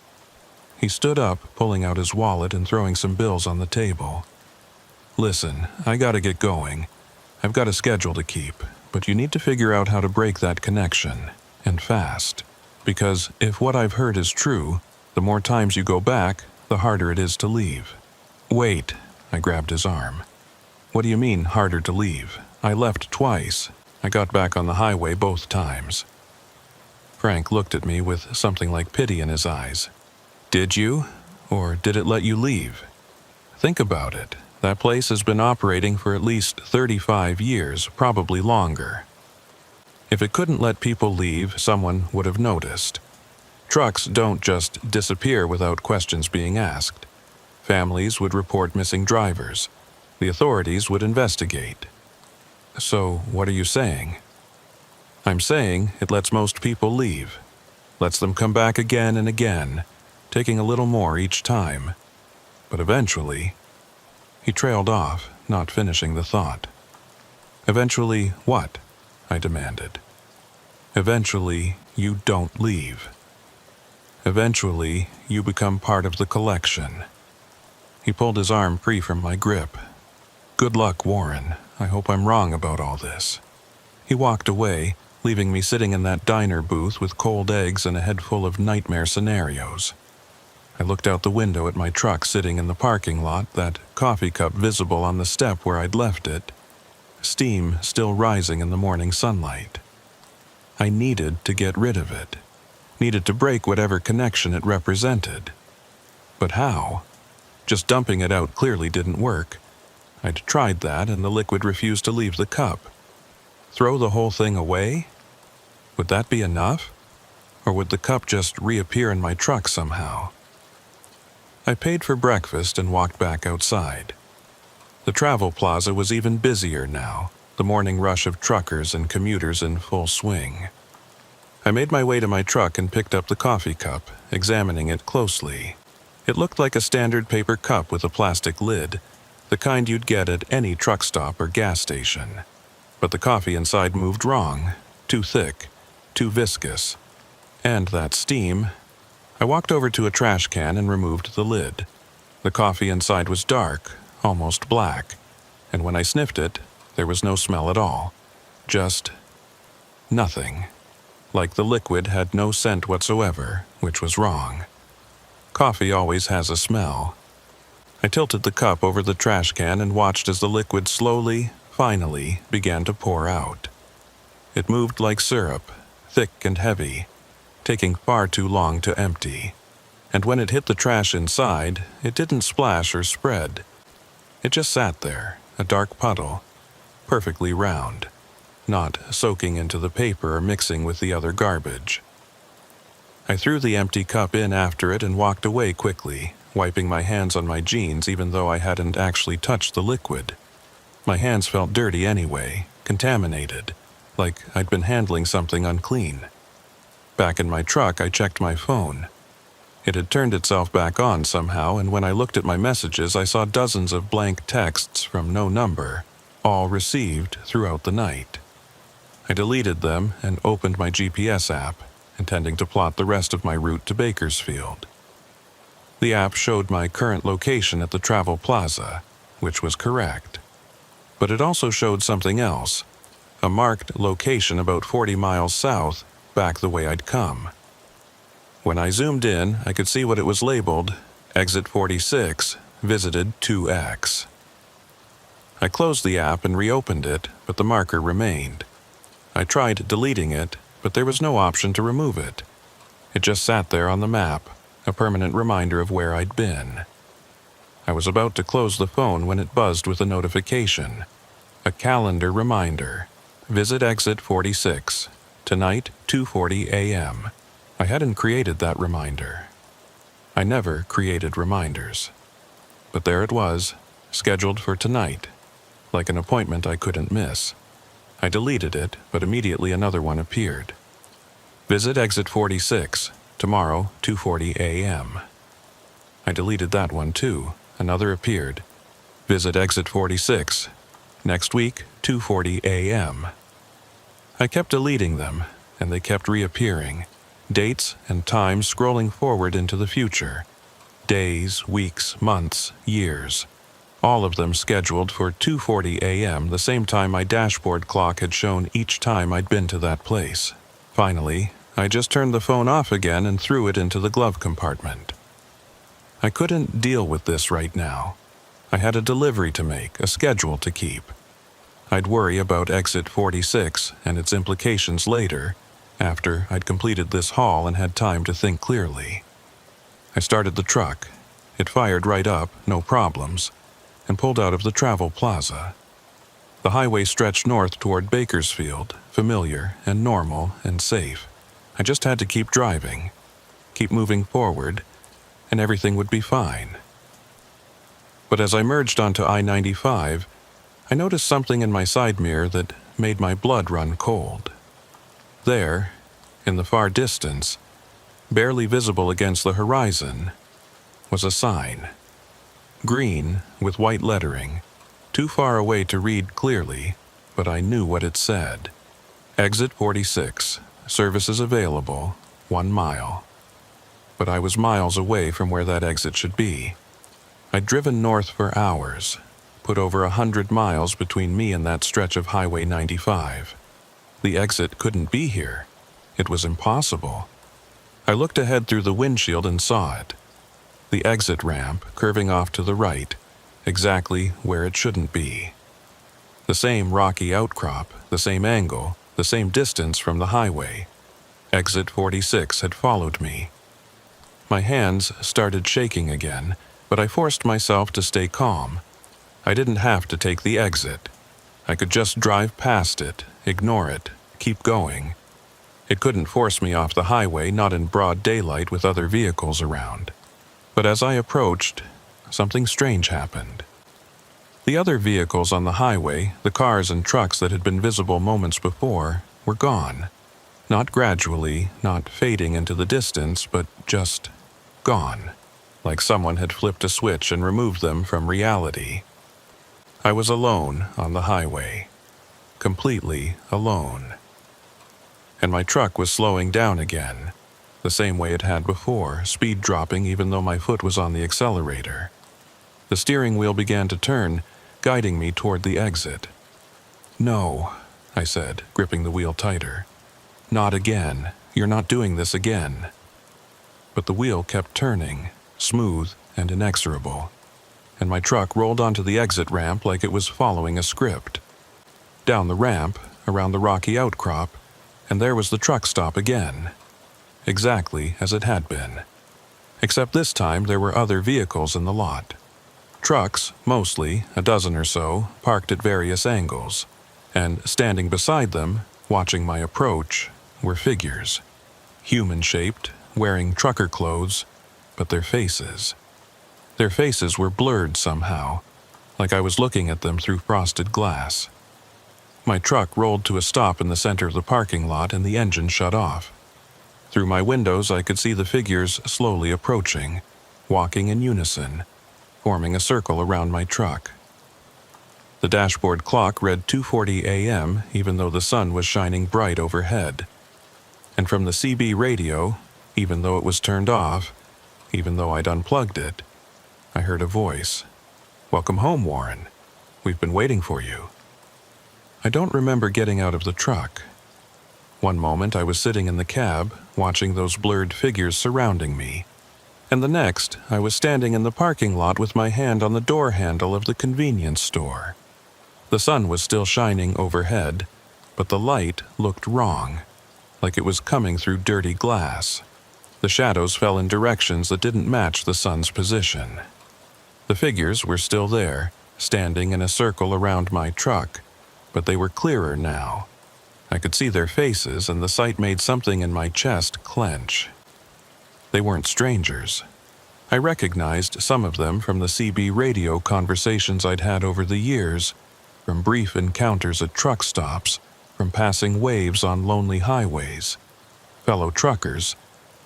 He stood up, pulling out his wallet and throwing some bills on the table. Listen, I gotta get going. I've got a schedule to keep, but you need to figure out how to break that connection, and fast. Because if what I've heard is true, the more times you go back, the harder it is to leave. Wait, I grabbed his arm. What do you mean, harder to leave? I left twice. I got back on the highway both times. Frank looked at me with something like pity in his eyes. Did you? Or did it let you leave? Think about it. That place has been operating for at least 35 years, probably longer. If it couldn't let people leave, someone would have noticed. Trucks don't just disappear without questions being asked. Families would report missing drivers. The authorities would investigate. So, what are you saying? I'm saying it lets most people leave. Lets them come back again and again, taking a little more each time. But eventually... He trailed off, not finishing the thought. Eventually what? I demanded. Eventually, you don't leave. Eventually, you become part of the collection. He pulled his arm free from my grip. "Good luck, Warren. I hope I'm wrong about all this." He walked away, leaving me sitting in that diner booth with cold eggs and a head full of nightmare scenarios. I looked out the window at my truck sitting in the parking lot, that coffee cup visible on the step where I'd left it, steam still rising in the morning sunlight. I needed to get rid of it, needed to break whatever connection it represented. But how? Just dumping it out clearly didn't work. I'd tried that, and the liquid refused to leave the cup. Throw the whole thing away? Would that be enough? Or would the cup just reappear in my truck somehow? I paid for breakfast and walked back outside. The travel plaza was even busier now, the morning rush of truckers and commuters in full swing. I made my way to my truck and picked up the coffee cup, examining it closely. It looked like a standard paper cup with a plastic lid, the kind you'd get at any truck stop or gas station. But the coffee inside moved wrong, too thick, too viscous. And that steam. I walked over to a trash can and removed the lid. The coffee inside was dark, almost black, and when I sniffed it, there was no smell at all. Just nothing. Like the liquid had no scent whatsoever, which was wrong. Coffee always has a smell. I tilted the cup over the trash can and watched as the liquid slowly, finally, began to pour out. It moved like syrup, thick and heavy, taking far too long to empty. And when it hit the trash inside, it didn't splash or spread. It just sat there, a dark puddle, perfectly round, not soaking into the paper or mixing with the other garbage. I threw the empty cup in after it and walked away quickly, wiping my hands on my jeans even though I hadn't actually touched the liquid. My hands felt dirty anyway, contaminated, like I'd been handling something unclean. Back in my truck, I checked my phone. It had turned itself back on somehow, and when I looked at my messages, I saw dozens of blank texts from no number, all received throughout the night. I deleted them and opened my GPS app, intending to plot the rest of my route to Bakersfield. The app showed my current location at the travel plaza, which was correct. But it also showed something else, a marked location about 40 miles south, back the way I'd come. When I zoomed in, I could see what it was labeled, Exit 46, Visited 2X. I closed the app and reopened it, but the marker remained. I tried deleting it, but there was no option to remove it. It just sat there on the map, a permanent reminder of where I'd been. I was about to close the phone when it buzzed with a notification. A calendar reminder. Visit Exit 46. Tonight, 2:40 a.m. I hadn't created that reminder. I never created reminders. But there it was, scheduled for tonight, like an appointment I couldn't miss. I deleted it, but immediately another one appeared. Visit Exit 46, tomorrow, 2:40 a.m. I deleted that one too. Another appeared. Visit Exit 46, next week, 2:40 a.m. I kept deleting them, and they kept reappearing, dates and times scrolling forward into the future. Days, weeks, months, years. All of them scheduled for 2:40 a.m., the same time my dashboard clock had shown each time I'd been to that place. Finally, I just turned the phone off again and threw it into the glove compartment. I couldn't deal with this right now. I had a delivery to make, a schedule to keep. I'd worry about Exit 46 and its implications later, after I'd completed this haul and had time to think clearly. I started the truck. It fired right up, no problems, and pulled out of the travel plaza. The highway stretched north toward Bakersfield, familiar and normal and safe. I just had to keep driving, keep moving forward, and everything would be fine. But as I merged onto I-95, I noticed something in my side mirror that made my blood run cold. There, in the far distance, barely visible against the horizon, was a sign. Green, with white lettering, too far away to read clearly, but I knew what it said. Exit 46, services available, 1 mile. But I was miles away from where that exit should be. I'd driven north for hours, put over 100 miles between me and that stretch of Highway 95. The exit couldn't be here. It was impossible. I looked ahead through the windshield and saw it. The exit ramp curving off to the right, exactly where it shouldn't be. The same rocky outcrop, the same angle, the same distance from the highway. Exit 46 had followed me. My hands started shaking again, but I forced myself to stay calm. I didn't have to take the exit. I could just drive past it, ignore it, keep going. It couldn't force me off the highway, not in broad daylight with other vehicles around. But as I approached, something strange happened. The other vehicles on the highway, the cars and trucks that had been visible moments before, were gone. Not gradually, not fading into the distance, but just gone. Like someone had flipped a switch and removed them from reality. I was alone on the highway. Completely alone. And my truck was slowing down again, the same way it had before, speed dropping even though my foot was on the accelerator. The steering wheel began to turn, guiding me toward the exit. "No," I said, gripping the wheel tighter. "Not again. You're not doing this again." But the wheel kept turning, smooth and inexorable, and my truck rolled onto the exit ramp like it was following a script. Down the ramp, around the rocky outcrop, and there was the truck stop again. Exactly as it had been. Except this time there were other vehicles in the lot. Trucks, mostly, a dozen or so, parked at various angles, and standing beside them, watching my approach, were figures. Human-shaped, wearing trucker clothes, but their faces. Their faces were blurred somehow, like I was looking at them through frosted glass. My truck rolled to a stop in the center of the parking lot and the engine shut off. Through my windows I could see the figures slowly approaching, walking in unison, forming a circle around my truck. The dashboard clock read 2:40 a.m. even though the sun was shining bright overhead. And from the CB radio, even though it was turned off, even though I'd unplugged it, I heard a voice. "Welcome home, Warren. We've been waiting for you." I don't remember getting out of the truck. One moment I was sitting in the cab, watching those blurred figures surrounding me, and the next I was standing in the parking lot with my hand on the door handle of the convenience store. The sun was still shining overhead, but the light looked wrong, like it was coming through dirty glass. The shadows fell in directions that didn't match the sun's position. The figures were still there, standing in a circle around my truck, but they were clearer now. I could see their faces, and the sight made something in my chest clench. They weren't strangers. I recognized some of them from the CB radio conversations I'd had over the years, from brief encounters at truck stops, from passing waves on lonely highways. Fellow truckers,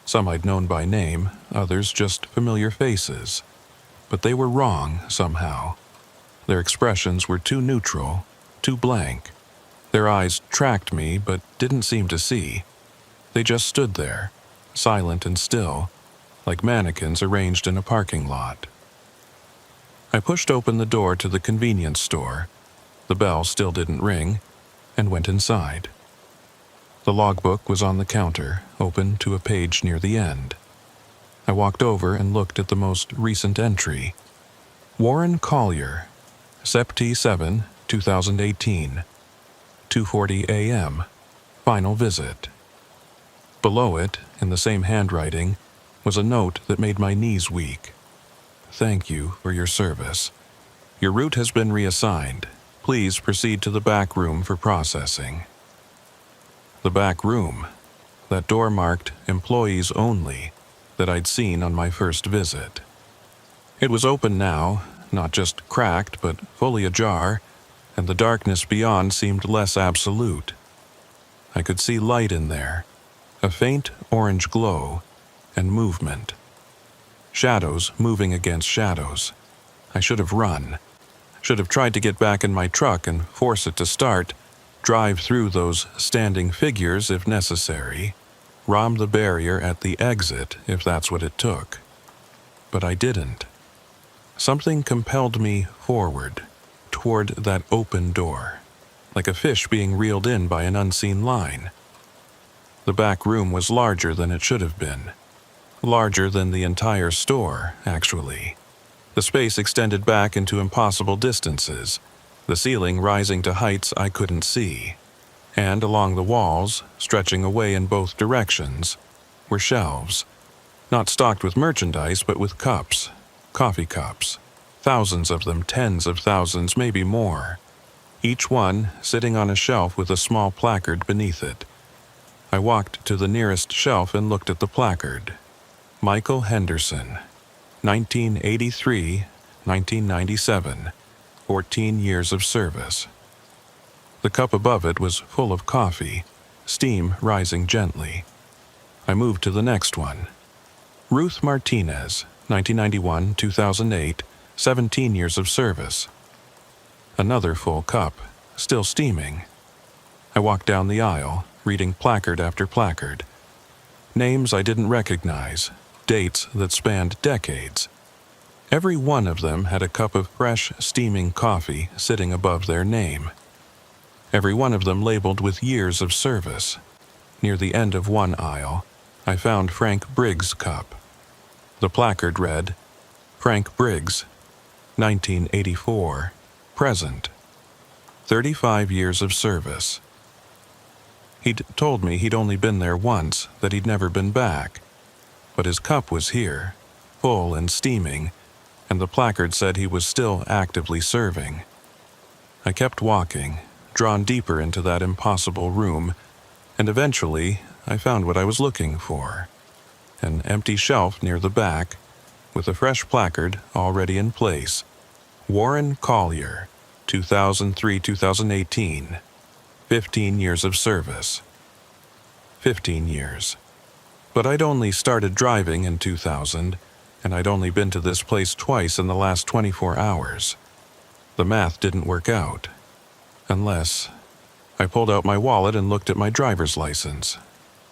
some I'd known by name, others just familiar faces. But they were wrong somehow. Their expressions were too neutral, too blank. Their eyes tracked me but didn't seem to see. They just stood there, silent and still, like mannequins arranged in a parking lot. I pushed open the door to the convenience store. The bell still didn't ring, and went inside. The logbook was on the counter, open to a page near the end. I walked over and looked at the most recent entry. Warren Collier, Sept. 7, 2018, 2:40 a.m., final visit. Below it, in the same handwriting, was a note that made my knees weak. "Thank you for your service. Your route has been reassigned. Please proceed to the back room for processing." The back room, that door marked "Employees Only" that I'd seen on my first visit. It was open now, not just cracked but fully ajar, and the darkness beyond seemed less absolute. I could see light in there, a faint orange glow, and movement. Shadows moving against shadows. I should have run. Should have tried to get back in my truck and force it to start, drive through those standing figures if necessary, romb the barrier at the exit if that's what it took. But I didn't. Something compelled me forward, toward that open door, like a fish being reeled in by an unseen line. The back room was larger than it should have been. Larger than the entire store, actually. The space extended back into impossible distances, the ceiling rising to heights I couldn't see. And along the walls, stretching away in both directions, were shelves, not stocked with merchandise but with cups, coffee cups, thousands of them, tens of thousands, maybe more, each one sitting on a shelf with a small placard beneath it. I walked to the nearest shelf and looked at the placard. Michael Henderson, 1983-1997, 14 years of service. The cup above it was full of coffee, steam rising gently. I moved to the next one. Ruth Martinez, 1991-2008, 17 years of service. Another full cup, still steaming. I walked down the aisle, reading placard after placard. Names I didn't recognize, dates that spanned decades. Every one of them had a cup of fresh, steaming coffee sitting above their name. Every one of them labeled with years of service. Near the end of one aisle, I found Frank Briggs' cup. The placard read, Frank Briggs, 1984, present. 35 years of service. He'd told me he'd only been there once, that he'd never been back. But his cup was here, full and steaming, and the placard said he was still actively serving. I kept walking, drawn deeper into that impossible room, and eventually I found what I was looking for. An empty shelf near the back, with a fresh placard already in place. Warren Collier, 2003-2018, 15 years of service. 15 years. But I'd only started driving in 2000, and I'd only been to this place twice in the last 24 hours. The math didn't work out. Unless... I pulled out my wallet and looked at my driver's license.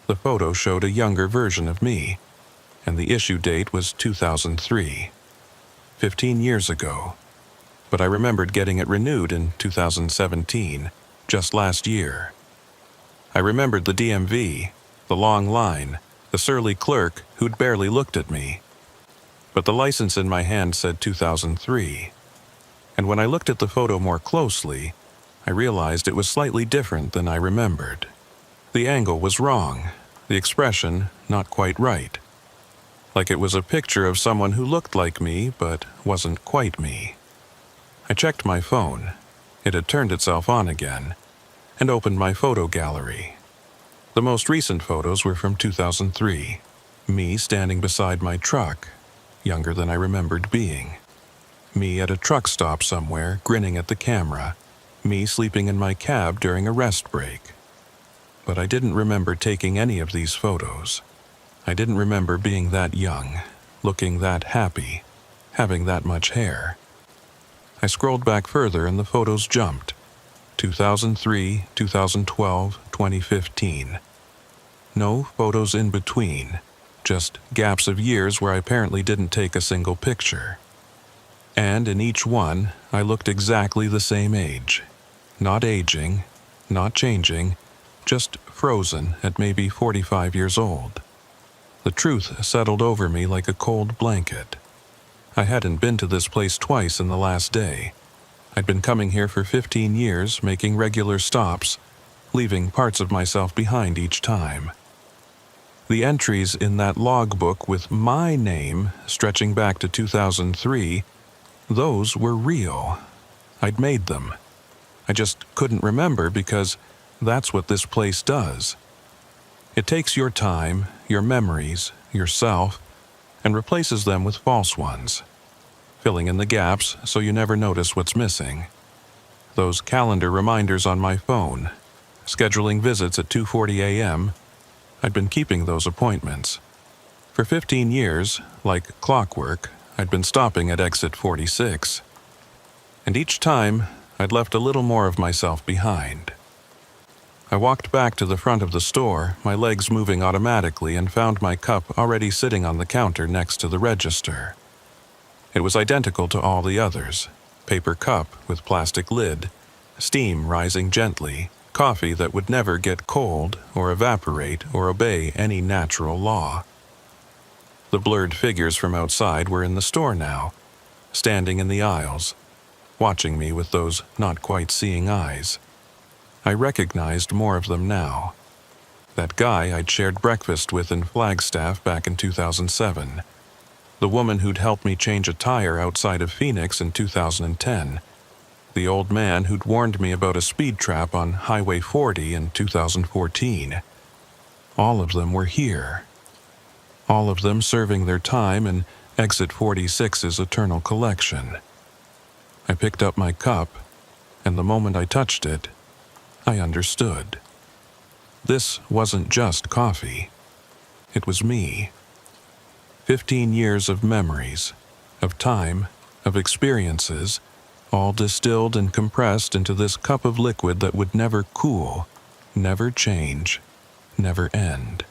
The photo showed a younger version of me, and the issue date was 2003. 15 years ago. But I remembered getting it renewed in 2017, just last year. I remembered the DMV, the long line, the surly clerk who'd barely looked at me. But the license in my hand said 2003. And when I looked at the photo more closely, I realized it was slightly different than I remembered. The angle was wrong, the expression not quite right. Like it was a picture of someone who looked like me but wasn't quite me. I checked my phone. It had turned itself on again, and opened my photo gallery. The most recent photos were from 2003. Me standing beside my truck, younger than I remembered being. Me at a truck stop somewhere, grinning at the camera. Me sleeping in my cab during a rest break. But I didn't remember taking any of these photos. I didn't remember being that young, looking that happy, having that much hair. I scrolled back further and the photos jumped. 2003, 2012, 2015. No photos in between, just gaps of years where I apparently didn't take a single picture. And in each one, I looked exactly the same age. Not aging, not changing, just frozen at maybe 45 years old. The truth settled over me like a cold blanket. I hadn't been to this place twice in the last day. I'd been coming here for 15 years, making regular stops, leaving parts of myself behind each time. The entries in that logbook with my name stretching back to 2003, those were real. I'd made them. I just couldn't remember because that's what this place does. It takes your time, your memories, yourself, and replaces them with false ones, filling in the gaps so you never notice what's missing. Those calendar reminders on my phone, scheduling visits at 2:40 a.m., I'd been keeping those appointments. For 15 years, like clockwork, I'd been stopping at exit 46. And each time, I'd left a little more of myself behind. I walked back to the front of the store, my legs moving automatically, and found my cup already sitting on the counter next to the register. It was identical to all the others. Paper cup with plastic lid, steam rising gently, coffee that would never get cold or evaporate or obey any natural law. The blurred figures from outside were in the store now, standing in the aisles, watching me with those not quite seeing eyes. I recognized more of them now. That guy I'd shared breakfast with in Flagstaff back in 2007. The woman who'd helped me change a tire outside of Phoenix in 2010. The old man who'd warned me about a speed trap on Highway 40 in 2014. All of them were here. All of them serving their time in Exit 46's eternal collection. I picked up my cup, and the moment I touched it, I understood. This wasn't just coffee. It was me. 15 years of memories, of time, of experiences, all distilled and compressed into this cup of liquid that would never cool, never change, never end.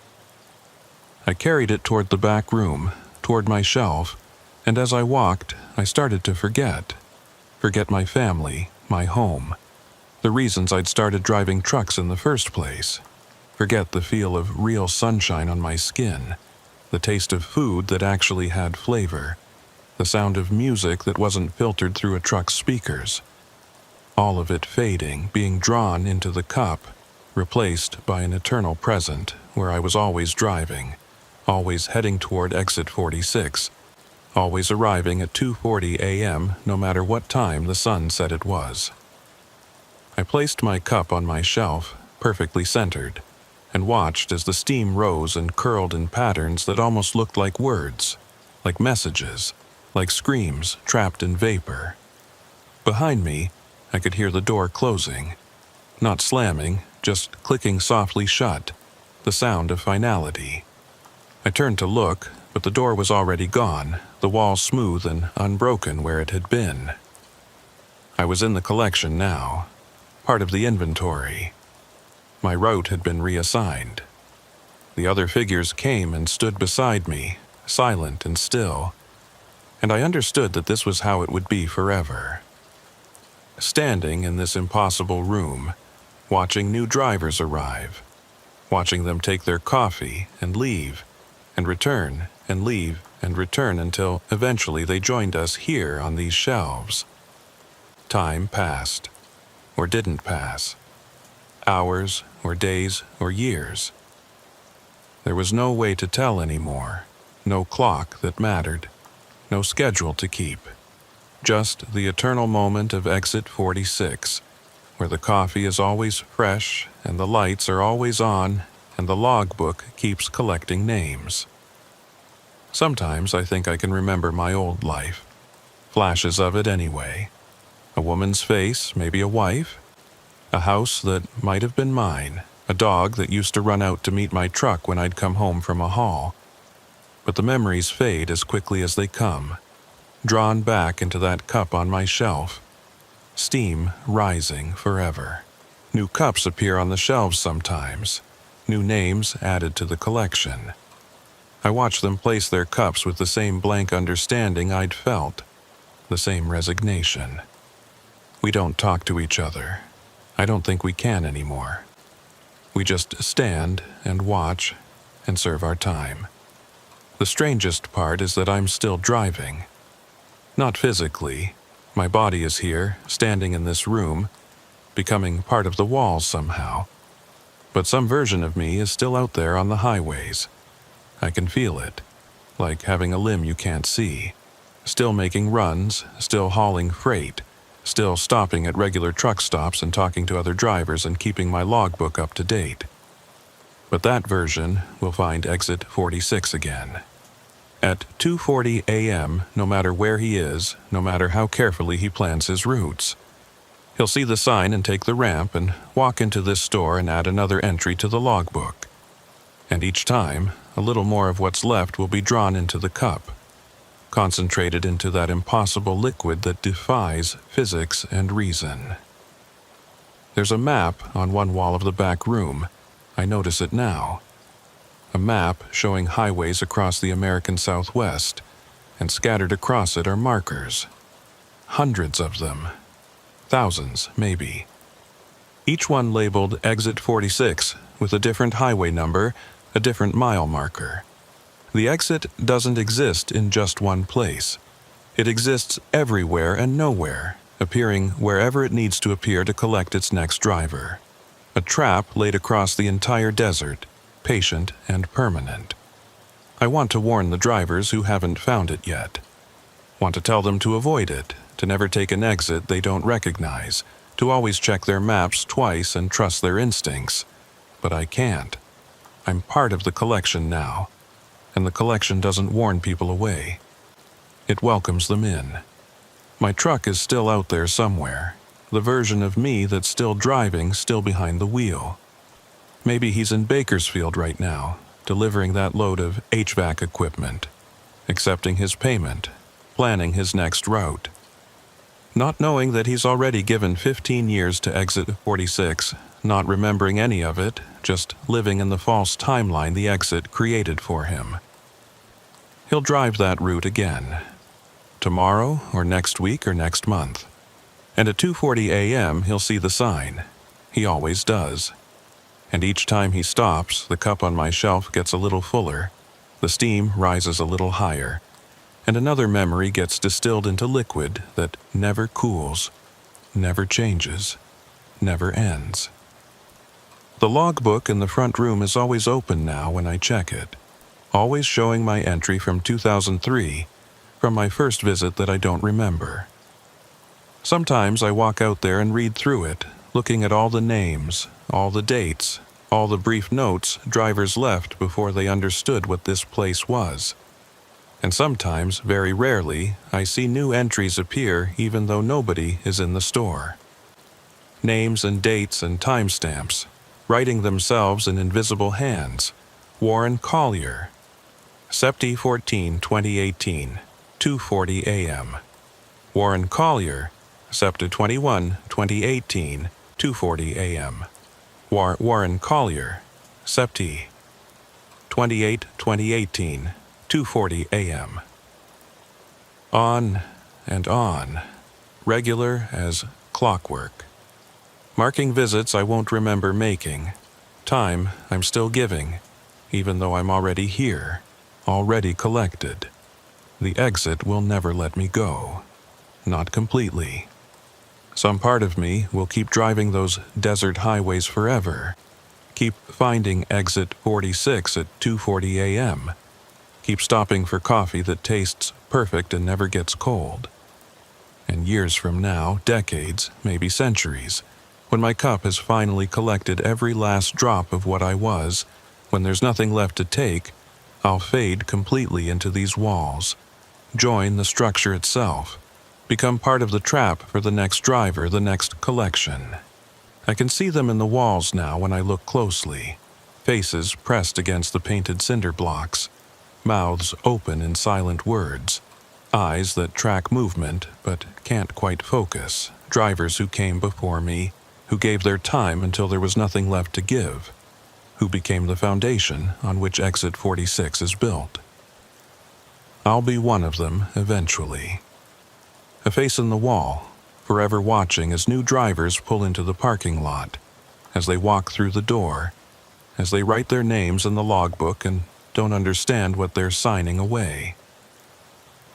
I carried it toward the back room, toward my shelf, and as I walked, I started to forget. Forget my family, my home, the reasons I'd started driving trucks in the first place. Forget the feel of real sunshine on my skin, the taste of food that actually had flavor, the sound of music that wasn't filtered through a truck's speakers. All of it fading, being drawn into the cup, replaced by an eternal present where I was always driving, always heading toward Exit 46, always arriving at 2:40 a.m. no matter what time the sun said it was. I placed my cup on my shelf, perfectly centered, and watched as the steam rose and curled in patterns that almost looked like words, like messages, like screams trapped in vapor. Behind me, I could hear the door closing. Not slamming, just clicking softly shut, the sound of finality. I turned to look, but the door was already gone, the wall smooth and unbroken where it had been. I was in the collection now, part of the inventory. My route had been reassigned. The other figures came and stood beside me, silent and still, and I understood that this was how it would be forever. Standing in this impossible room, watching new drivers arrive, watching them take their coffee and leave, and return and leave and return until eventually they joined us here on these shelves. Time passed, or didn't pass. Hours, or days, or years. There was no way to tell anymore, no clock that mattered, no schedule to keep. Just the eternal moment of Exit 46, where the coffee is always fresh, and the lights are always on, and the logbook keeps collecting names. Sometimes I think I can remember my old life. Flashes of it anyway. A woman's face, maybe a wife. A house that might have been mine. A dog that used to run out to meet my truck when I'd come home from a haul. But the memories fade as quickly as they come, drawn back into that cup on my shelf. Steam rising forever. New cups appear on the shelves sometimes. New names added to the collection. I watch them place their cups with the same blank understanding I'd felt, the same resignation. We don't talk to each other. I don't think we can anymore. We just stand and watch and serve our time. The strangest part is that I'm still driving. Not physically. My body is here, standing in this room, becoming part of the walls somehow. But some version of me is still out there on the highways. I can feel it, like having a limb you can't see. Still making runs, still hauling freight, still stopping at regular truck stops and talking to other drivers and keeping my logbook up to date. But that version will find Exit 46 again. At 2:40 a.m., no matter where he is, no matter how carefully he plans his routes. He'll see the sign and take the ramp and walk into this store and add another entry to the logbook. And each time, a little more of what's left will be drawn into the cup, concentrated into that impossible liquid that defies physics and reason. There's a map on one wall of the back room. I notice it now. A map showing highways across the American Southwest, and scattered across it are markers. Hundreds of them. Thousands, maybe. Each one labeled Exit 46 with a different highway number, a different mile marker. The exit doesn't exist in just one place. It exists everywhere and nowhere, appearing wherever it needs to appear to collect its next driver. A trap laid across the entire desert, patient and permanent. I want to warn the drivers who haven't found it yet. Want to tell them to avoid it, to never take an exit they don't recognize, to always check their maps twice and trust their instincts. But I can't. I'm part of the collection now, and the collection doesn't warn people away. It welcomes them in. My truck is still out there somewhere, the version of me that's still driving, still behind the wheel. Maybe he's in Bakersfield right now, delivering that load of HVAC equipment, accepting his payment, planning his next route. Not knowing that he's already given 15 years to Exit 46, not remembering any of it, just living in the false timeline the exit created for him. He'll drive that route again. Tomorrow, or next week, or next month. And at 2:40 a.m. he'll see the sign. He always does. And each time he stops, the cup on my shelf gets a little fuller, the steam rises a little higher, and another memory gets distilled into liquid that never cools, never changes, never ends. The logbook in the front room is always open now when I check it, always showing my entry from 2003, from my first visit that I don't remember. Sometimes I walk out there and read through it, looking at all the names, all the dates, all the brief notes drivers left before they understood what this place was. And sometimes, very rarely, I see new entries appear even though nobody is in the store. Names and dates and timestamps, writing themselves in invisible hands. Warren Collier, Sept. 14, 2018, 2:40 a.m. Warren Collier, Sept. 21, 2018, 2:40 a.m. Warren Collier, Sept. 28, 2018, 2:40 a.m. On and on, regular as clockwork. Marking visits I won't remember making, time I'm still giving, even though I'm already here, already collected. The exit will never let me go, not completely. Some part of me will keep driving those desert highways forever, keep finding Exit 46 at 2:40 a.m., keep stopping for coffee that tastes perfect and never gets cold. And years from now, decades, maybe centuries, when my cup has finally collected every last drop of what I was, when there's nothing left to take, I'll fade completely into these walls, join the structure itself, become part of the trap for the next driver, the next collection. I can see them in the walls now when I look closely, faces pressed against the painted cinder blocks, mouths open in silent words, eyes that track movement but can't quite focus, drivers who came before me, who gave their time until there was nothing left to give, who became the foundation on which Exit 46 is built. I'll be one of them eventually. A face in the wall, forever watching as new drivers pull into the parking lot, as they walk through the door, as they write their names in the logbook and don't understand what they're signing away.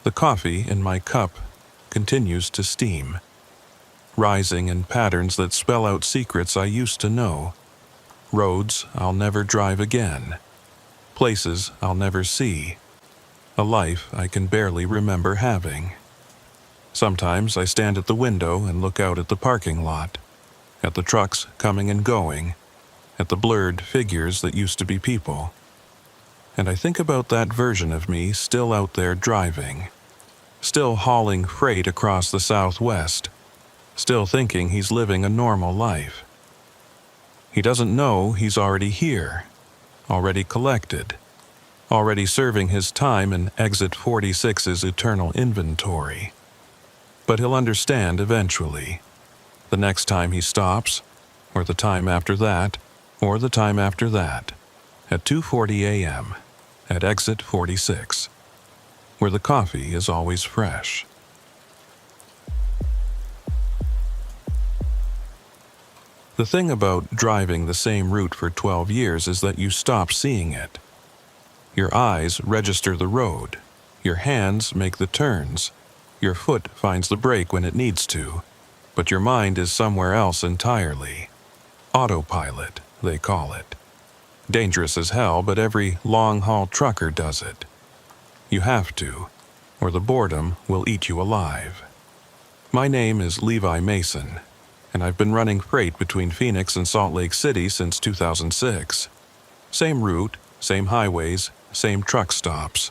The coffee in my cup continues to steam, rising in patterns that spell out secrets I used to know, roads I'll never drive again, places I'll never see, a life I can barely remember having. Sometimes I stand at the window and look out at the parking lot, at the trucks coming and going, at the blurred figures that used to be people. And I think about that version of me still out there driving, still hauling freight across the Southwest, still thinking he's living a normal life. He doesn't know he's already here, already collected, already serving his time in Exit 46's eternal inventory. But he'll understand eventually, the next time he stops, or the time after that, or the time after that, at 2:40 a.m., at Exit 46. where the coffee is always fresh. The thing about driving the same route for 12 years is that you stop seeing it. Your eyes register the road, your hands make the turns, your foot finds the brake when it needs to, but your mind is somewhere else entirely. Autopilot, they call it. Dangerous as hell, but every long-haul trucker does it. You have to, or the boredom will eat you alive. My name is Levi Mason, and I've been running freight between Phoenix and Salt Lake City since 2006. Same route, same highways, same truck stops.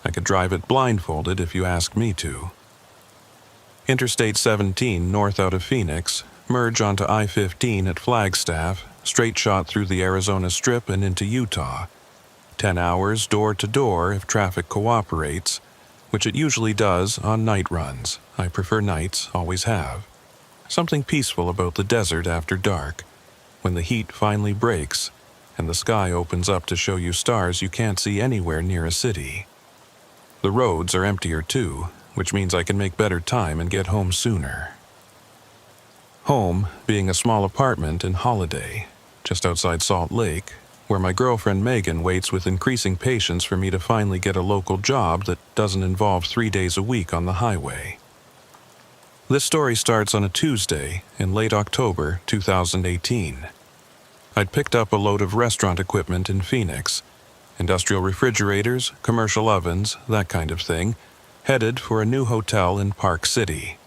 I could drive it blindfolded if you ask me to. Interstate 17 north out of Phoenix, merge onto I-15 at Flagstaff, straight shot through the Arizona Strip and into Utah. 10 hours door to door if traffic cooperates, which it usually does on night runs. I prefer nights, always have. Something peaceful about the desert after dark, when the heat finally breaks and the sky opens up to show you stars you can't see anywhere near a city. The roads are emptier too, which means I can make better time and get home sooner. Home being a small apartment in Holiday, just outside Salt Lake, where my girlfriend Megan waits with increasing patience for me to finally get a local job that doesn't involve 3 days a week on the highway. This story starts on a Tuesday in late October 2018. I'd picked up a load of restaurant equipment in Phoenix, industrial refrigerators, commercial ovens, that kind of thing, headed for a new hotel in Park City.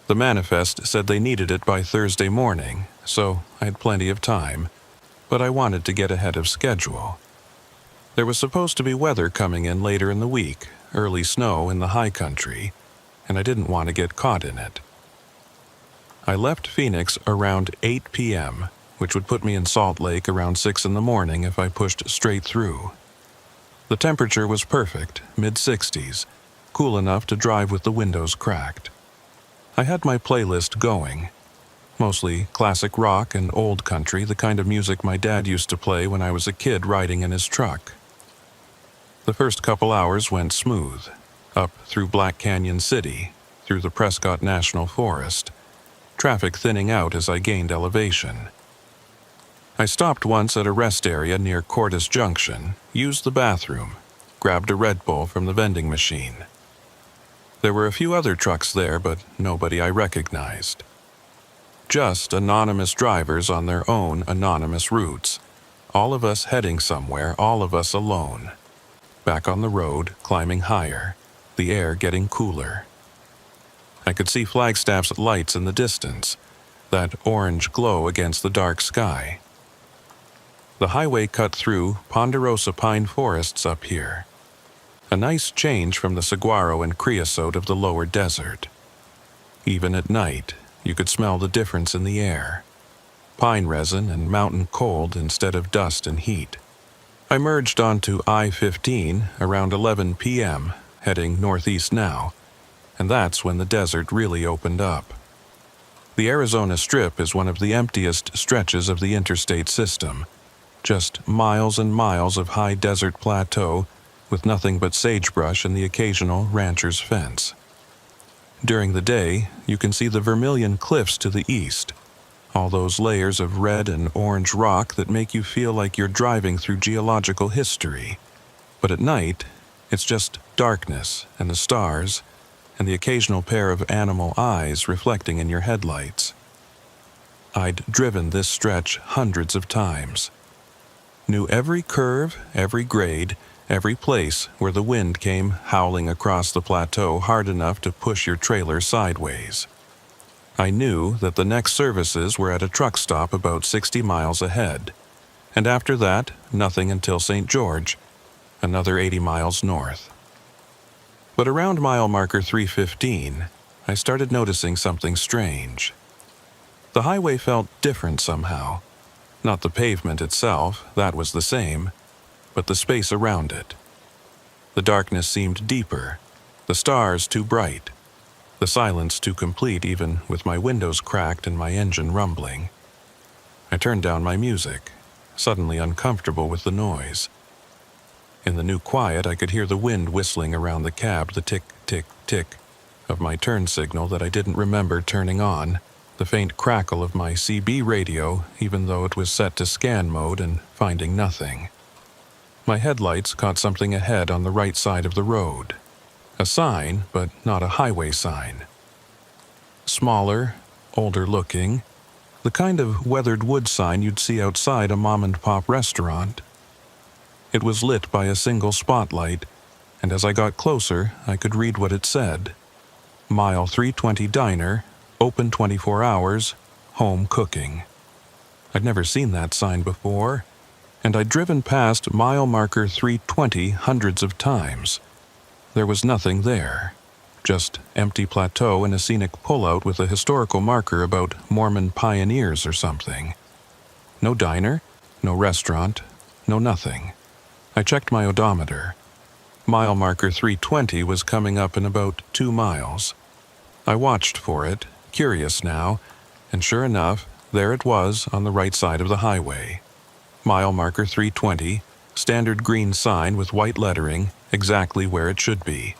The manifest said they needed it by Thursday morning, so I had plenty of time, but I wanted to get ahead of schedule. There was supposed to be weather coming in later in the week, early snow in the high country, and I didn't want to get caught in it. I left Phoenix around 8 p.m., which would put me in Salt Lake around 6 in the morning if I pushed straight through. The temperature was perfect, mid-60s, cool enough to drive with the windows cracked. I had my playlist going, mostly classic rock and old country, the kind of music my dad used to play when I was a kid riding in his truck. The first couple hours went smooth, up through Black Canyon City, through the Prescott National Forest, traffic thinning out as I gained elevation. I stopped once at a rest area near Cordis Junction, used the bathroom, grabbed a Red Bull from the vending machine. There were a few other trucks there, but nobody I recognized. Just anonymous drivers on their own anonymous routes. All of us heading somewhere, all of us alone. Back on the road, climbing higher, the air getting cooler. I could see Flagstaff's lights in the distance, that orange glow against the dark sky. The highway cut through ponderosa pine forests up here. A nice change from the saguaro and creosote of the lower desert. Even at night, you could smell the difference in the air. Pine resin and mountain cold instead of dust and heat. I merged onto I-15 around 11 p.m., heading northeast now, and that's when the desert really opened up. The Arizona Strip is one of the emptiest stretches of the interstate system, just miles and miles of high desert plateau with nothing but sagebrush and the occasional rancher's fence. During the day, you can see the Vermilion Cliffs to the east, all those layers of red and orange rock that make you feel like you're driving through geological history. But at night, it's just darkness and the stars and the occasional pair of animal eyes reflecting in your headlights. I'd driven this stretch hundreds of times. Knew every curve, every grade, every place where the wind came howling across the plateau hard enough to push your trailer sideways. I knew that the next services were at a truck stop about 60 miles ahead, and after that, nothing until St. George, another 80 miles north. But around mile marker 315, I started noticing something strange. The highway felt different somehow. Not the pavement itself, that was the same, but the space around it. The darkness seemed deeper, the stars too bright, the silence too complete even with my windows cracked and my engine rumbling. I turned down my music, suddenly uncomfortable with the noise. In the new quiet, I could hear the wind whistling around the cab, the tick, tick, tick of my turn signal that I didn't remember turning on, the faint crackle of my CB radio, even though it was set to scan mode and finding nothing. My headlights caught something ahead on the right side of the road. A sign, but not a highway sign. Smaller, older looking, the kind of weathered wood sign you'd see outside a mom-and-pop restaurant. It was lit by a single spotlight, and as I got closer, I could read what it said. Mile 320 Diner, open 24 hours, home cooking. I'd never seen that sign before, and I'd driven past mile marker 320 hundreds of times. There was nothing there. Just empty plateau and a scenic pullout with a historical marker about Mormon pioneers or something. No diner, no restaurant, no nothing. I checked my odometer. Mile marker 320 was coming up in about 2 miles. I watched for it, curious now, and sure enough, there it was on the right side of the highway. Mile marker 320, standard green sign with white lettering, exactly where it should be.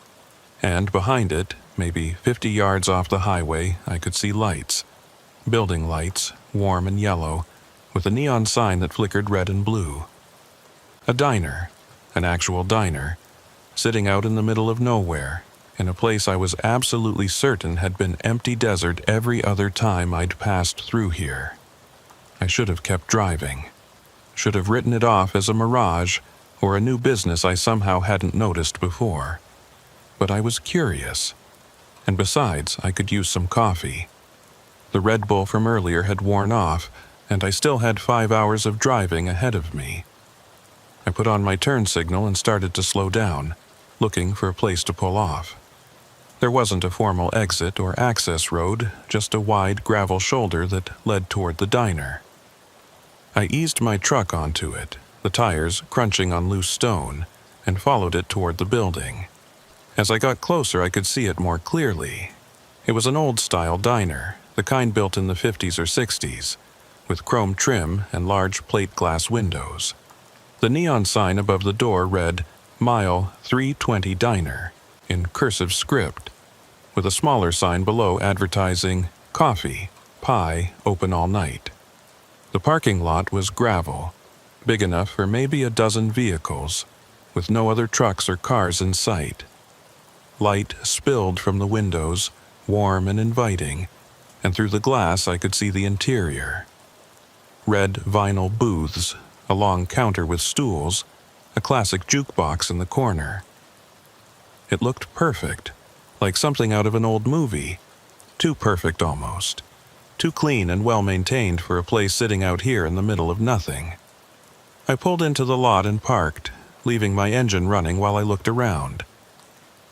And behind it, maybe 50 yards off the highway, I could see lights. Building lights, warm and yellow, with a neon sign that flickered red and blue. A diner, an actual diner, sitting out in the middle of nowhere, in a place I was absolutely certain had been empty desert every other time I'd passed through here. I should have kept driving. Should have written it off as a mirage or a new business I somehow hadn't noticed before. But I was curious. And besides, I could use some coffee. The Red Bull from earlier had worn off, and I still had 5 hours of driving ahead of me. I put on my turn signal and started to slow down, looking for a place to pull off. There wasn't a formal exit or access road, just a wide gravel shoulder that led toward the diner. I eased my truck onto it, the tires crunching on loose stone, and followed it toward the building. As I got closer, I could see it more clearly. It was an old-style diner, the kind built in the 50s or 60s, with chrome trim and large plate glass windows. The neon sign above the door read, Mile 320 Diner, in cursive script, with a smaller sign below advertising, Coffee, Pie, open all night. The parking lot was gravel, big enough for maybe a dozen vehicles, with no other trucks or cars in sight. Light spilled from the windows, warm and inviting, and through the glass I could see the interior. Red vinyl booths, a long counter with stools, a classic jukebox in the corner. It looked perfect, like something out of an old movie. Too perfect almost. Too clean and well-maintained for a place sitting out here in the middle of nothing. I pulled into the lot and parked, leaving my engine running while I looked around.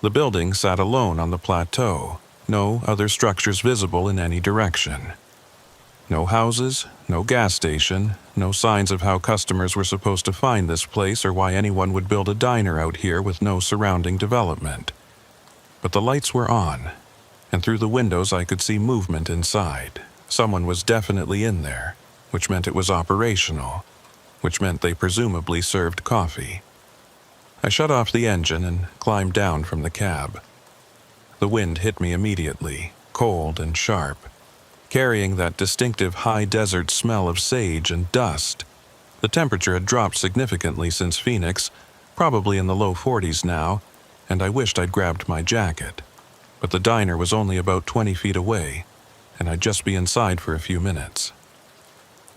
The building sat alone on the plateau, no other structures visible in any direction. No houses, no gas station, no signs of how customers were supposed to find this place or why anyone would build a diner out here with no surrounding development. But the lights were on, and through the windows I could see movement inside. Someone was definitely in there, which meant it was operational, which meant they presumably served coffee. I shut off the engine and climbed down from the cab. The wind hit me immediately, cold and sharp, carrying that distinctive high desert smell of sage and dust. The temperature had dropped significantly since Phoenix, probably in the low 40s now, and I wished I'd grabbed my jacket. But the diner was only about 20 feet away, and I'd just be inside for a few minutes.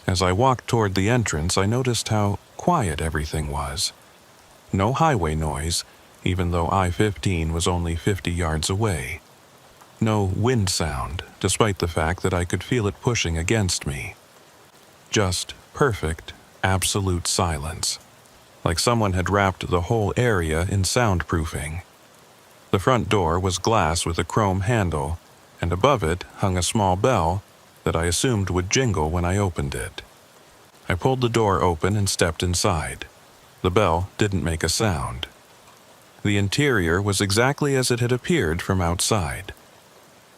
As I walked toward the entrance, I noticed how quiet everything was. No highway noise, even though I-15 was only 50 yards away. No wind sound, despite the fact that I could feel it pushing against me. Just perfect, absolute silence, like someone had wrapped the whole area in soundproofing. The front door was glass with a chrome handle, and above it hung a small bell that I assumed would jingle when I opened it. I pulled the door open and stepped inside. The bell didn't make a sound. The interior was exactly as it had appeared from outside.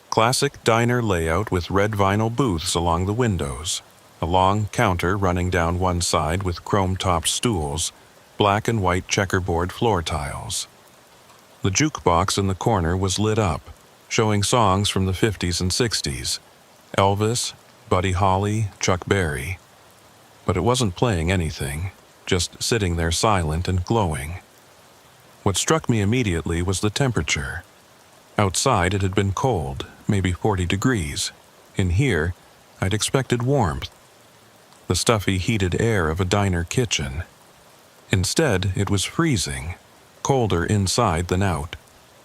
Classic diner layout with red vinyl booths along the windows, a long counter running down one side with chrome-topped stools, black and white checkerboard floor tiles. The jukebox in the corner was lit up, showing songs from the 50s and 60s, Elvis, Buddy Holly, Chuck Berry. But it wasn't playing anything, just sitting there silent and glowing. What struck me immediately was the temperature. Outside it had been cold, maybe 40 degrees. In here, I'd expected warmth. The stuffy heated air of a diner kitchen. Instead, it was freezing, colder inside than out,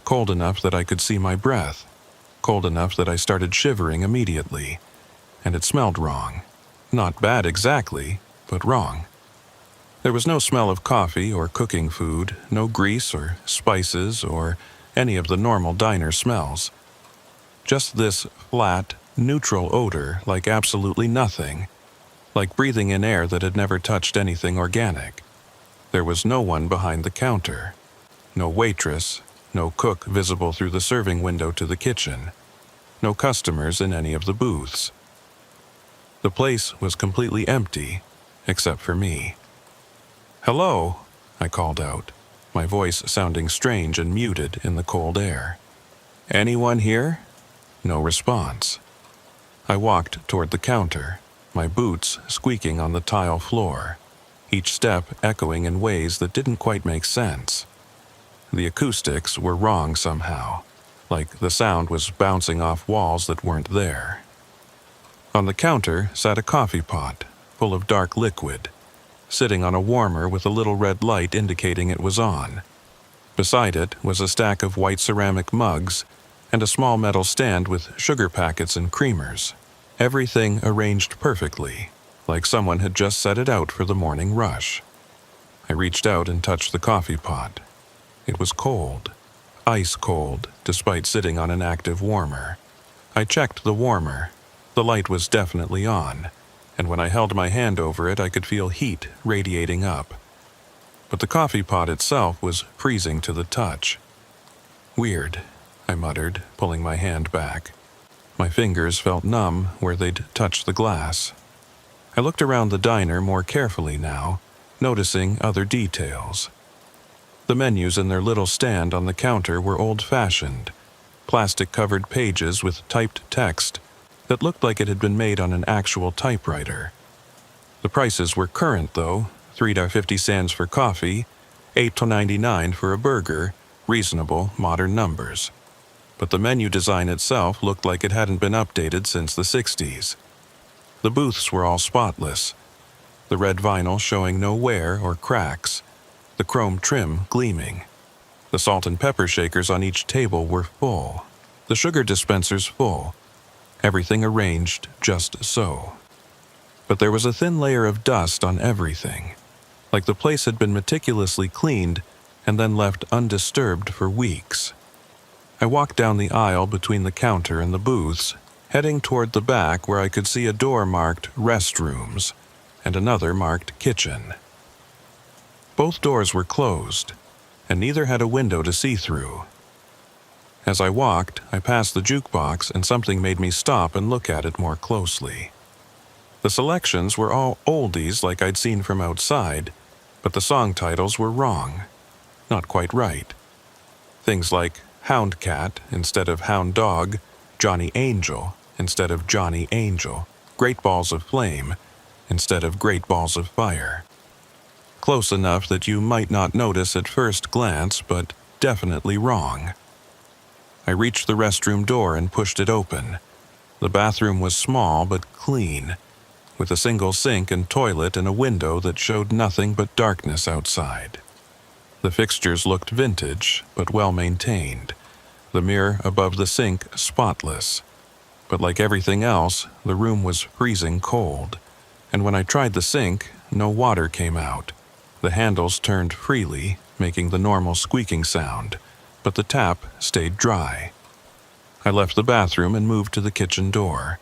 cold enough that I could see my breath, cold enough that I started shivering immediately, and it smelled wrong. Not bad exactly, but wrong. There was no smell of coffee or cooking food, no grease or spices or any of the normal diner smells. Just this flat, neutral odor like absolutely nothing, like breathing in air that had never touched anything organic. There was no one behind the counter, no waitress, no cook visible through the serving window to the kitchen, no customers in any of the booths. The place was completely empty, except for me. "Hello," I called out, my voice sounding strange and muted in the cold air. "Anyone here?" No response. I walked toward the counter, my boots squeaking on the tile floor, each step echoing in ways that didn't quite make sense. The acoustics were wrong somehow, like the sound was bouncing off walls that weren't there. On the counter sat a coffee pot, full of dark liquid, sitting on a warmer with a little red light indicating it was on. Beside it was a stack of white ceramic mugs and a small metal stand with sugar packets and creamers, everything arranged perfectly, like someone had just set it out for the morning rush. I reached out and touched the coffee pot. It was cold, ice cold, despite sitting on an active warmer. I checked the warmer. The light was definitely on, and when I held my hand over it, I could feel heat radiating up. But the coffee pot itself was freezing to the touch. "Weird," I muttered, pulling my hand back. My fingers felt numb where they'd touched the glass. I looked around the diner more carefully now, noticing other details. The menus in their little stand on the counter were old-fashioned, plastic-covered pages with typed text that looked like it had been made on an actual typewriter. The prices were current, though, $3.50 for coffee, $8.99 for a burger, reasonable, modern numbers. But the menu design itself looked like it hadn't been updated since the 60s. The booths were all spotless, the red vinyl showing no wear or cracks, the chrome trim gleaming. The salt and pepper shakers on each table were full, the sugar dispensers full, everything arranged just so. But there was a thin layer of dust on everything, like the place had been meticulously cleaned and then left undisturbed for weeks. I walked down the aisle between the counter and the booths, heading toward the back where I could see a door marked restrooms and another marked kitchen. Both doors were closed, and neither had a window to see through. As I walked, I passed the jukebox and something made me stop and look at it more closely. The selections were all oldies like I'd seen from outside, but the song titles were wrong. Not quite right. Things like Hound Cat instead of Hound Dog, Johnny Angel instead of Johnny Angel, Great Balls of Flame instead of Great Balls of Fire. Close enough that you might not notice at first glance, but definitely wrong. I reached the restroom door and pushed it open. The bathroom was small but clean, with a single sink and toilet and a window that showed nothing but darkness outside. The fixtures looked vintage, but well-maintained. The mirror above the sink spotless. But like everything else, the room was freezing cold. And when I tried the sink, no water came out. The handles turned freely, making the normal squeaking sound, but the tap stayed dry. I left the bathroom and moved to the kitchen door.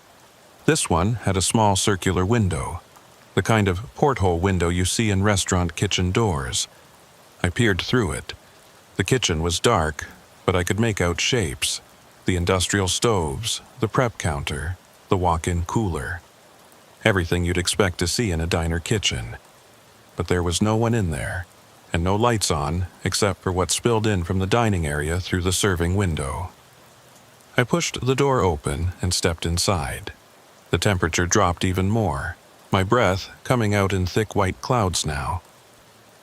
This one had a small circular window, the kind of porthole window you see in restaurant kitchen doors. I peered through it. The kitchen was dark, but I could make out shapes: the industrial stoves, the prep counter, the walk-in cooler. Everything you'd expect to see in a diner kitchen. But there was no one in there, and no lights on except for what spilled in from the dining area through the serving window. I pushed the door open and stepped inside. The temperature dropped even more, my breath coming out in thick white clouds now.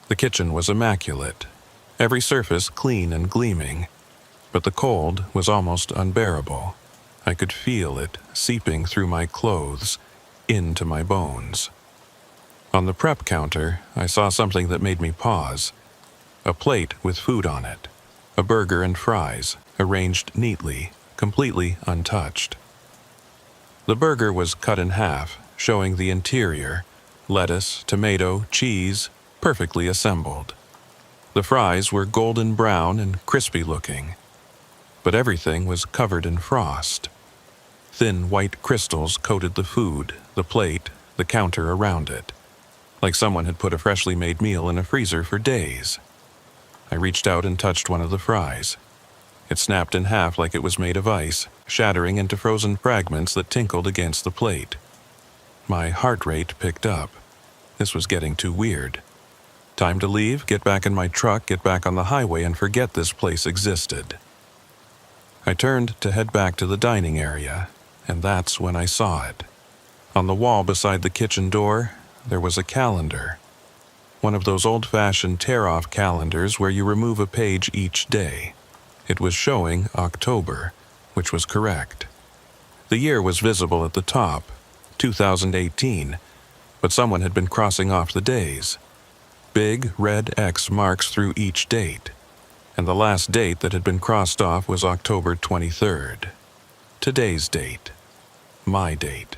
The kitchen was immaculate, every surface clean and gleaming, but the cold was almost unbearable. I could feel it seeping through my clothes, into my bones. On the prep counter, I saw something that made me pause. A plate with food on it, a burger and fries, arranged neatly, completely untouched. The burger was cut in half, showing the interior, lettuce, tomato, cheese, perfectly assembled. The fries were golden brown and crispy looking, but everything was covered in frost. Thin white crystals coated the food, the plate, the counter around it, like someone had put a freshly made meal in a freezer for days. I reached out and touched one of the fries. It snapped in half like it was made of ice, shattering into frozen fragments that tinkled against the plate. My heart rate picked up. This was getting too weird. Time to leave, get back in my truck, get back on the highway, and forget this place existed. I turned to head back to the dining area, and that's when I saw it. On the wall beside the kitchen door, there was a calendar. One of those old-fashioned tear-off calendars where you remove a page each day. It was showing October, which was correct. The year was visible at the top, 2018, but someone had been crossing off the days. Big red X marks through each date, and the last date that had been crossed off was October 23rd. Today's date. My date.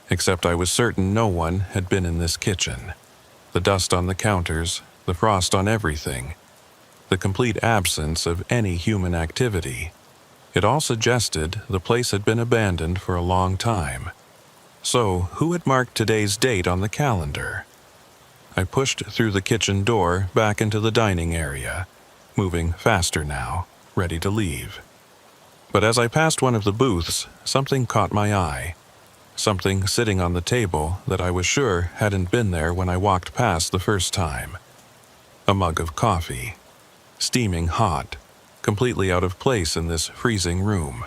Except I was certain no one had been in this kitchen. The dust on the counters, the frost on everything, the complete absence of any human activity. It all suggested the place had been abandoned for a long time. So, who had marked today's date on the calendar? I pushed through the kitchen door back into the dining area, moving faster now, ready to leave. But as I passed one of the booths, something caught my eye. Something sitting on the table that I was sure hadn't been there when I walked past the first time. A mug of coffee, steaming hot, completely out of place in this freezing room.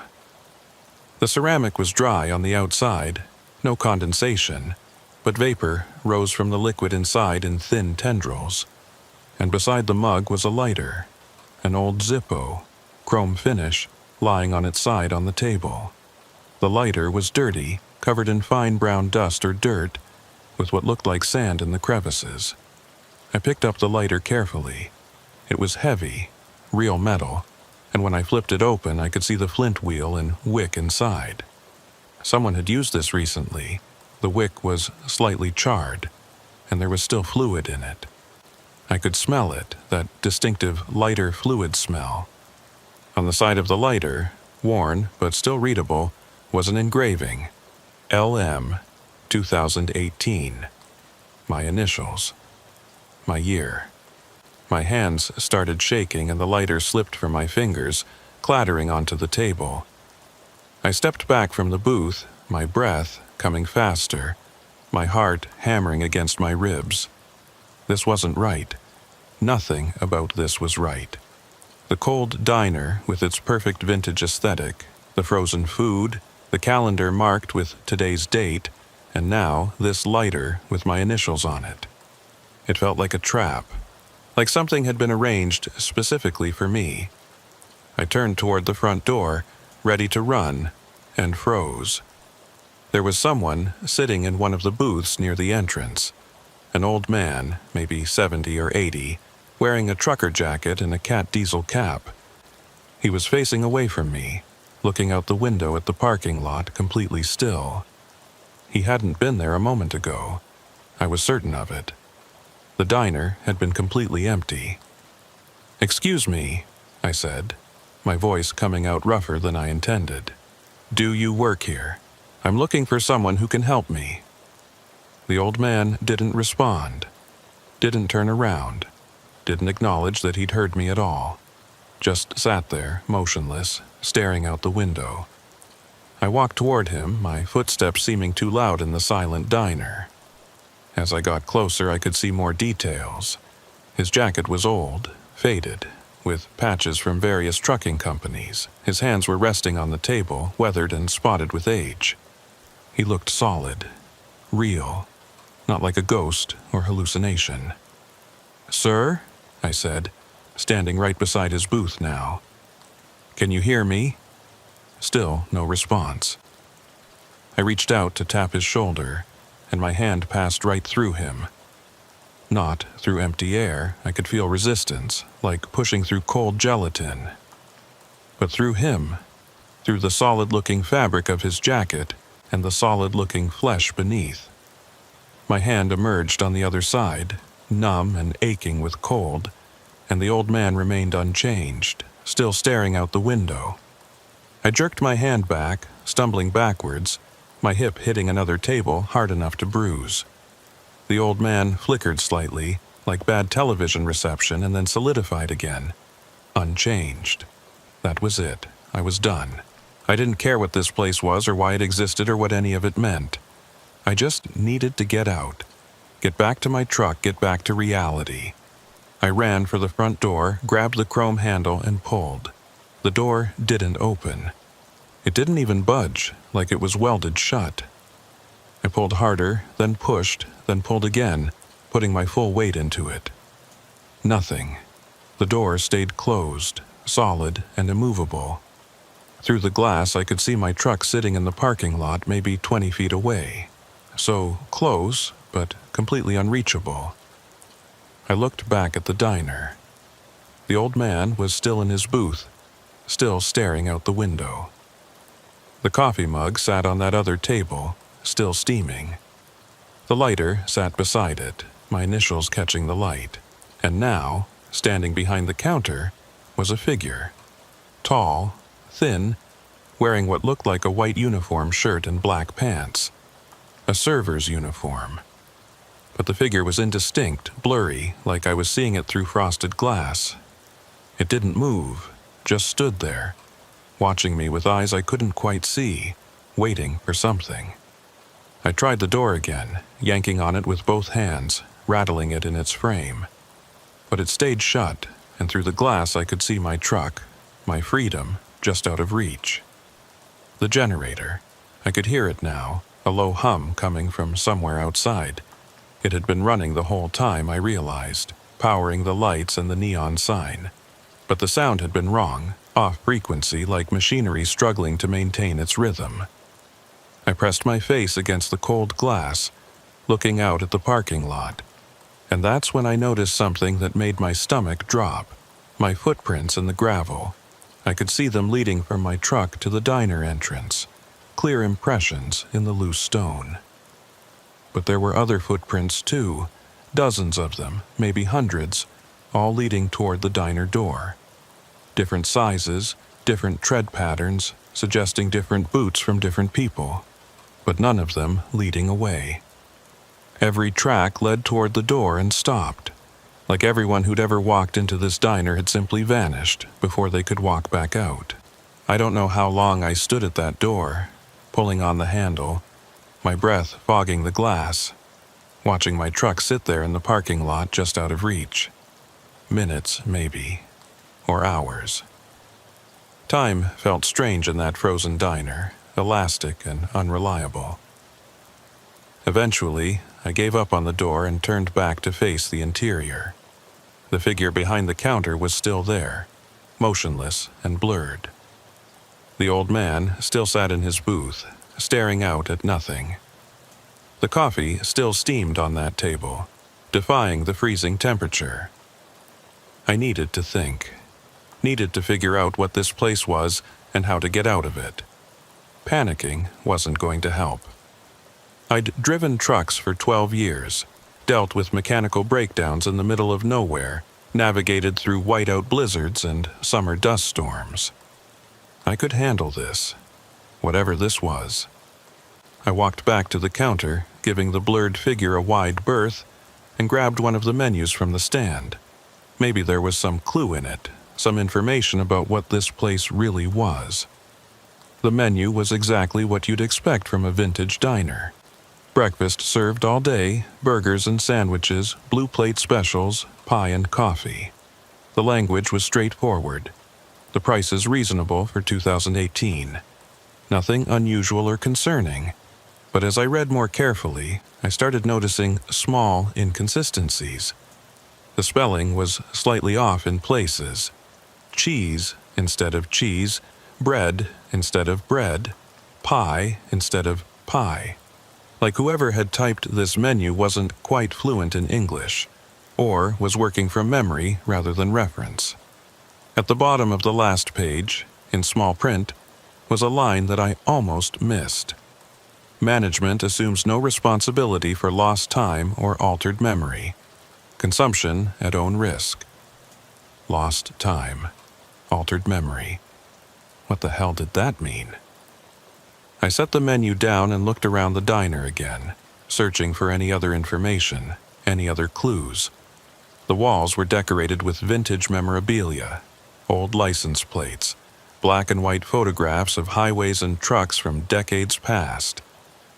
The ceramic was dry on the outside, no condensation, but vapor rose from the liquid inside in thin tendrils. And beside the mug was a lighter, an old Zippo, chrome finish, lying on its side on the table. The lighter was dirty, covered in fine brown dust or dirt, with what looked like sand in the crevices. I picked up the lighter carefully. It was heavy, real metal, and when I flipped it open I could see the flint wheel and wick inside. Someone had used this recently. The wick was slightly charred, and there was still fluid in it. I could smell it, that distinctive lighter fluid smell. On the side of the lighter, worn but still readable, was an engraving. LM 2018. My initials. My year. My hands started shaking and the lighter slipped from my fingers, clattering onto the table. I stepped back from the booth, my breath coming faster, my heart hammering against my ribs. This wasn't right. Nothing about this was right. The cold diner with its perfect vintage aesthetic, the frozen food, the calendar marked with today's date, and now this lighter with my initials on it. It felt like a trap, like something had been arranged specifically for me. I turned toward the front door, ready to run, and froze. There was someone sitting in one of the booths near the entrance. An old man, maybe 70 or 80, wearing a trucker jacket and a cat diesel cap. He was facing away from me, looking out the window at the parking lot completely still. He hadn't been there a moment ago. I was certain of it. The diner had been completely empty. "Excuse me," I said, my voice coming out rougher than I intended. "Do you work here? I'm looking for someone who can help me." The old man didn't respond, didn't turn around, didn't acknowledge that he'd heard me at all. Just sat there, motionless, staring out the window. I walked toward him, my footsteps seeming too loud in the silent diner. As I got closer, I could see more details. His jacket was old, faded, with patches from various trucking companies. His hands were resting on the table, weathered and spotted with age. He looked solid, real, not like a ghost or hallucination. "Sir?" I said, standing right beside his booth now. "Can you hear me?" Still no response. I reached out to tap his shoulder, and my hand passed right through him. Not through empty air. I could feel resistance, like pushing through cold gelatin. But through him, through the solid-looking fabric of his jacket and the solid-looking flesh beneath. My hand emerged on the other side, numb and aching with cold, and the old man remained unchanged, still staring out the window. I jerked my hand back, stumbling backwards, my hip hitting another table hard enough to bruise. The old man flickered slightly, like bad television reception, and then solidified again. Unchanged. That was it. I was done. I didn't care what this place was or why it existed or what any of it meant. I just needed to get out. Get back to my truck, get back to reality. I ran for the front door, grabbed the chrome handle, and pulled. The door didn't open. It didn't even budge, like it was welded shut. I pulled harder, then pushed, then pulled again, putting my full weight into it. Nothing. The door stayed closed, solid and immovable. Through the glass, I could see my truck sitting in the parking lot maybe 20 feet away. So close, but completely unreachable. I looked back at the diner. The old man was still in his booth, still staring out the window. The coffee mug sat on that other table, still steaming. The lighter sat beside it, my initials catching the light. And now, standing behind the counter, was a figure. Tall, thin, wearing what looked like a white uniform shirt and black pants. A server's uniform. But the figure was indistinct, blurry, like I was seeing it through frosted glass. It didn't move, just stood there, watching me with eyes I couldn't quite see, waiting for something. I tried the door again, yanking on it with both hands, rattling it in its frame. But it stayed shut, and through the glass I could see my truck, my freedom, just out of reach. The generator. I could hear it now, a low hum coming from somewhere outside. It had been running the whole time, I realized, powering the lights and the neon sign. But the sound had been wrong, off frequency, like machinery struggling to maintain its rhythm. I pressed my face against the cold glass, looking out at the parking lot. And that's when I noticed something that made my stomach drop. My footprints in the gravel. I could see them leading from my truck to the diner entrance. Clear impressions in the loose stone. But there were other footprints too, dozens of them, maybe hundreds, all leading toward the diner door. Different sizes, different tread patterns, suggesting different boots from different people, but none of them leading away. Every track led toward the door and stopped, like everyone who'd ever walked into this diner had simply vanished before they could walk back out. I don't know how long I stood at that door, pulling on the handle, my breath fogging the glass, watching my truck sit there in the parking lot just out of reach. Minutes, maybe, or hours. Time felt strange in that frozen diner, elastic and unreliable. Eventually, I gave up on the door and turned back to face the interior. The figure behind the counter was still there, motionless and blurred. The old man still sat in his booth, staring out at nothing. The coffee still steamed on that table, defying the freezing temperature. I needed to think. Needed to figure out what this place was and how to get out of it. Panicking wasn't going to help. I'd driven trucks for 12 years, dealt with mechanical breakdowns in the middle of nowhere, navigated through whiteout blizzards and summer dust storms. I could handle this, whatever this was. I walked back to the counter, giving the blurred figure a wide berth, and grabbed one of the menus from the stand. Maybe there was some clue in it, some information about what this place really was. The menu was exactly what you'd expect from a vintage diner. Breakfast served all day, burgers and sandwiches, blue plate specials, pie and coffee. The language was straightforward. The prices reasonable for 2018. Nothing unusual or concerning. But as I read more carefully, I started noticing small inconsistencies. The spelling was slightly off in places. Cheese instead of cheese, bread instead of bread, pie instead of pie. Like whoever had typed this menu wasn't quite fluent in English, or was working from memory rather than reference. At the bottom of the last page, in small print, was a line that I almost missed. Management assumes no responsibility for lost time or altered memory. Consumption at own risk. Lost time. Altered memory. What the hell did that mean? I set the menu down and looked around the diner again, searching for any other information, any other clues. The walls were decorated with vintage memorabilia, old license plates, black and white photographs of highways and trucks from decades past,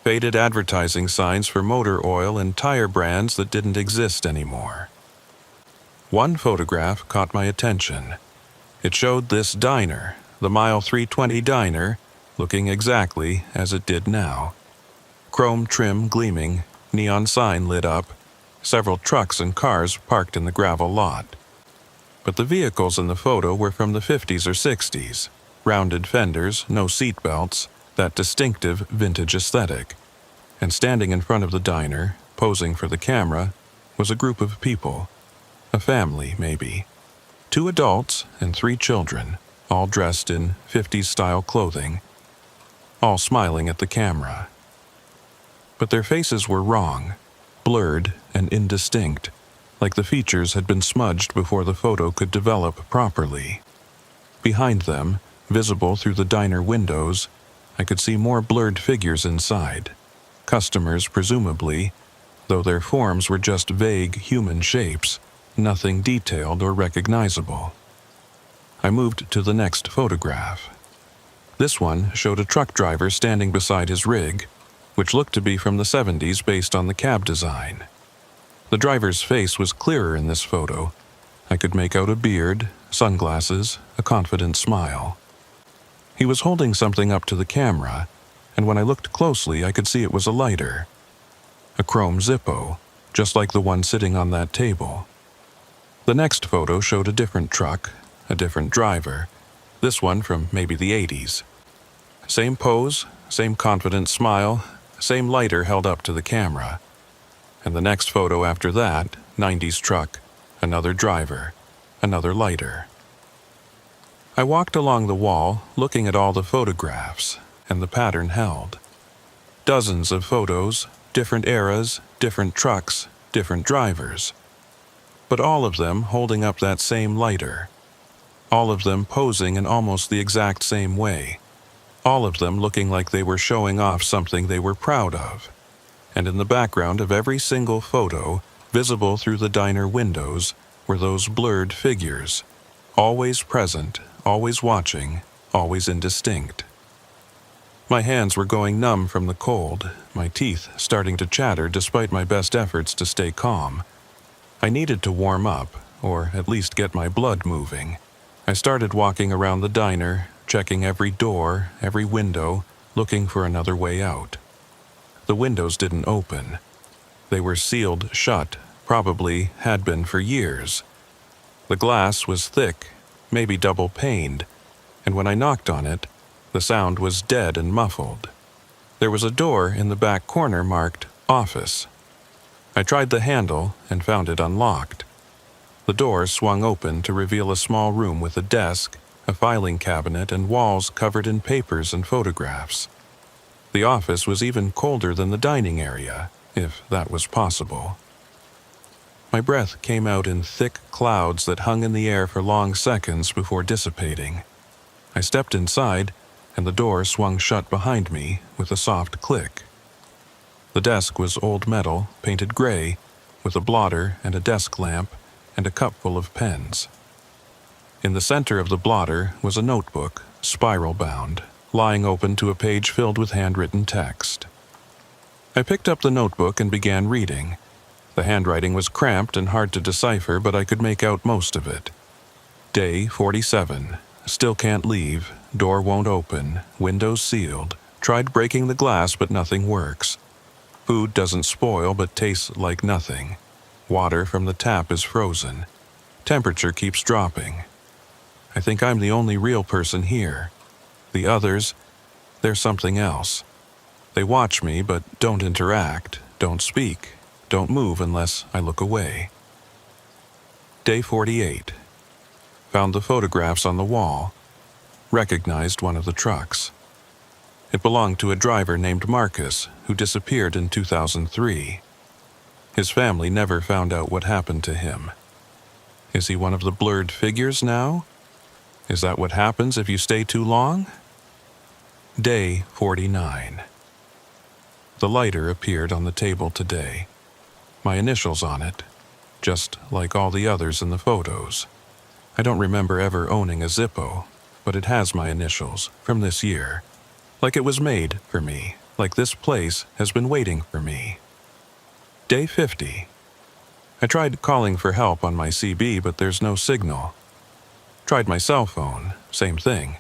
faded advertising signs for motor oil and tire brands that didn't exist anymore. One photograph caught my attention. It showed this diner, the Mile 320 diner, looking exactly as it did now. Chrome trim gleaming, neon sign lit up, several trucks and cars parked in the gravel lot. But the vehicles in the photo were from the 50s or 60s. Rounded fenders, no seat belts, that distinctive vintage aesthetic. And standing in front of the diner, posing for the camera, was a group of people. A family, maybe. 2 adults and 3 children, all dressed in 50s-style clothing, all smiling at the camera. But their faces were wrong, blurred and indistinct, like the features had been smudged before the photo could develop properly. Behind them, visible through the diner windows, I could see more blurred figures inside. Customers, presumably, though their forms were just vague human shapes, nothing detailed or recognizable. I moved to the next photograph. This one showed a truck driver standing beside his rig, which looked to be from the 70s based on the cab design. The driver's face was clearer in this photo. I could make out a beard, sunglasses, a confident smile. He was holding something up to the camera, and when I looked closely I could see it was a lighter. A chrome Zippo, just like the one sitting on that table. The next photo showed a different truck, a different driver, this one from maybe the 80s. Same pose, same confident smile, same lighter held up to the camera. And the next photo after that, 90s truck, another driver, another lighter. I walked along the wall, looking at all the photographs, and the pattern held. Dozens of photos, different eras, different trucks, different drivers. But all of them holding up that same lighter. All of them posing in almost the exact same way. All of them looking like they were showing off something they were proud of. And in the background of every single photo, visible through the diner windows, were those blurred figures. Always present, always watching, always indistinct. My hands were going numb from the cold, my teeth starting to chatter despite my best efforts to stay calm. I needed to warm up, or at least get my blood moving. I started walking around the diner, checking every door, every window, looking for another way out. The windows didn't open. They were sealed shut, probably had been for years. The glass was thick, maybe double-paned, and when I knocked on it, the sound was dead and muffled. There was a door in the back corner marked "Office." I tried the handle and found it unlocked. The door swung open to reveal a small room with a desk, a filing cabinet, and walls covered in papers and photographs. The office was even colder than the dining area, if that was possible. My breath came out in thick clouds that hung in the air for long seconds before dissipating. I stepped inside, and the door swung shut behind me with a soft click. The desk was old metal, painted gray, with a blotter and a desk lamp and a cup full of pens. In the center of the blotter was a notebook, spiral-bound, lying open to a page filled with handwritten text. I picked up the notebook and began reading. The handwriting was cramped and hard to decipher, but I could make out most of it. Day 47. Still can't leave. Door won't open. Windows sealed. Tried breaking the glass, but nothing works. Food doesn't spoil, but tastes like nothing. Water from the tap is frozen. Temperature keeps dropping. I think I'm the only real person here. The others, they're something else. They watch me, but don't interact, don't speak, don't move unless I look away. Day 48. Found the photographs on the wall. Recognized one of the trucks. It belonged to a driver named Marcus, who disappeared in 2003. His family never found out what happened to him. Is he one of the blurred figures now? Is that what happens if you stay too long? Day 49. The lighter appeared on the table today. My initials on it, just like all the others in the photos. I don't remember ever owning a Zippo, but it has my initials from this year. Like it was made for me, like this place has been waiting for me. Day 50. I tried calling for help on my CB, but there's no signal. Tried my cell phone, same thing.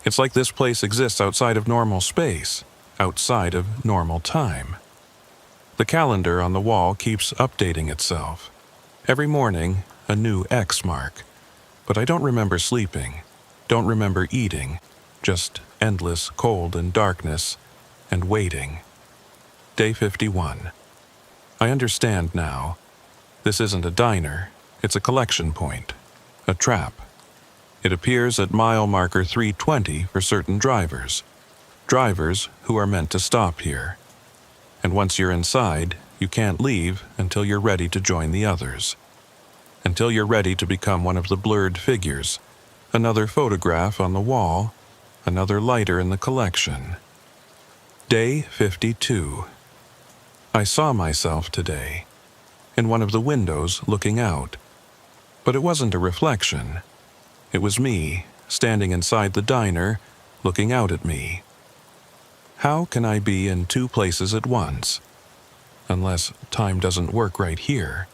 It's like this place exists outside of normal space, outside of normal time. The calendar on the wall keeps updating itself. Every morning, a new X mark. But I don't remember sleeping, don't remember eating, just endless cold and darkness, and waiting. Day 51. I understand now. This isn't a diner, it's a collection point, a trap. It appears at mile marker 320 for certain drivers who are meant to stop here. And once you're inside, you can't leave until you're ready to join the others. Until you're ready to become one of the blurred figures, another photograph on the wall, another lighter in the collection. Day 52. I saw myself today, in one of the windows looking out. But it wasn't a reflection. It was me, standing inside the diner, looking out at me. How can I be in two places at once? Unless time doesn't work right here.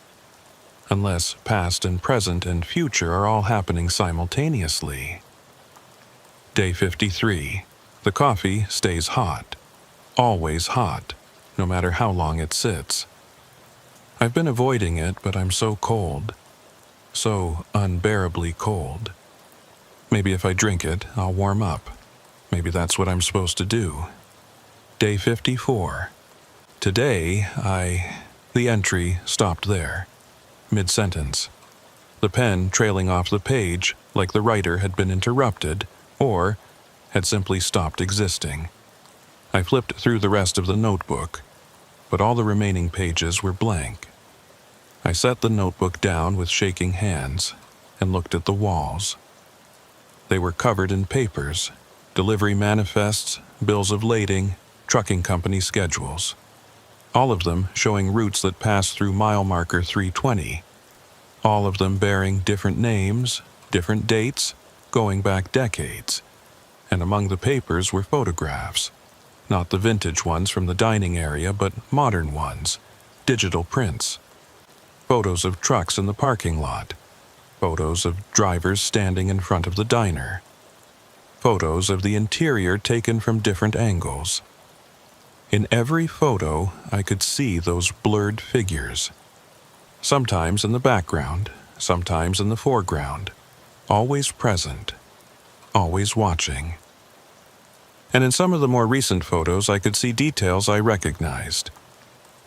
Unless past and present and future are all happening simultaneously. Day 53. The coffee stays hot. Always hot, no matter how long it sits. I've been avoiding it, but I'm so cold. So unbearably cold. Maybe if I drink it, I'll warm up. Maybe that's what I'm supposed to do. Day 54. Today, The entry stopped there, mid-sentence. The pen trailing off the page like the writer had been interrupted or had simply stopped existing. I flipped through the rest of the notebook, but all the remaining pages were blank. I set the notebook down with shaking hands and looked at the walls. They were covered in papers, delivery manifests, bills of lading, trucking company schedules. All of them showing routes that pass through mile marker 320. All of them bearing different names, different dates, going back decades. And among the papers were photographs. Not the vintage ones from the dining area, but modern ones, digital prints. Photos of trucks in the parking lot. Photos of drivers standing in front of the diner. Photos of the interior taken from different angles. In every photo, I could see those blurred figures. Sometimes in the background, sometimes in the foreground. Always present. Always watching. And in some of the more recent photos, I could see details I recognized.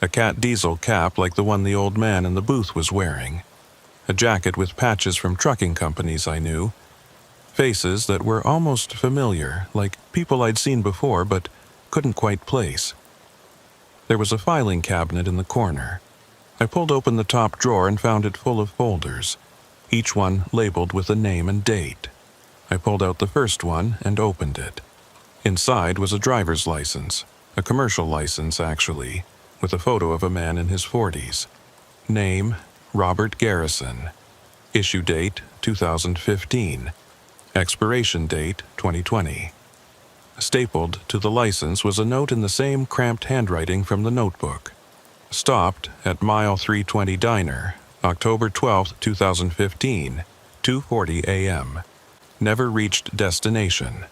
A cat diesel cap like the one the old man in the booth was wearing. A jacket with patches from trucking companies I knew. Faces that were almost familiar, like people I'd seen before but couldn't quite place. There was a filing cabinet in the corner. I pulled open the top drawer and found it full of folders, each one labeled with a name and date. I pulled out the first one and opened it. Inside was a driver's license, a commercial license actually, with a photo of a man in his 40s. Name, Robert Garrison. Issue date, 2015. Expiration date, 2020. Stapled to the license was a note in the same cramped handwriting from the notebook. Stopped at Mile 320 Diner, October 12, 2015, 2:40 a.m. Never reached destination.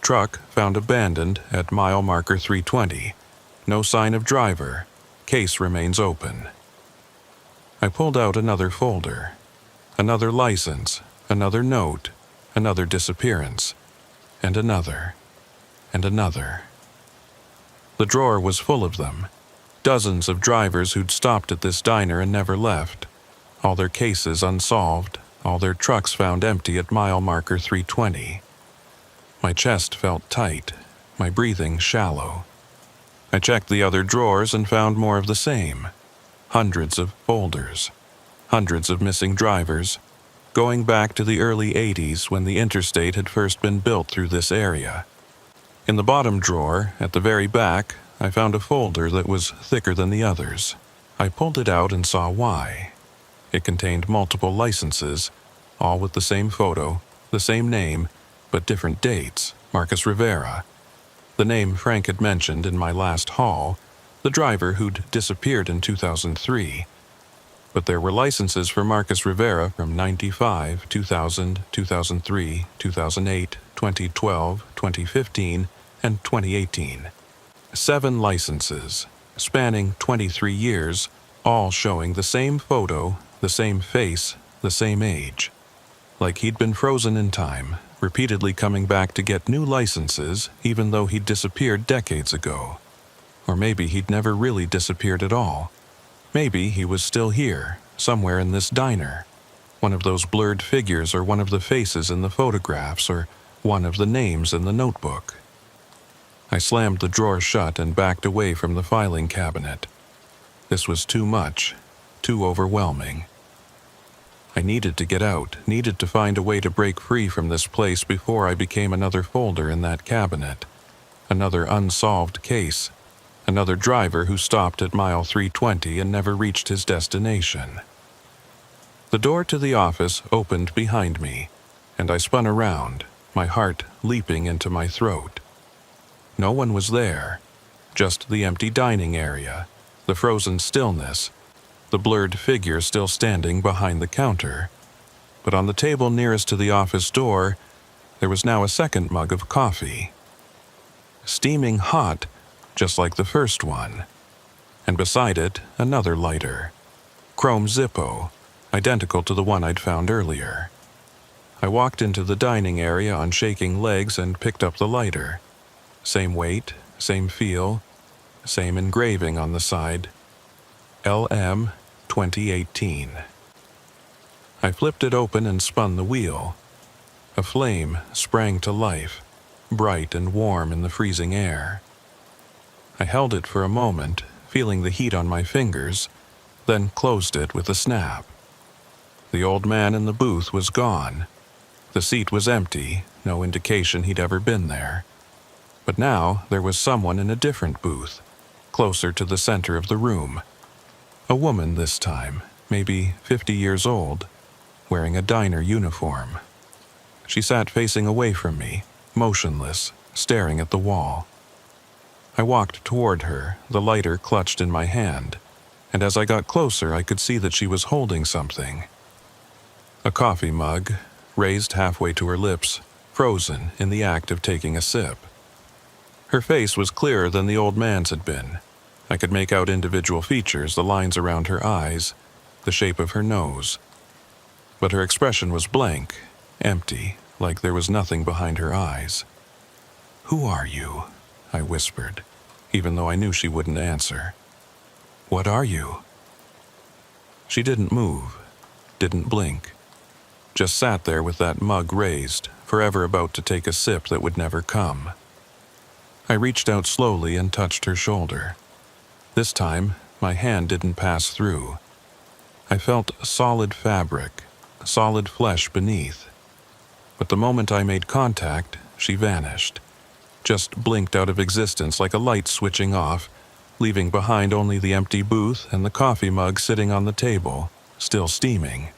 Truck found abandoned at mile marker 320. No sign of driver. Case remains open. I pulled out another folder. Another license, another note, another disappearance, and another, and another. The drawer was full of them. Dozens of drivers who'd stopped at this diner and never left. All their cases unsolved, all their trucks found empty at mile marker 320. My chest felt tight, my breathing shallow. I checked the other drawers and found more of the same. Hundreds of folders. Hundreds of missing drivers, going back to the early 80s when the interstate had first been built through this area. In the bottom drawer, at the very back, I found a folder that was thicker than the others. I pulled it out and saw why. It contained multiple licenses, all with the same photo, the same name, but different dates. Marcus Rivera. The name Frank had mentioned in my last haul, the driver who'd disappeared in 2003. But there were licenses for Marcus Rivera from 95, 2000, 2003, 2008, 2012, 2015, and 2018. 7 licenses, spanning 23 years, all showing the same photo, the same face, the same age. Like he'd been frozen in time, repeatedly coming back to get new licenses even though he'd disappeared decades ago. Or maybe he'd never really disappeared at all. Maybe he was still here, somewhere in this diner. One of those blurred figures or one of the faces in the photographs or one of the names in the notebook. I slammed the drawer shut and backed away from the filing cabinet. This was too much, too overwhelming. I needed to get out, needed to find a way to break free from this place before I became another folder in that cabinet. Another unsolved case. Another driver who stopped at mile 320 and never reached his destination. The door to the office opened behind me, and I spun around, my heart leaping into my throat. No one was there, just the empty dining area, the frozen stillness, the blurred figure still standing behind the counter. But on the table nearest to the office door, there was now a second mug of coffee. Steaming hot, just like the first one. And beside it, another lighter. Chrome Zippo, identical to the one I'd found earlier. I walked into the dining area on shaking legs and picked up the lighter. Same weight, same feel, same engraving on the side. LM 2018. I flipped it open and spun the wheel. A flame sprang to life, bright and warm in the freezing air. I held it for a moment, feeling the heat on my fingers, then closed it with a snap. The old man in the booth was gone. The seat was empty, no indication he'd ever been there. But now there was someone in a different booth, closer to the center of the room. A woman this time, maybe 50 years old, wearing a diner uniform. She sat facing away from me, motionless, staring at the wall. I walked toward her, the lighter clutched in my hand, and as I got closer I could see that she was holding something. A coffee mug, raised halfway to her lips, frozen in the act of taking a sip. Her face was clearer than the old man's had been. I could make out individual features, the lines around her eyes, the shape of her nose. But her expression was blank, empty, like there was nothing behind her eyes. "Who are you?" I whispered, even though I knew she wouldn't answer. "What are you?" She didn't move, didn't blink, just sat there with that mug raised, forever about to take a sip that would never come. I reached out slowly and touched her shoulder. This time, my hand didn't pass through. I felt solid fabric, solid flesh beneath. But the moment I made contact, she vanished. Just blinked out of existence like a light switching off, leaving behind only the empty booth and the coffee mug sitting on the table, still steaming.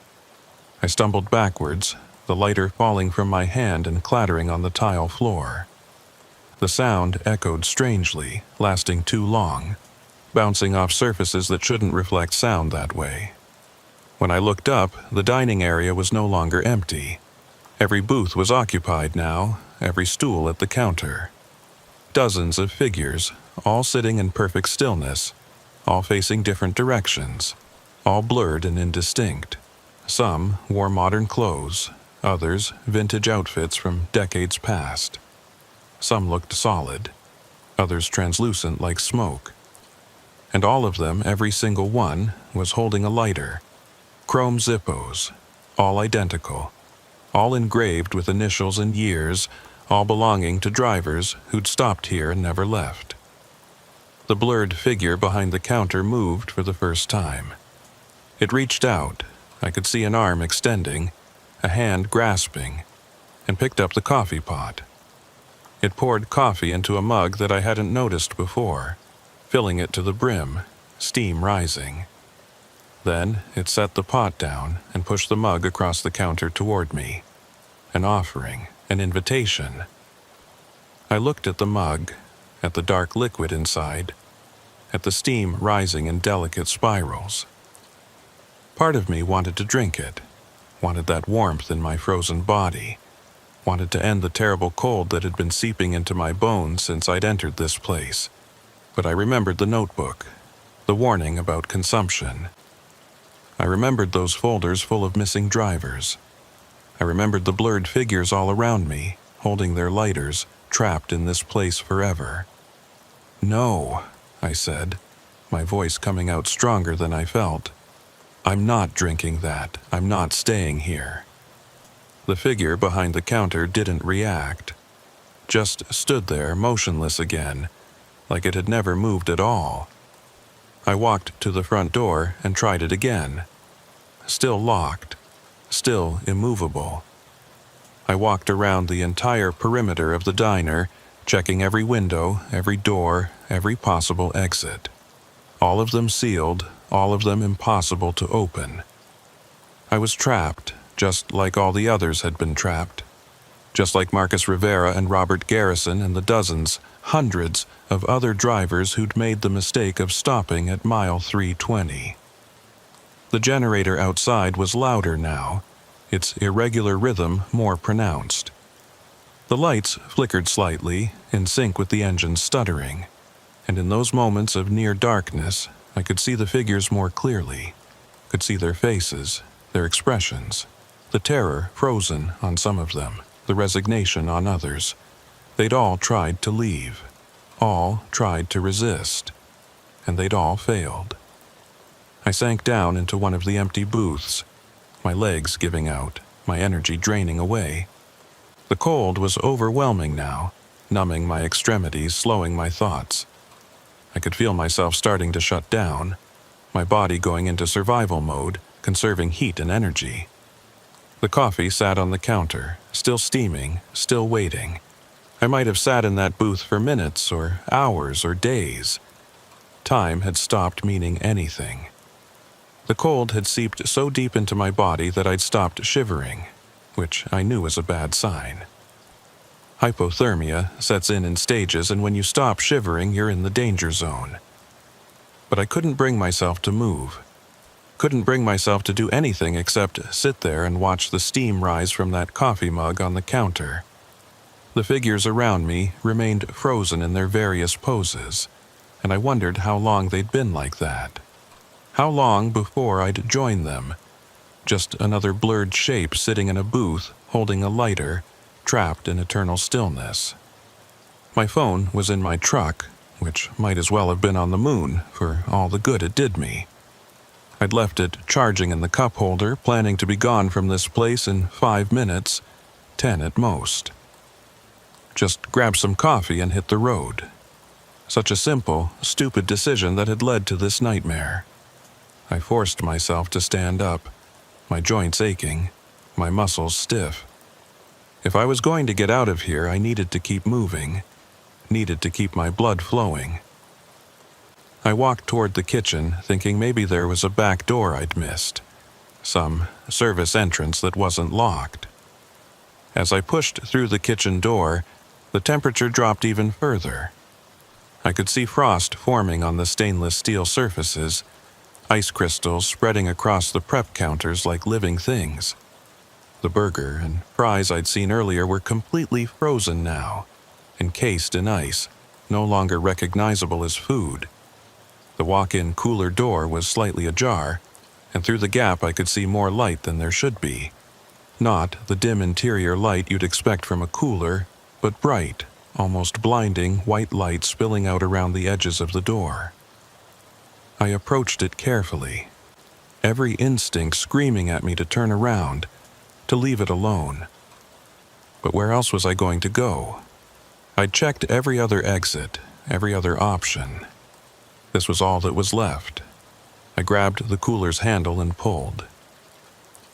I stumbled backwards, the lighter falling from my hand and clattering on the tile floor. The sound echoed strangely, lasting too long, bouncing off surfaces that shouldn't reflect sound that way. When I looked up, the dining area was no longer empty. Every booth was occupied now, every stool at the counter. Dozens of figures, all sitting in perfect stillness, all facing different directions, all blurred and indistinct. Some wore modern clothes, others vintage outfits from decades past. Some looked solid, others translucent like smoke. And all of them, every single one, was holding a lighter. Chrome Zippos, all identical, all engraved with initials and years, all belonging to drivers who'd stopped here and never left. The blurred figure behind the counter moved for the first time. It reached out. I could see an arm extending, a hand grasping, and picked up the coffee pot. It poured coffee into a mug that I hadn't noticed before, filling it to the brim, steam rising. Then it set the pot down and pushed the mug across the counter toward me. An offering, an invitation. I looked at the mug, at the dark liquid inside, at the steam rising in delicate spirals. Part of me wanted to drink it, wanted that warmth in my frozen body, wanted to end the terrible cold that had been seeping into my bones since I'd entered this place. But I remembered the notebook, the warning about consumption. I remembered those folders full of missing drivers. I remembered the blurred figures all around me, holding their lighters, trapped in this place forever. "No," I said, my voice coming out stronger than I felt. "I'm not drinking that. I'm not staying here." The figure behind the counter didn't react, just stood there motionless again, like it had never moved at all. I walked to the front door and tried it again. Still locked, still immovable. I walked around the entire perimeter of the diner, checking every window, every door, every possible exit. All of them sealed, all of them impossible to open. I was trapped, just like all the others had been trapped. Just like Marcus Rivera and Robert Garrison and the dozens, hundreds of other drivers who'd made the mistake of stopping at mile 320. The generator outside was louder now, its irregular rhythm more pronounced. The lights flickered slightly, in sync with the engine stuttering, and in those moments of near darkness, I could see the figures more clearly, could see their faces, their expressions, the terror frozen on some of them, the resignation on others. They'd all tried to leave, all tried to resist, and they'd all failed. I sank down into one of the empty booths, my legs giving out, my energy draining away. The cold was overwhelming now, numbing my extremities, slowing my thoughts. I could feel myself starting to shut down, my body going into survival mode, conserving heat and energy. The coffee sat on the counter, still steaming, still waiting. I might have sat in that booth for minutes or hours or days. Time had stopped meaning anything. The cold had seeped so deep into my body that I'd stopped shivering, which I knew was a bad sign. Hypothermia sets in stages, and when you stop shivering, you're in the danger zone. But I couldn't bring myself to move. Couldn't bring myself to do anything except sit there and watch the steam rise from that coffee mug on the counter. The figures around me remained frozen in their various poses, and I wondered how long they'd been like that. How long before I'd join them? Just another blurred shape sitting in a booth, holding a lighter, trapped in eternal stillness. My phone was in my truck, which might as well have been on the moon for all the good it did me. I'd left it charging in the cup holder, planning to be gone from this place in 5 minutes, 10 at most. Just grab some coffee and hit the road. Such a simple, stupid decision that had led to this nightmare. I forced myself to stand up, my joints aching, my muscles stiff. If I was going to get out of here, I needed to keep moving, needed to keep my blood flowing. I walked toward the kitchen, thinking maybe there was a back door I'd missed, some service entrance that wasn't locked. As I pushed through the kitchen door, the temperature dropped even further. I could see frost forming on the stainless steel surfaces, ice crystals spreading across the prep counters like living things. The burger and fries I'd seen earlier were completely frozen now, encased in ice, no longer recognizable as food. The walk-in cooler door was slightly ajar, and through the gap I could see more light than there should be. Not the dim interior light you'd expect from a cooler, but bright, almost blinding white light spilling out around the edges of the door. I approached it carefully, every instinct screaming at me to turn around, to leave it alone. But where else was I going to go? I'd checked every other exit, every other option. This was all that was left. I grabbed the cooler's handle and pulled.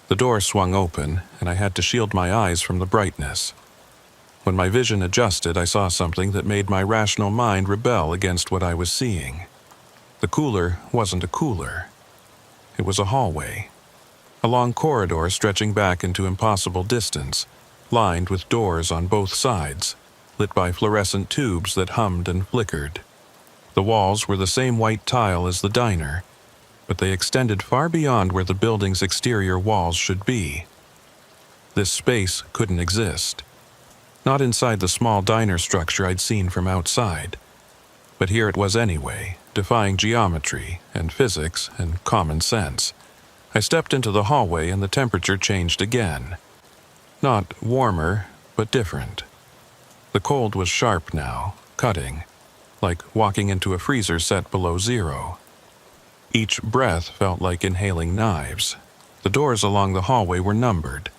The door swung open, and I had to shield my eyes from the brightness. When my vision adjusted, I saw something that made my rational mind rebel against what I was seeing. The cooler wasn't a cooler. It was a hallway. A long corridor stretching back into impossible distance, lined with doors on both sides, lit by fluorescent tubes that hummed and flickered. The walls were the same white tile as the diner, but they extended far beyond where the building's exterior walls should be. This space couldn't exist. Not inside the small diner structure I'd seen from outside. But here it was anyway, defying geometry and physics and common sense. I stepped into the hallway and the temperature changed again. Not warmer, but different. The cold was sharp now, cutting, like walking into a freezer set below zero. Each breath felt like inhaling knives. The doors along the hallway were numbered,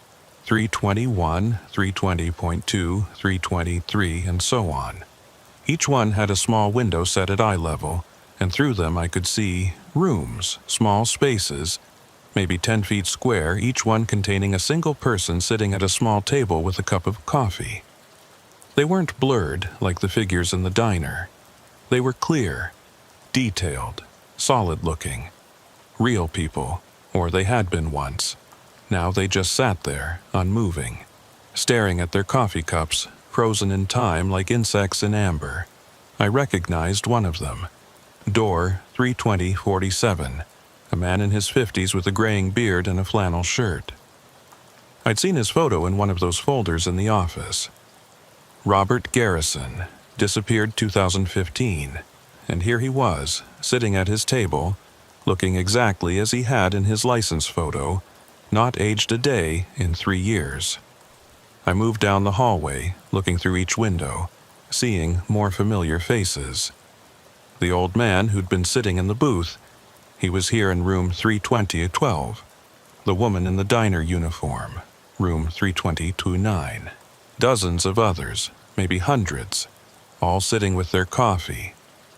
321, 320.2, 323, and so on. Each one had a small window set at eye level, and through them I could see rooms, small spaces, maybe 10 feet square, each one containing a single person sitting at a small table with a cup of coffee. They weren't blurred like the figures in the diner. They were clear, detailed, solid-looking. Real people, or they had been once. Now they just sat there, unmoving, staring at their coffee cups, frozen in time like insects in amber. I recognized one of them. Door 32047, a man in his 50s with a graying beard and a flannel shirt. I'd seen his photo in one of those folders in the office. Robert Garrison, disappeared 2015, and here he was, sitting at his table, looking exactly as he had in his license photo, not aged a day in 3 years. I moved down the hallway, looking through each window, seeing more familiar faces. The old man who'd been sitting in the booth, he was here in room 320-12. The woman in the diner uniform, room 320-9. Dozens of others, maybe hundreds, all sitting with their coffee,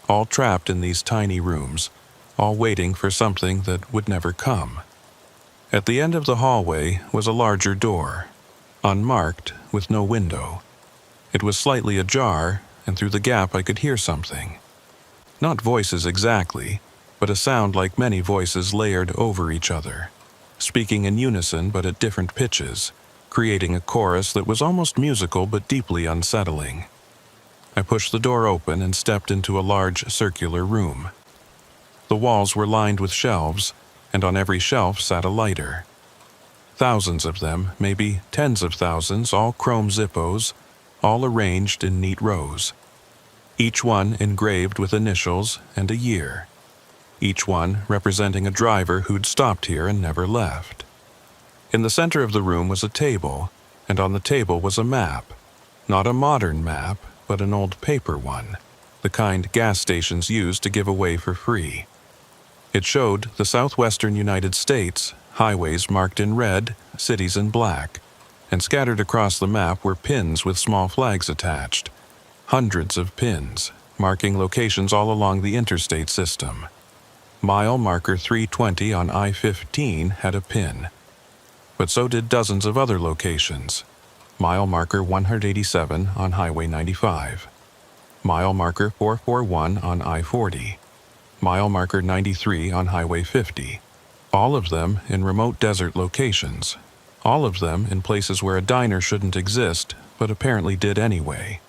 all trapped in these tiny rooms, all waiting for something that would never come. At the end of the hallway was a larger door, unmarked, with no window. It was slightly ajar, and through the gap I could hear something. Not voices exactly, but a sound like many voices layered over each other, speaking in unison but at different pitches, creating a chorus that was almost musical but deeply unsettling. I pushed the door open and stepped into a large circular room. The walls were lined with shelves, and on every shelf sat a lighter. Thousands of them, maybe tens of thousands, all chrome Zippos, all arranged in neat rows. Each one engraved with initials and a year. Each one representing a driver who'd stopped here and never left. In the center of the room was a table, and on the table was a map. Not a modern map, but an old paper one, the kind gas stations used to give away for free. It showed the southwestern United States, highways marked in red, cities in black, and scattered across the map were pins with small flags attached. Hundreds of pins, marking locations all along the interstate system. Mile marker 320 on I-15 had a pin, but so did dozens of other locations. Mile marker 187 on Highway 95. Mile marker 441 on I-40. Mile marker 93 on Highway 50. All of them in remote desert locations. All of them in places where a diner shouldn't exist, but apparently did anyway.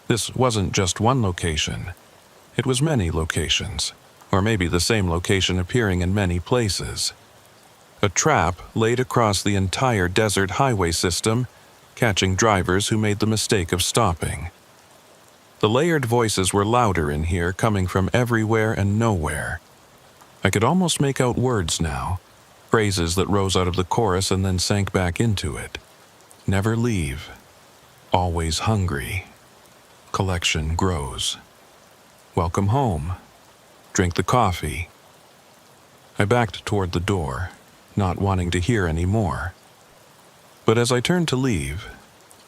This wasn't just one location. It was many locations, or maybe the same location appearing in many places. A trap laid across the entire desert highway system, catching drivers who made the mistake of stopping. The layered voices were louder in here, coming from everywhere and nowhere. I could almost make out words now, phrases that rose out of the chorus and then sank back into it. Never leave. Always hungry. Collection grows. Welcome home. Drink the coffee. I backed toward the door, not wanting to hear any more. But as I turned to leave,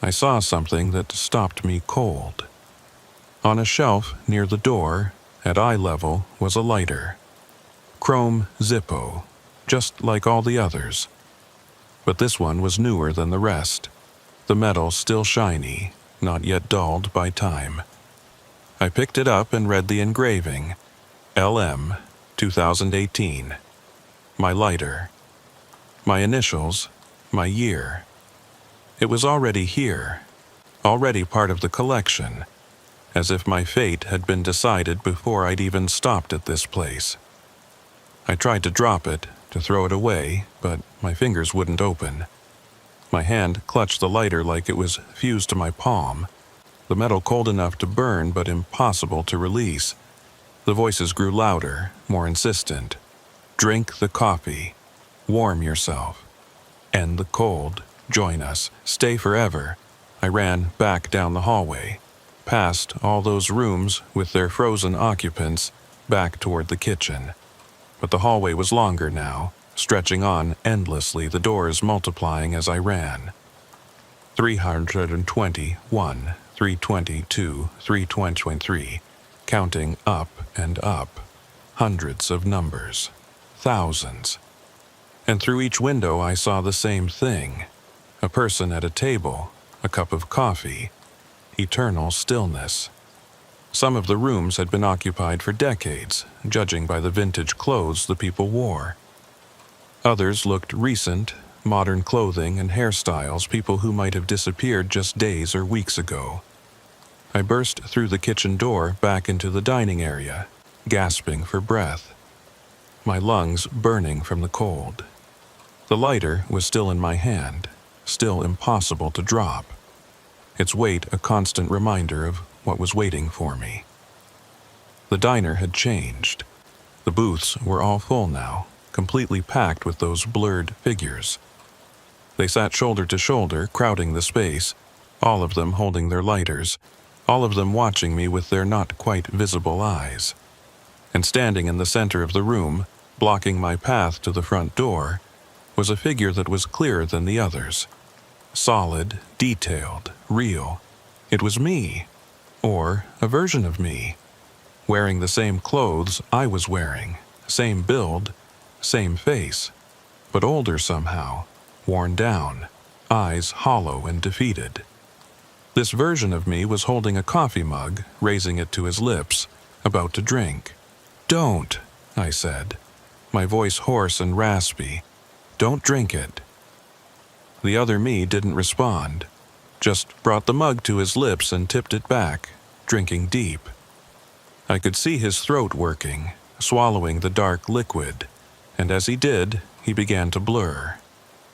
I saw something that stopped me cold. On a shelf near the door, at eye level, was a lighter. Chrome Zippo, just like all the others. But this one was newer than the rest, the metal still shiny, not yet dulled by time. I picked it up and read the engraving, LM 2018. My lighter. My initials, my year. It was already here, already part of the collection, as if my fate had been decided before I'd even stopped at this place. I tried to drop it, to throw it away, but my fingers wouldn't open. My hand clutched the lighter like it was fused to my palm, the metal cold enough to burn but impossible to release. The voices grew louder, more insistent. Drink the coffee. Warm yourself. End the cold. Join us. Stay forever. I ran back down the hallway, past all those rooms with their frozen occupants, back toward the kitchen. But the hallway was longer now, stretching on endlessly, the doors multiplying as I ran. 321, 322, 323, counting up and up. Hundreds of numbers. Thousands. And through each window I saw the same thing. A person at a table, a cup of coffee, eternal stillness. Some of the rooms had been occupied for decades, judging by the vintage clothes the people wore. Others looked recent, modern clothing and hairstyles, people who might have disappeared just days or weeks ago. I burst through the kitchen door back into the dining area, gasping for breath, my lungs burning from the cold. The lighter was still in my hand, still impossible to drop, its weight a constant reminder of what was waiting for me. The diner had changed. The booths were all full now, completely packed with those blurred figures. They sat shoulder to shoulder, crowding the space, all of them holding their lighters, all of them watching me with their not quite visible eyes. And standing in the center of the room, blocking my path to the front door, was a figure that was clearer than the others. Solid, detailed, real. It was me, or a version of me, wearing the same clothes I was wearing, same build, same face, but older somehow, worn down, eyes hollow and defeated. This version of me was holding a coffee mug, raising it to his lips, about to drink. "Don't," I said, my voice hoarse and raspy. "Don't drink it." The other me didn't respond, just brought the mug to his lips and tipped it back, drinking deep. I could see his throat working, swallowing the dark liquid, and as he did, he began to blur.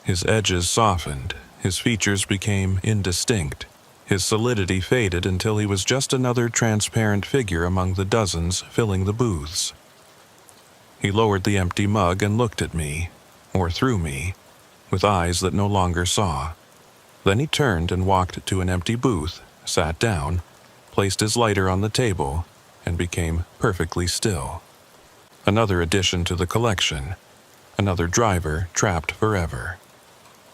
His edges softened, his features became indistinct, his solidity faded until he was just another transparent figure among the dozens filling the booths. He lowered the empty mug and looked at me, or through me, with eyes that no longer saw. Then he turned and walked to an empty booth, sat down, placed his lighter on the table, and became perfectly still. Another addition to the collection, another driver trapped forever.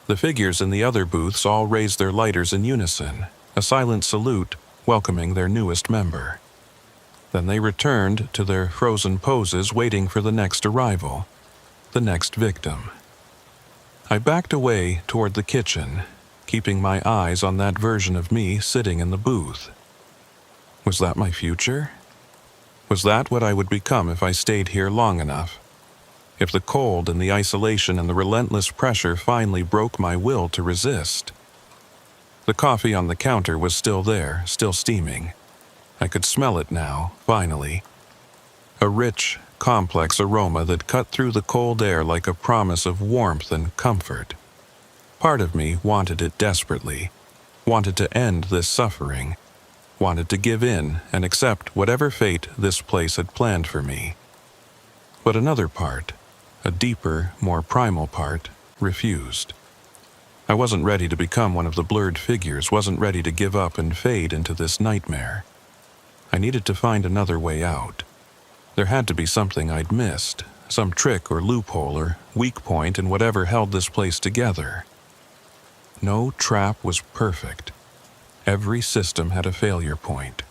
The figures in the other booths all raised their lighters in unison, a silent salute welcoming their newest member. Then they returned to their frozen poses, waiting for the next arrival, the next victim. I backed away toward the kitchen, keeping my eyes on that version of me sitting in the booth. Was that my future? Was that what I would become if I stayed here long enough? If the cold and the isolation and the relentless pressure finally broke my will to resist? The coffee on the counter was still there, still steaming, I could smell it now, finally. A rich, complex aroma that cut through the cold air like a promise of warmth and comfort. Part of me wanted it desperately, wanted to end this suffering, wanted to give in and accept whatever fate this place had planned for me. But another part, a deeper, more primal part, refused. I wasn't ready to become one of the blurred figures, wasn't ready to give up and fade into this nightmare. I needed to find another way out. There had to be something I'd missed, some trick or loophole or weak point in whatever held this place together. No trap was perfect. Every system had a failure point.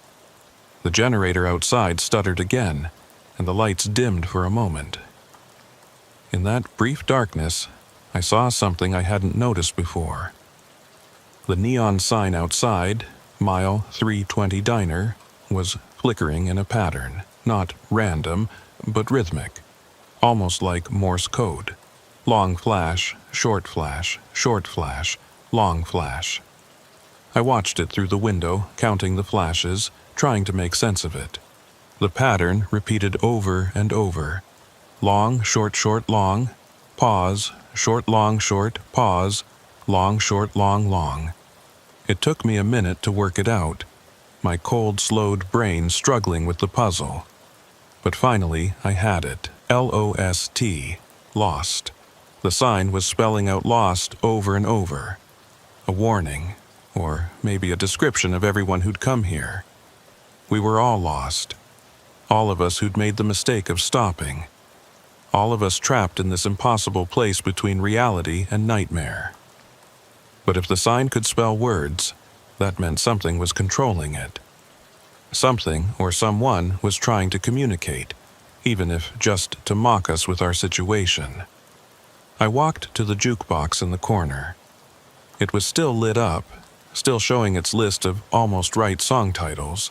The generator outside stuttered again, and the lights dimmed for a moment. In that brief darkness, I saw something I hadn't noticed before. The neon sign outside, Mile 320 Diner, was flickering in a pattern, not random, but rhythmic, almost like Morse code. Long flash, short flash, short flash, long flash. I watched it through the window, counting the flashes, trying to make sense of it. The pattern repeated over and over. Long, short, short, long, pause, short, long, short, pause, long, short, long, long. It took me a minute to work it out, my cold, slowed brain struggling with the puzzle. But finally, I had it. L-O-S-T, lost. The sign was spelling out lost over and over. A warning, or maybe a description of everyone who'd come here. We were all lost. All of us who'd made the mistake of stopping. All of us trapped in this impossible place between reality and nightmare. But if the sign could spell words, that meant something was controlling it. Something or someone was trying to communicate, even if just to mock us with our situation. I walked to the jukebox in the corner. It was still lit up, still showing its list of almost right song titles,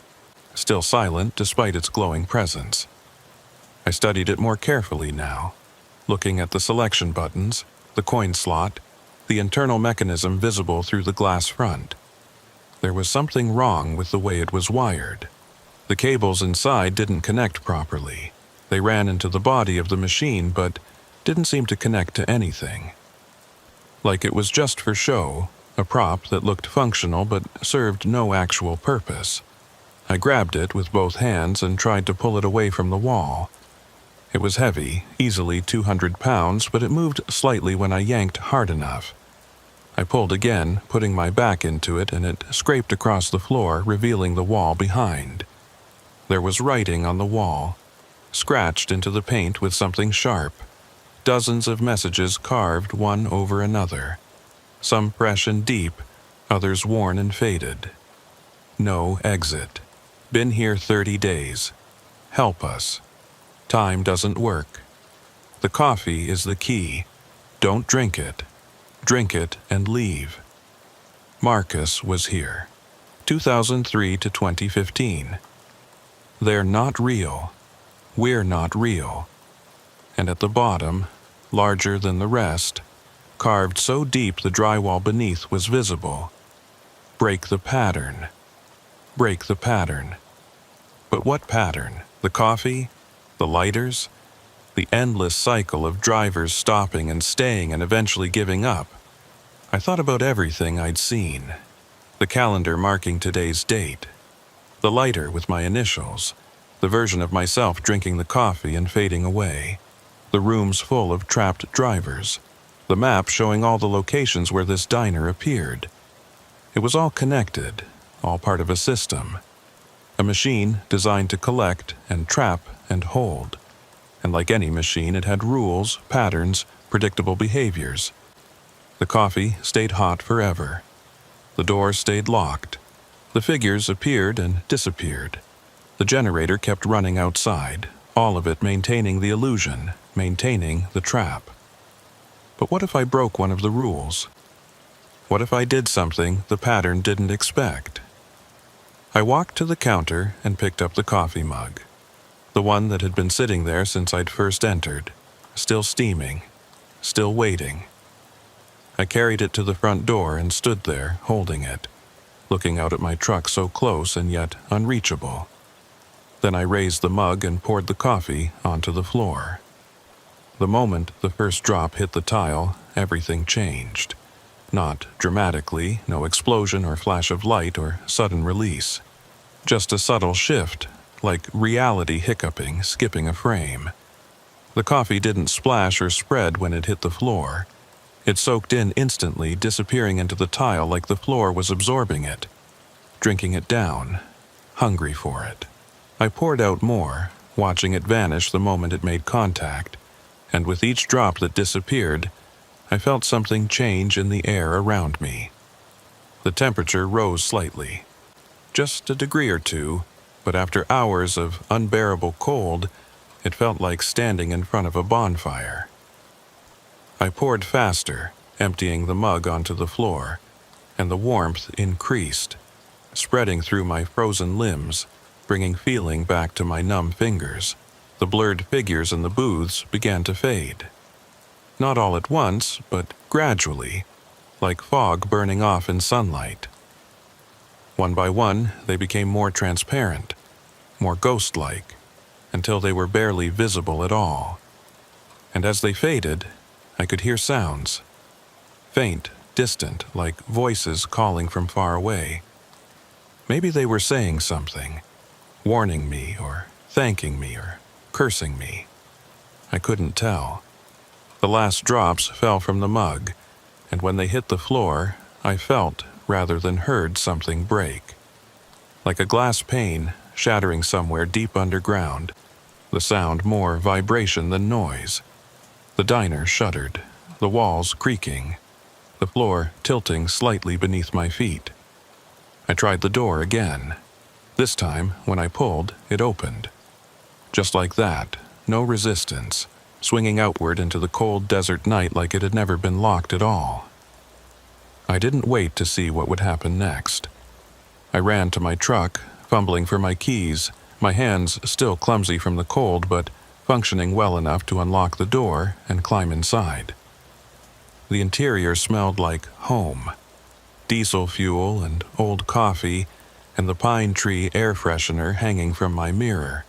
still silent despite its glowing presence. I studied it more carefully now, looking at the selection buttons, the coin slot, the internal mechanism visible through the glass front. There was something wrong with the way it was wired. The cables inside didn't connect properly. They ran into the body of the machine, but didn't seem to connect to anything. Like it was just for show, a prop that looked functional but served no actual purpose. I grabbed it with both hands and tried to pull it away from the wall. It was heavy, easily 200 pounds, but it moved slightly when I yanked hard enough. I pulled again, putting my back into it, and it scraped across the floor, revealing the wall behind. There was writing on the wall, scratched into the paint with something sharp. Dozens of messages carved one over another. Some fresh and deep, others worn and faded. No exit. Been here 30 days. Help us. Time doesn't work. The coffee is the key. Don't drink it. Drink it and leave. Marcus was here. 2003 to 2015. They're not real. We're not real. And at the bottom, larger than the rest, carved so deep the drywall beneath was visible. Break the pattern. Break the pattern. But what pattern? The coffee? The lighters? The endless cycle of drivers stopping and staying and eventually giving up. I thought about everything I'd seen. The calendar marking today's date. The lighter with my initials. The version of myself drinking the coffee and fading away. The rooms full of trapped drivers. The map showing all the locations where this diner appeared. It was all connected, all part of a system. A machine designed to collect and trap and hold. And like any machine, it had rules, patterns, predictable behaviors. The coffee stayed hot forever. The door stayed locked. The figures appeared and disappeared. The generator kept running outside, all of it maintaining the illusion, maintaining the trap. But what if I broke one of the rules? What if I did something the pattern didn't expect? I walked to the counter and picked up the coffee mug. The one that had been sitting there since I'd first entered, still steaming, still waiting. I carried it to the front door and stood there, holding it, looking out at my truck so close and yet unreachable. Then I raised the mug and poured the coffee onto the floor. The moment the first drop hit the tile, everything changed. Not dramatically, no explosion or flash of light or sudden release. Just a subtle shift, like reality hiccuping, skipping a frame. The coffee didn't splash or spread when it hit the floor. It soaked in instantly, disappearing into the tile like the floor was absorbing it, drinking it down, hungry for it. I poured out more, watching it vanish the moment it made contact, and with each drop that disappeared, I felt something change in the air around me. The temperature rose slightly, just a degree or two, but after hours of unbearable cold, it felt like standing in front of a bonfire. I poured faster, emptying the mug onto the floor, and the warmth increased, spreading through my frozen limbs, bringing feeling back to my numb fingers. The blurred figures in the booths began to fade. Not all at once, but gradually, like fog burning off in sunlight. One by one, they became more transparent, more ghost-like, until they were barely visible at all. And as they faded, I could hear sounds. Faint, distant, like voices calling from far away. Maybe they were saying something, warning me or thanking me or cursing me. I couldn't tell. The last drops fell from the mug, and when they hit the floor, I felt, rather than heard, something break. Like a glass pane shattering somewhere deep underground, the sound more vibration than noise. The diner shuddered, the walls creaking, the floor tilting slightly beneath my feet. I tried the door again. This time, when I pulled, it opened. Just like that, no resistance, swinging outward into the cold desert night like it had never been locked at all. I didn't wait to see what would happen next. I ran to my truck, fumbling for my keys, my hands still clumsy from the cold but functioning well enough to unlock the door and climb inside. The interior smelled like home. Diesel fuel and old coffee and the pine tree air freshener hanging from my mirror.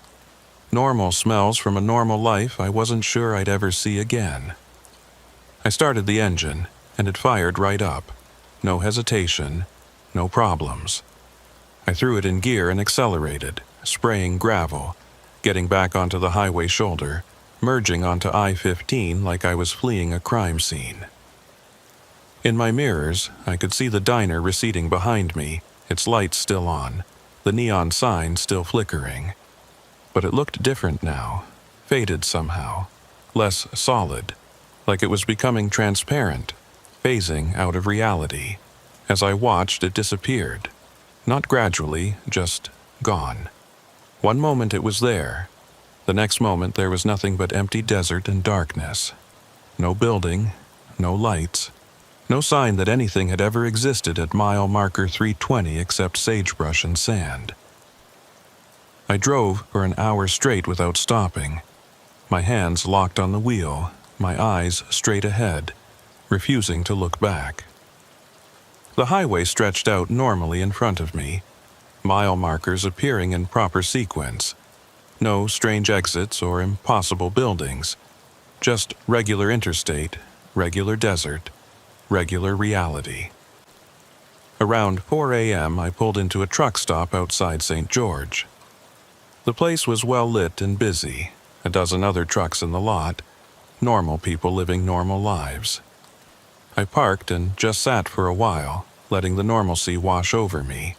Normal smells from a normal life I wasn't sure I'd ever see again. I started the engine, and it fired right up. No hesitation, no problems. I threw it in gear and accelerated, spraying gravel, getting back onto the highway shoulder, merging onto I-15 like I was fleeing a crime scene. In my mirrors, I could see the diner receding behind me, its lights still on, the neon sign still flickering. But it looked different now, faded somehow, less solid, like it was becoming transparent, phasing out of reality. As I watched, it disappeared. Not gradually, just gone. One moment it was there. The next moment there was nothing but empty desert and darkness. No building, no lights, no sign that anything had ever existed at mile marker 320 except sagebrush and sand. I drove for an hour straight without stopping, my hands locked on the wheel, my eyes straight ahead, refusing to look back. The highway stretched out normally in front of me, mile markers appearing in proper sequence. No strange exits or impossible buildings, just regular interstate, regular desert, regular reality. Around 4 a.m., I pulled into a truck stop outside St. George. The place was well lit and busy, a dozen other trucks in the lot, normal people living normal lives. I parked and just sat for a while, letting the normalcy wash over me,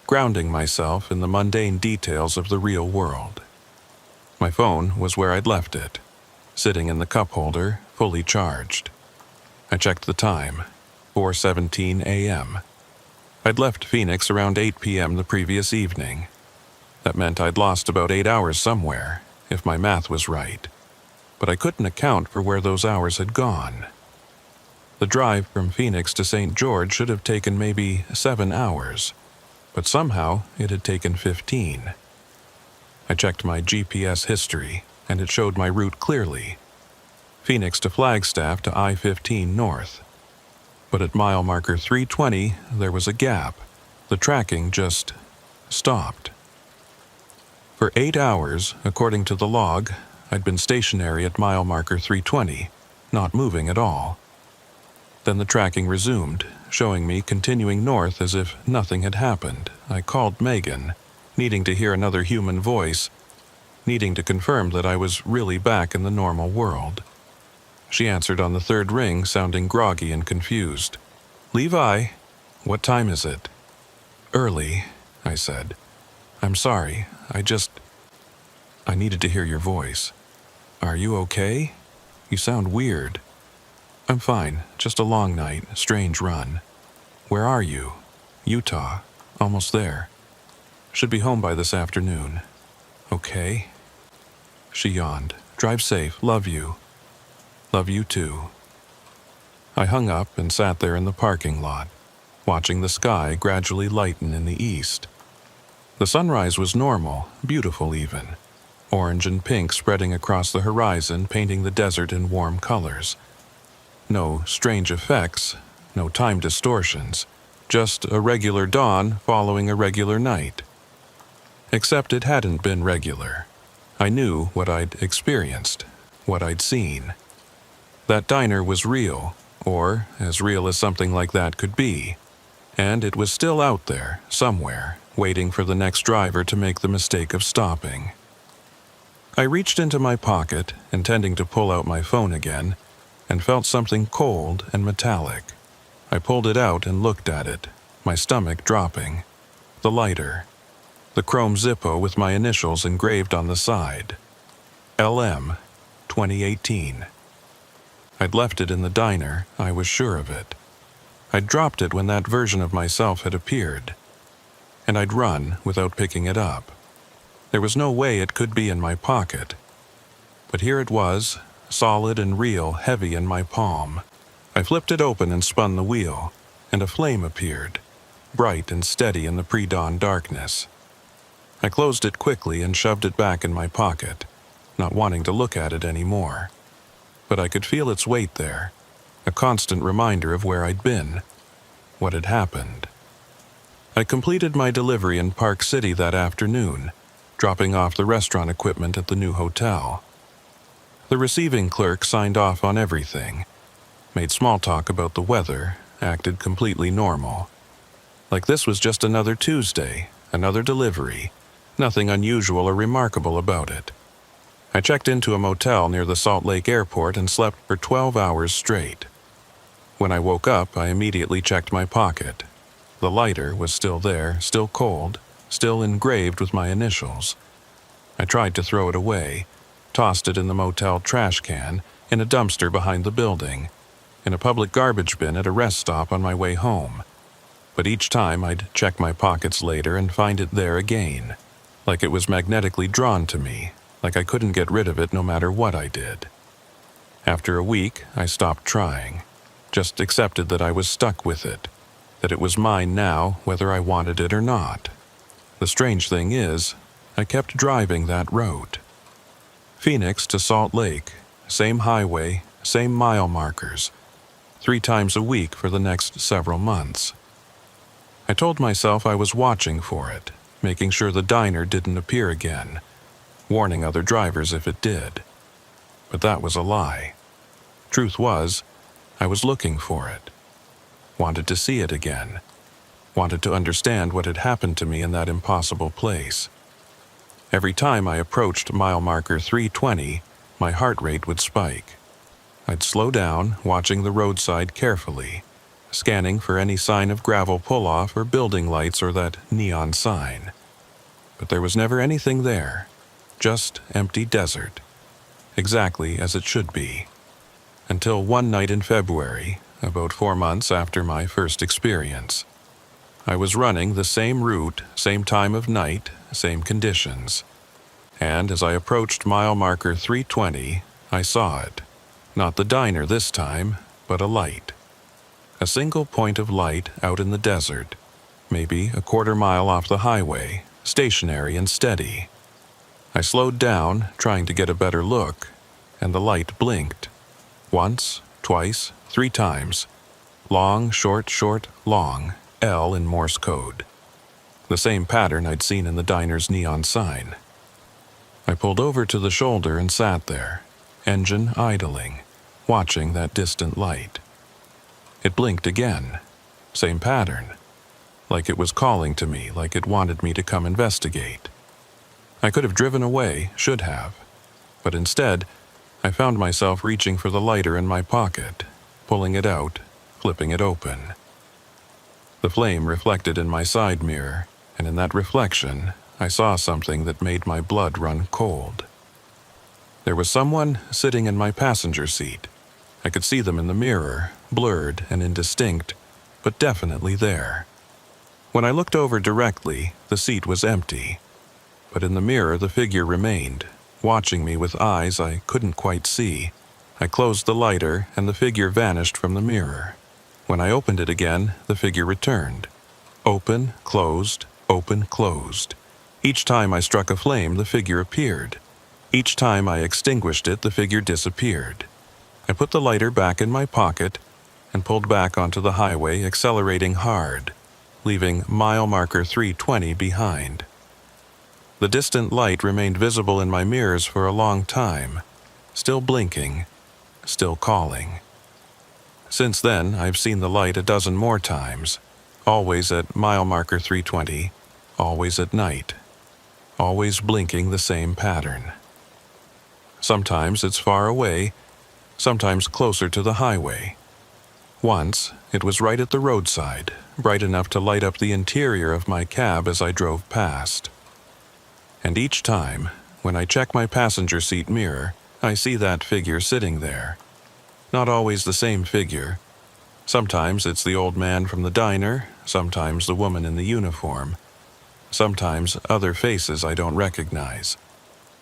grounding myself in the mundane details of the real world. My phone was where I'd left it, sitting in the cup holder, fully charged. I checked the time, 4:17 a.m. I'd left Phoenix around 8 p.m. the previous evening. That meant I'd lost about 8 hours somewhere, if my math was right. But I couldn't account for where those hours had gone. The drive from Phoenix to St. George should have taken maybe 7 hours, but somehow it had taken 15. I checked my GPS history, and it showed my route clearly. Phoenix to Flagstaff to I-15 north. But at mile marker 320, there was a gap. The tracking just stopped. For 8 hours, according to the log, I'd been stationary at mile marker 320, not moving at all. Then the tracking resumed, showing me continuing north as if nothing had happened. I called Megan, needing to hear another human voice, needing to confirm that I was really back in the normal world. She answered on the third ring, sounding groggy and confused. "Levi, what time is it?" "Early," I said. "I'm sorry, I needed to hear your voice. Are you okay? You sound weird." "I'm fine, just a long night, strange run." "Where are you?" "Utah, almost there. Should be home by this afternoon." "Okay." She yawned. "Drive safe, love you." "Love you too." I hung up and sat there in the parking lot, watching the sky gradually lighten in the east. The sunrise was normal, beautiful even, orange and pink spreading across the horizon, painting the desert in warm colors. No strange effects, no time distortions, just a regular dawn following a regular night. Except it hadn't been regular. I knew what I'd experienced, what I'd seen. That diner was real, or as real as something like that could be, and it was still out there, somewhere, waiting for the next driver to make the mistake of stopping. I reached into my pocket, intending to pull out my phone again, and felt something cold and metallic. I pulled it out and looked at it, my stomach dropping. The lighter. The chrome Zippo with my initials engraved on the side. LM 2018. I'd left it in the diner, I was sure of it. I'd dropped it when that version of myself had appeared. And I'd run without picking it up. There was no way it could be in my pocket. But here it was, solid and real, heavy in my palm. I flipped it open and spun the wheel, and a flame appeared, bright and steady in the pre-dawn darkness. I closed it quickly and shoved it back in my pocket, not wanting to look at it anymore. But I could feel its weight there, a constant reminder of where I'd been, what had happened. I completed my delivery in Park City that afternoon, dropping off the restaurant equipment at the new hotel. The receiving clerk signed off on everything, made small talk about the weather, acted completely normal. Like this was just another Tuesday, another delivery, nothing unusual or remarkable about it. I checked into a motel near the Salt Lake Airport and slept for 12 hours straight. When I woke up, I immediately checked my pocket. The lighter was still there, still cold, still engraved with my initials. I tried to throw it away, tossed it in the motel trash can, in a dumpster behind the building, in a public garbage bin at a rest stop on my way home. But each time I'd check my pockets later and find it there again, like it was magnetically drawn to me, like I couldn't get rid of it no matter what I did. After a week, I stopped trying, just accepted that I was stuck with it, that it was mine now whether I wanted it or not. The strange thing is, I kept driving that road. Phoenix to Salt Lake, same highway, same mile markers, 3 times a week for the next several months. I told myself I was watching for it, making sure the diner didn't appear again, warning other drivers if it did. But that was a lie. Truth was, I was looking for it. Wanted to see it again. Wanted to understand what had happened to me in that impossible place. Every time I approached mile marker 320, my heart rate would spike. I'd slow down, watching the roadside carefully, scanning for any sign of gravel pull-off or building lights or that neon sign. But there was never anything there, just empty desert, exactly as it should be. Until one night in February, about 4 months after my first experience. I was running the same route, same time of night, same conditions. And as I approached mile marker 320, I saw it. Not the diner this time, but a light. A single point of light out in the desert, maybe a quarter mile off the highway, stationary and steady. I slowed down, trying to get a better look, and the light blinked. Once, twice, 3 times. Long, short, short, long, L in Morse code. The same pattern I'd seen in the diner's neon sign. I pulled over to the shoulder and sat there, engine idling, watching that distant light. It blinked again. Same pattern. Like it was calling to me, like it wanted me to come investigate. I could have driven away, should have. But instead, I found myself reaching for the lighter in my pocket, pulling it out, flipping it open. The flame reflected in my side mirror, and in that reflection, I saw something that made my blood run cold. There was someone sitting in my passenger seat. I could see them in the mirror, blurred and indistinct, but definitely there. When I looked over directly, the seat was empty. But in the mirror, the figure remained, watching me with eyes I couldn't quite see. I closed the lighter, and the figure vanished from the mirror. When I opened it again, the figure returned. Open, closed, open, closed. Each time I struck a flame, the figure appeared. Each time I extinguished it, the figure disappeared. I put the lighter back in my pocket and pulled back onto the highway, accelerating hard, leaving mile marker 320 behind. The distant light remained visible in my mirrors for a long time, still blinking, still calling. Since then, I've seen the light a dozen more times, always at mile marker 320, always at night, always blinking the same pattern. Sometimes it's far away, sometimes closer to the highway. Once, it was right at the roadside, bright enough to light up the interior of my cab as I drove past. And each time, when I check my passenger seat mirror, I see that figure sitting there. Not always the same figure. Sometimes it's the old man from the diner, sometimes the woman in the uniform, sometimes other faces I don't recognize.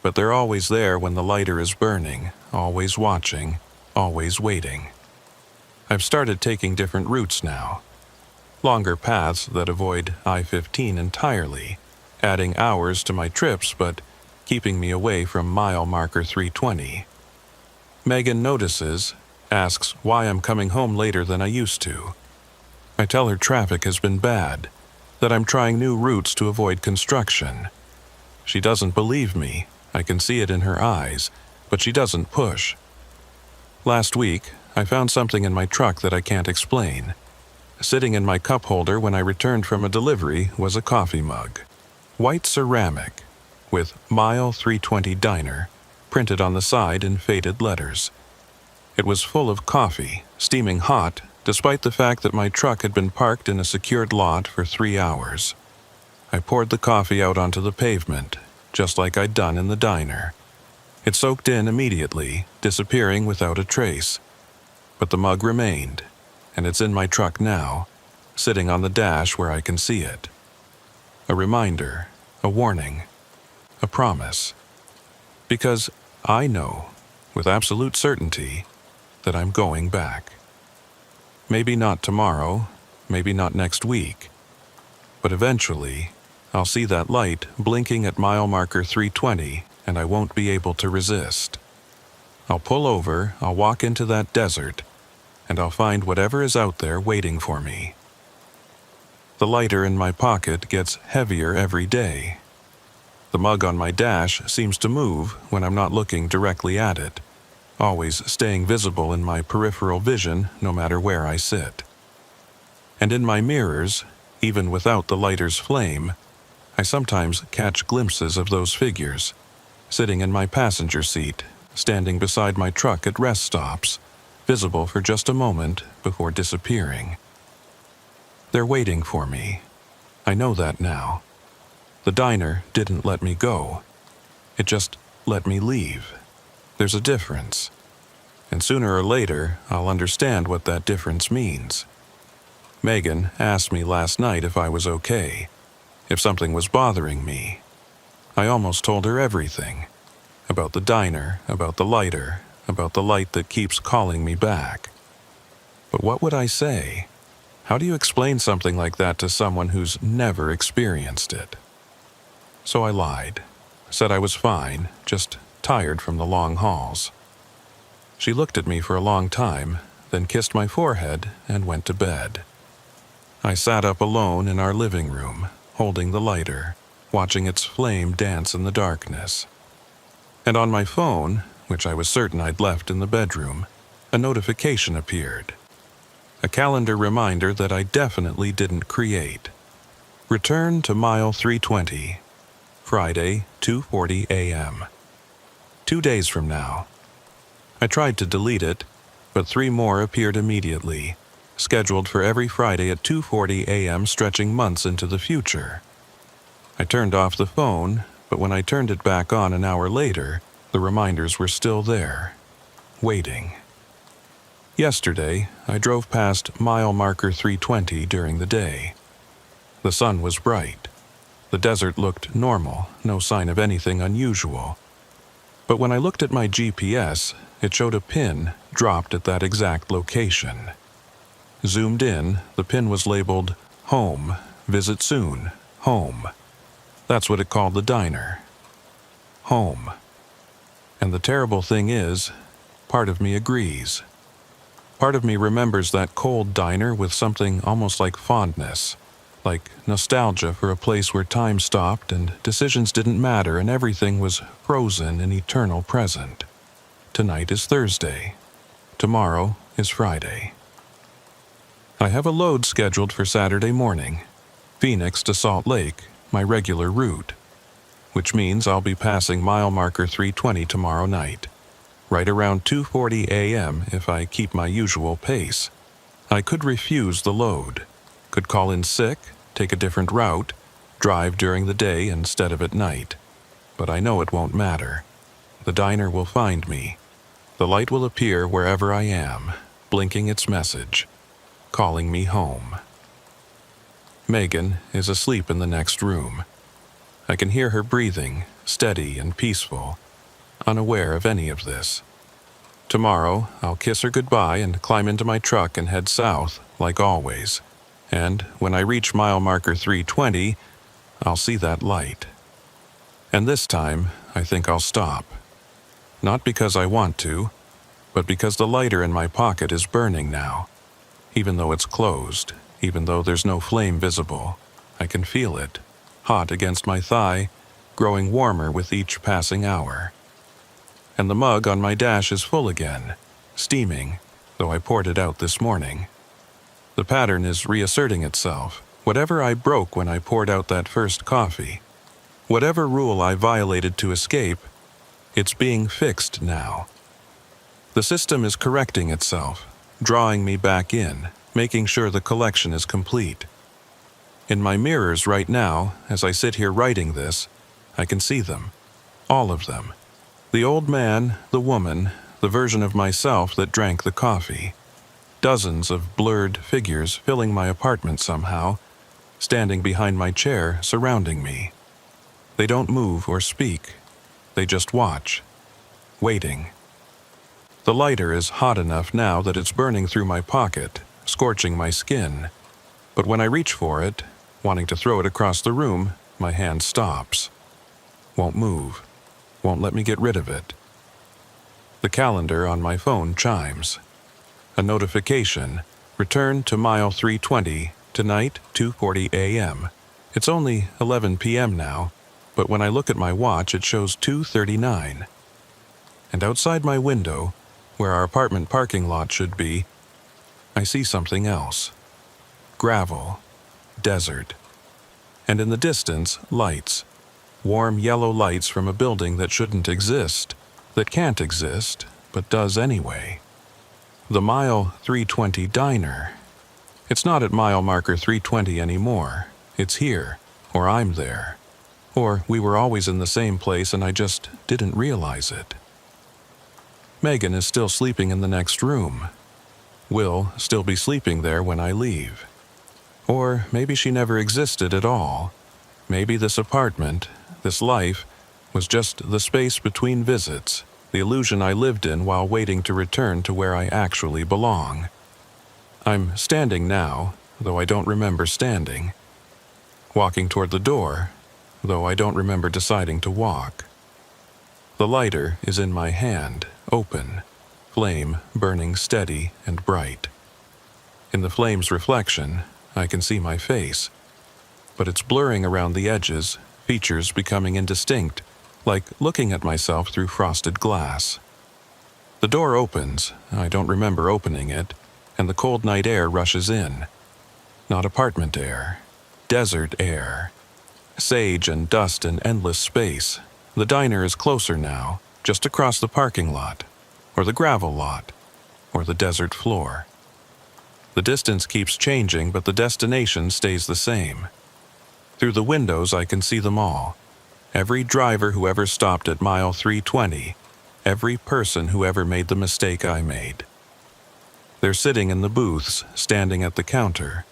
But they're always there when the lighter is burning, always watching, always waiting. I've started taking different routes now. Longer paths that avoid I-15 entirely, adding hours to my trips but keeping me away from mile marker 320. Megan notices, asks why I'm coming home later than I used to. I tell her traffic has been bad, that I'm trying new routes to avoid construction. She doesn't believe me. I can see it in her eyes, but she doesn't push. Last week, I found something in my truck that I can't explain. Sitting in my cup holder when I returned from a delivery was a coffee mug. White ceramic, with Mile 320 Diner, printed on the side in faded letters. It was full of coffee, steaming hot, despite the fact that my truck had been parked in a secured lot for 3 hours. I poured the coffee out onto the pavement, just like I'd done in the diner. It soaked in immediately, disappearing without a trace. But the mug remained, and it's in my truck now, sitting on the dash where I can see it. A reminder, a warning, a promise. Because I know, with absolute certainty, that I'm going back. Maybe not tomorrow, maybe not next week, but eventually, I'll see that light blinking at mile marker 320 and I won't be able to resist. I'll pull over, I'll walk into that desert, and I'll find whatever is out there waiting for me. The lighter in my pocket gets heavier every day. The mug on my dash seems to move when I'm not looking directly at it, always staying visible in my peripheral vision no matter where I sit. And in my mirrors, even without the lighter's flame, I sometimes catch glimpses of those figures, sitting in my passenger seat, standing beside my truck at rest stops, visible for just a moment before disappearing. They're waiting for me. I know that now. The diner didn't let me go. It just let me leave. There's a difference. And sooner or later, I'll understand what that difference means. Megan asked me last night if I was okay, if something was bothering me. I almost told her everything. About the diner, about the lighter, about the light that keeps calling me back. But what would I say? How do you explain something like that to someone who's never experienced it? So I lied, said I was fine, just tired from the long hauls. She looked at me for a long time, then kissed my forehead and went to bed. I sat up alone in our living room, holding the lighter, watching its flame dance in the darkness. And on my phone, which I was certain I'd left in the bedroom, a notification appeared. A calendar reminder that I definitely didn't create. Return to mile 320, Friday, 2:40 a.m. 2 days from now. I tried to delete it, but 3 more appeared immediately, scheduled for every Friday at 2:40 a.m. stretching months into the future. I turned off the phone, but when I turned it back on an hour later, the reminders were still there, waiting. Yesterday, I drove past mile marker 320 during the day. The sun was bright. The desert looked normal, no sign of anything unusual. But when I looked at my GPS, it showed a pin dropped at that exact location. Zoomed in, the pin was labeled, "Home, visit soon, home." That's what it called the diner. Home. And the terrible thing is, part of me agrees. Part of me remembers that cold diner with something almost like fondness, like nostalgia for a place where time stopped and decisions didn't matter and everything was frozen in eternal present. Tonight is Thursday. Tomorrow is Friday. I have a load scheduled for Saturday morning, Phoenix to Salt Lake, my regular route, which means I'll be passing mile marker 320 tomorrow night, right around 2:40 a.m. if I keep my usual pace. I could refuse the load, could call in sick, take a different route, drive during the day instead of at night. But I know it won't matter. The diner will find me. The light will appear wherever I am, blinking its message, calling me home. Megan is asleep in the next room. I can hear her breathing, steady and peaceful, unaware of any of this. Tomorrow, I'll kiss her goodbye and climb into my truck and head south, like always. And when I reach mile marker 320, I'll see that light. And this time, I think I'll stop. Not because I want to, but because the lighter in my pocket is burning now. Even though it's closed, even though there's no flame visible, I can feel it, hot against my thigh, growing warmer with each passing hour. And the mug on my dash is full again, steaming, though I poured it out this morning. The pattern is reasserting itself. Whatever I broke when I poured out that first coffee, whatever rule I violated to escape, it's being fixed now. The system is correcting itself, drawing me back in, making sure the collection is complete. In my mirrors right now, as I sit here writing this, I can see them, all of them. The old man, the woman, the version of myself that drank the coffee. Dozens of blurred figures filling my apartment somehow, standing behind my chair, surrounding me. They don't move or speak. They just watch, waiting. The lighter is hot enough now that it's burning through my pocket, scorching my skin. But when I reach for it, wanting to throw it across the room, my hand stops. Won't move. Won't let me get rid of it. The calendar on my phone chimes. A notification, return to mile 320, tonight 2:40 a.m. It's only 11 p.m. now, but when I look at my watch it shows 2:39. And outside my window, where our apartment parking lot should be, I see something else. Gravel, desert, and in the distance, lights. Warm yellow lights from a building that shouldn't exist, that can't exist, but does anyway. The mile 320 diner. It's not at mile marker 320 anymore. It's here, or I'm there. Or we were always in the same place and I just didn't realize it. Megan is still sleeping in the next room. Will still be sleeping there when I leave. Or maybe she never existed at all. Maybe this apartment, this life, was just the space between visits, the illusion I lived in while waiting to return to where I actually belong. I'm standing now, though I don't remember standing. Walking toward the door, though I don't remember deciding to walk. The lighter is in my hand, open, flame burning steady and bright. In the flame's reflection, I can see my face, but it's blurring around the edges, features becoming indistinct, like looking at myself through frosted glass. The door opens, I don't remember opening it, and the cold night air rushes in. Not apartment air, desert air. Sage and dust and endless space. The diner is closer now, just across the parking lot, or the gravel lot, or the desert floor. The distance keeps changing, but the destination stays the same. Through the windows I can see them all. Every driver who ever stopped at mile 320, every person who ever made the mistake I made. They're sitting in the booths, standing at the counter,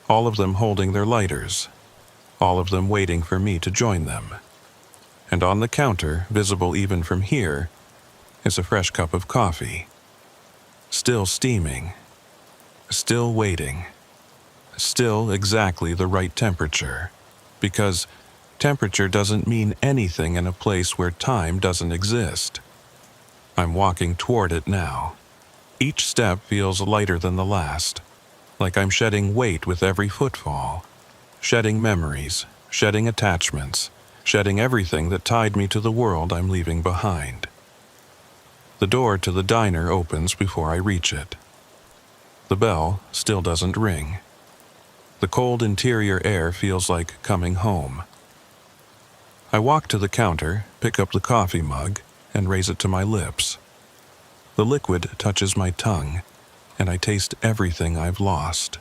all of them holding their lighters, all of them waiting for me to join them. And on the counter, visible even from here, is a fresh cup of coffee. Still steaming, still waiting, still exactly the right temperature, because temperature doesn't mean anything in a place where time doesn't exist. I'm walking toward it now. Each step feels lighter than the last, like I'm shedding weight with every footfall, shedding memories, shedding attachments, shedding everything that tied me to the world I'm leaving behind. The door to the diner opens before I reach it. The bell still doesn't ring. The cold interior air feels like coming home. I walk to the counter, pick up the coffee mug, and raise it to my lips. The liquid touches my tongue, and I taste everything I've lost.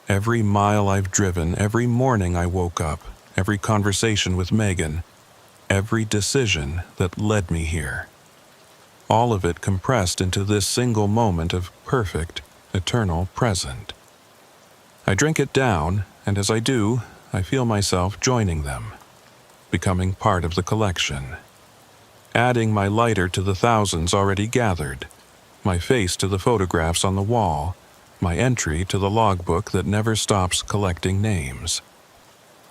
Every mile I've driven, every morning I woke up, every conversation with Megan, every decision that led me here. All of it compressed into this single moment of perfect, eternal present. I drink it down, and as I do, I feel myself joining them, becoming part of the collection. Adding my lighter to the thousands already gathered, my face to the photographs on the wall, my entry to the logbook that never stops collecting names.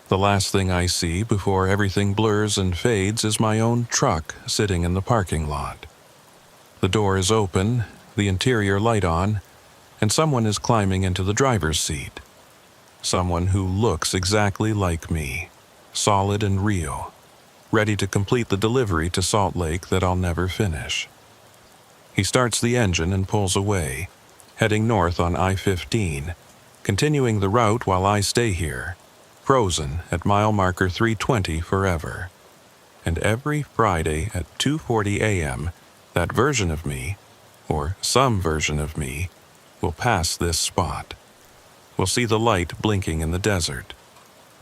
The last thing I see before everything blurs and fades is my own truck sitting in the parking lot. The door is open, the interior light on, and someone is climbing into the driver's seat. Someone who looks exactly like me, solid and real, ready to complete the delivery to Salt Lake that I'll never finish. He starts the engine and pulls away, heading north on I-15, continuing the route while I stay here, frozen at mile marker 320 forever. And every Friday at 2:40 a.m., that version of me, or some version of me, will pass this spot. We'll see the light blinking in the desert.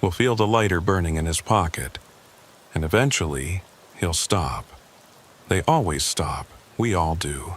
We'll feel the lighter burning in his pocket. And eventually, he'll stop. They always stop. We all do.